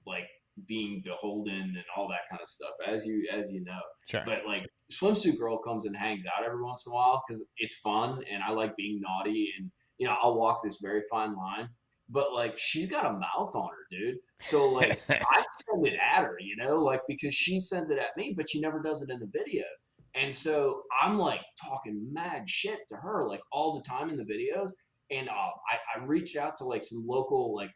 like being beholden and all that kind of stuff, as you know. Sure. But like Swimsuit Girl comes and hangs out every once in a while because it's fun and I like being naughty and, you know, I'll walk this very fine line. But like she's got a mouth on her, dude. So like I send it at her, you know, like because she sends it at me, but she never does it in the video. And so I'm like talking mad shit to her like all the time in the videos. And I reached out to like some local like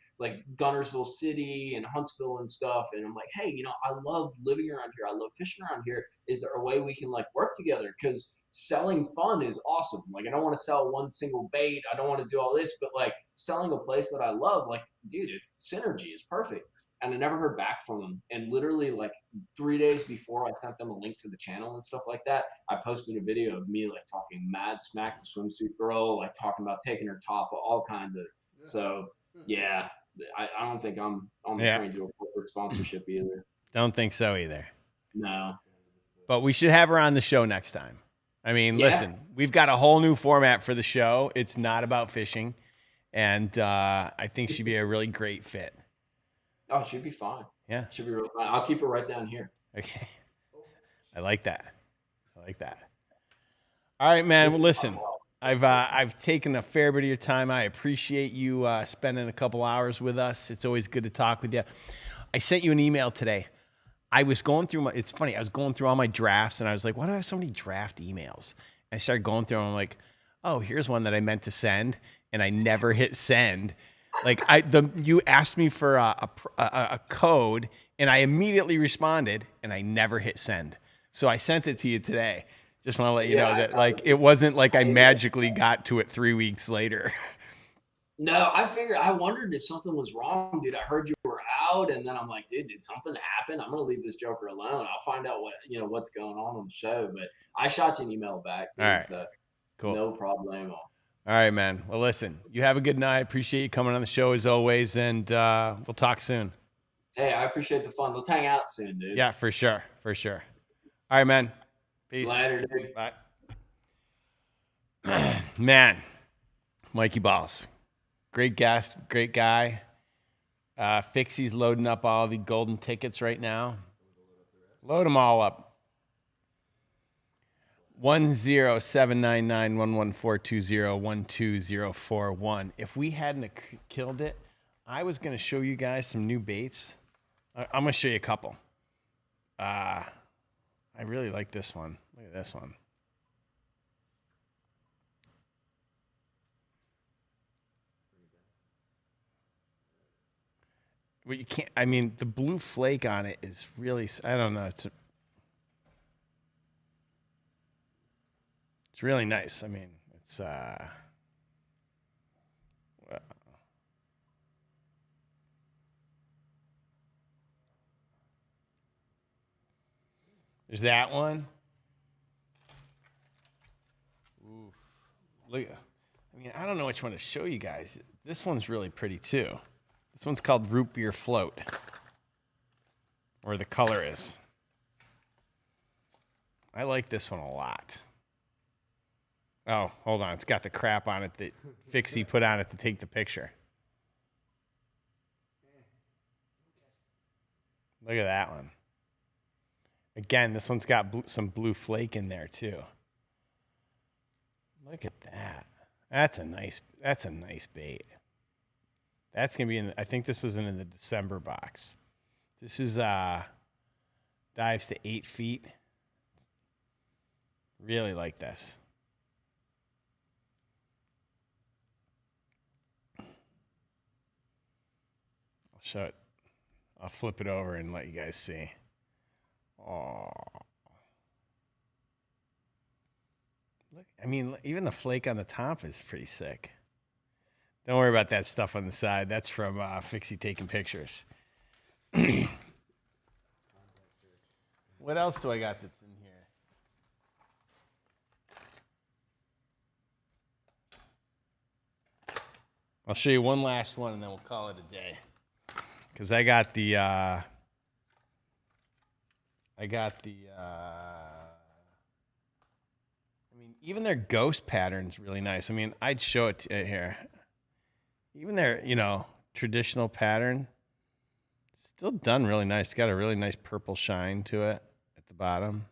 Guntersville City and Huntsville and stuff. And I'm like, hey, you know, I love living around here. I love fishing around here. Is there a way we can like work together? Because selling fun is awesome. Like I don't want to sell one single bait. I don't want to do all this, but like selling a place that I love, like, dude, it's synergy is perfect. And I never heard back from them. And literally like 3 days before I sent them a link to the channel and stuff like that, I posted a video of me like talking mad smack to Swimsuit Girl, like talking about taking her top, all kinds of. So yeah, I don't think I'm on the train to a corporate sponsorship either. Don't think so either. No. But we should have her on the show next time. I mean, listen, we've got a whole new format for the show. It's not about fishing. And I think she'd be a really great fit. Oh, she'd be fine. Yeah. She'd be real fine. I'll keep her right down here. Okay. I like that. All right, man. Well, listen, I've taken a fair bit of your time. I appreciate you spending a couple hours with us. It's always good to talk with you. I sent you an email today. I was going through it's funny. I was going through all my drafts and I was like, why do I have so many draft emails? And I started going through them. I'm like, oh, here's one that I meant to send and I never hit send. Like you asked me for a code and I immediately responded and I never hit send. So I sent it to you today. Just want to let you know that like it wasn't like I magically got to it 3 weeks later. No, I wondered if something was wrong, dude. I heard you were out and then I'm like, dude, did something happen? I'm going to leave this joker alone. I'll find out what's going on the show. But I shot you an email back. Dude, all right. So cool. No problemo. All right, man. Well, listen, you have a good night. Appreciate you coming on the show as always, and we'll talk soon. Hey, I appreciate the fun. Let's hang out soon, dude. Yeah, for sure. For sure. All right, man. Peace. Later, dude. Bye. Man, Mikey Ballz. Great guest, great guy. Fixie's loading up all the golden tickets right now. Load them all up. 107991142012041. If we hadn't killed it, I was going to show you guys some new baits. I'm going to show you a couple. I really like this one. Look at this one. Well, you can't. I mean, the blue flake on it is really. I don't know. It's really nice. I mean, it's. Well, there's that one. Oof. Look. I mean, I don't know which one to show you guys. This one's really pretty too. This one's called Root Beer Float. Or the color is. I like this one a lot. Oh, hold on. It's got the crap on it that Fixie put on it to take the picture. Look at that one. Again, this one's got some blue flake in there too. Look at that. That's a nice bait. That's going to be in, I think this was in the December box. This is, dives to 8 feet. Really like this. I'll show it. I'll flip it over and let you guys see. Oh. Look, I mean, even the flake on the top is pretty sick. Don't worry about that stuff on the side. That's from Fixie taking pictures. What else do I got that's in here? I'll show you one last one and then we'll call it a day. Because I got the I mean, even their ghost pattern's really nice. I mean, I'd show it to you here. Even their, traditional pattern, still done really nice. It's got a really nice purple shine to it at the bottom.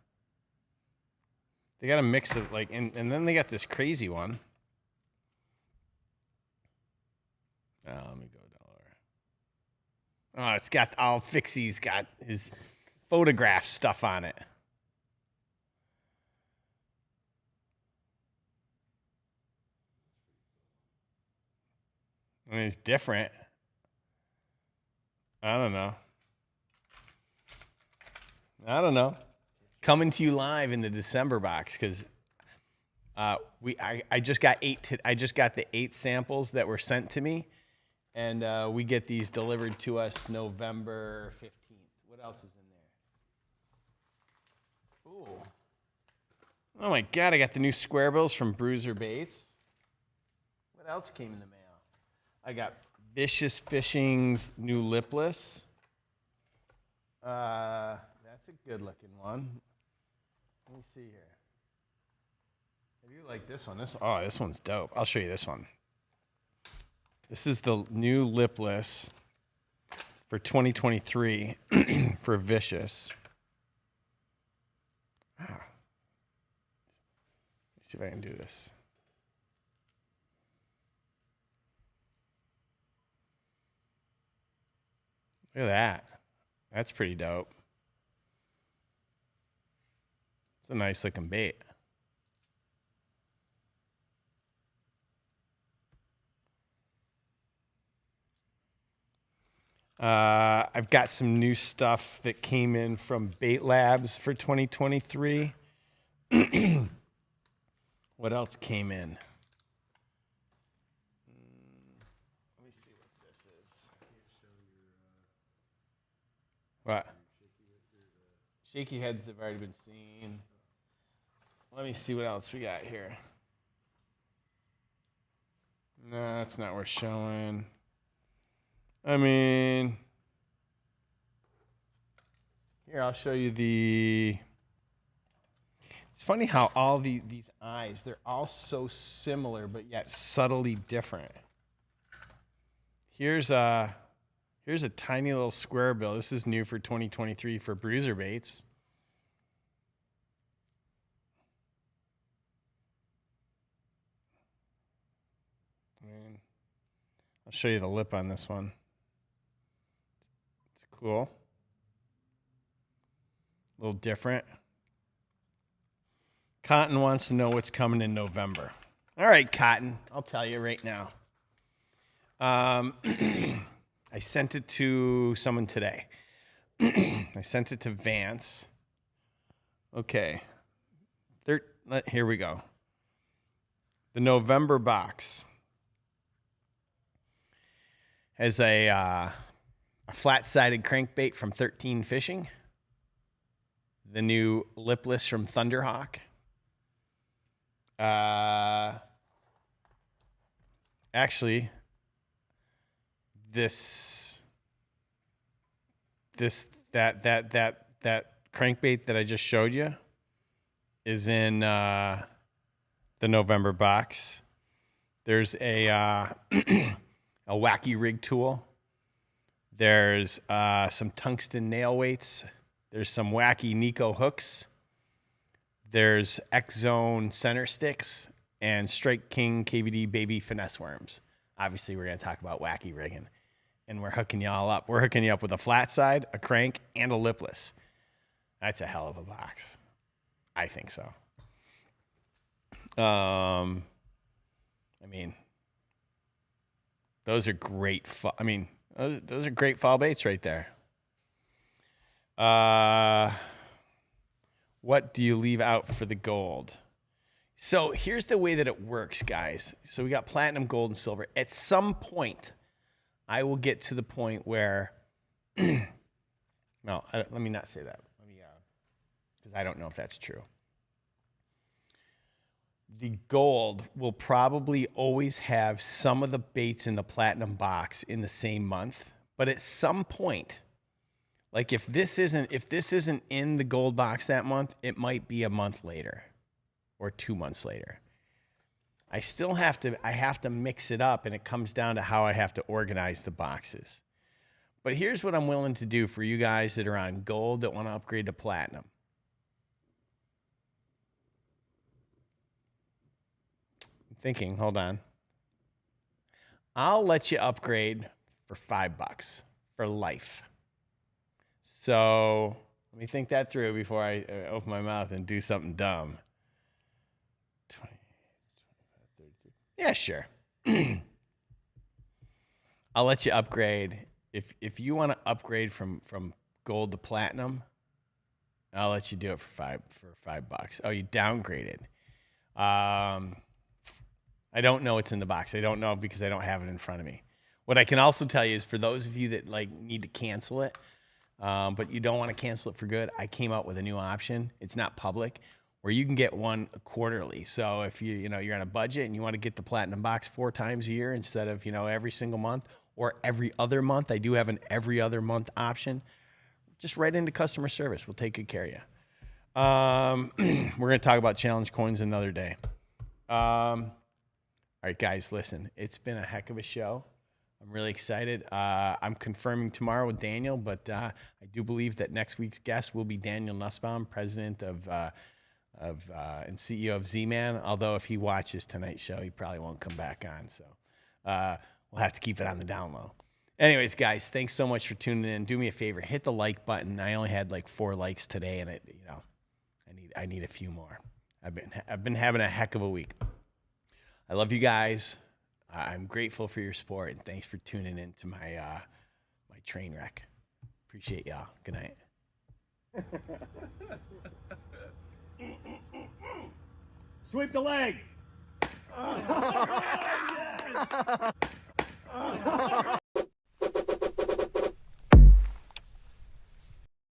They got a mix of and then they got this crazy one. Oh, let me go lower. Oh, it's got all Fixie's got his photograph stuff on it. I mean, it's different. I don't know. Coming to you live in the December box because I just got the 8 samples that were sent to me, and we get these delivered to us November 15th. What else is in there? Ooh. Oh my God! I got the new square bills from Bruiser Baits. What else came in the mail? I got Vicious Fishing's new lipless. That's a good looking one. Let me see here. I do like this one. This one's dope. I'll show you this one. This is the new lipless for 2023 for Vicious. Let's see if I can do this. Look at that. That's pretty dope. It's a nice looking bait. I've got some new stuff that came in from Bait Labs for 2023. What else came in? Let me see what this is. What? Shaky heads have already been seen. Let me see what else we got here. No, that's not worth showing. I mean, here, I'll show you the... It's funny how all these eyes, they're all so similar, but yet subtly different. Here's a tiny little square bill. This is new for 2023 for Bruiser Baits. I'll show you the lip on this one. It's cool. A little different. Cotton wants to know what's coming in November. All right, Cotton, I'll tell you right now. I sent it to someone today. I sent it to Vance. Okay. Here we go. The November box has a flat-sided crankbait from 13 Fishing. The new lipless from Thunderhawk. Actually, that crankbait that I just showed you is in the November box. There's a wacky rig tool. There's some tungsten nail weights. There's some wacky Nico hooks. There's X-Zone center sticks and Strike King KVD baby finesse worms. Obviously, we're going to talk about wacky rigging. And we're hooking y'all up. We're hooking you up with a flat side, a crank, and a lipless. That's a hell of a box. I think so. I mean, those are great. Those are great fall baits right there. What do you leave out for the gold? So here's the way that it works, guys. So we got platinum, gold, and silver. At some point, I will get to the point where, no, let me not say that. Because I don't know if that's true. The gold will probably always have some of the baits in the platinum box in the same month. But at some point, like if this isn't in the gold box that month, it might be a month later or 2 months later. I have to mix it up, and it comes down to how I have to organize the boxes. But here's what I'm willing to do for you guys that are on gold that want to upgrade to platinum. I'm thinking, hold on. I'll let you upgrade for $5 for life. So let me think that through before I open my mouth and do something dumb. 20, 25, 30. Yeah, sure. I'll let you upgrade. If you want to upgrade from gold to platinum, I'll let you do it for $5. Oh, you downgraded. I don't know what's in the box. I don't know because I don't have it in front of me. What I can also tell you is for those of you that need to cancel it, but you don't want to cancel it for good, I came out with a new option. It's not public, where you can get one quarterly. So if you're on a budget and you want to get the platinum box 4 times a year instead of every single month or every other month, I do have an every other month option. Just write into customer service. We'll take good care of you. We're going to talk about challenge coins another day. All right, guys, listen. It's been a heck of a show. I'm really excited. I'm confirming tomorrow with Daniel, but I do believe that next week's guest will be Daniel Nussbaum, president and CEO of Z-Man. Although if he watches tonight's show, he probably won't come back on. So we'll have to keep it on the down low. Anyways, guys, thanks so much for tuning in. Do me a favor, hit the like button. I only had 4 likes today, and I need a few more. I've been having a heck of a week. I love you guys. I'm grateful for your support, and thanks for tuning in to my my train wreck. Appreciate y'all. Good night. Sweep the leg. Oh, yes.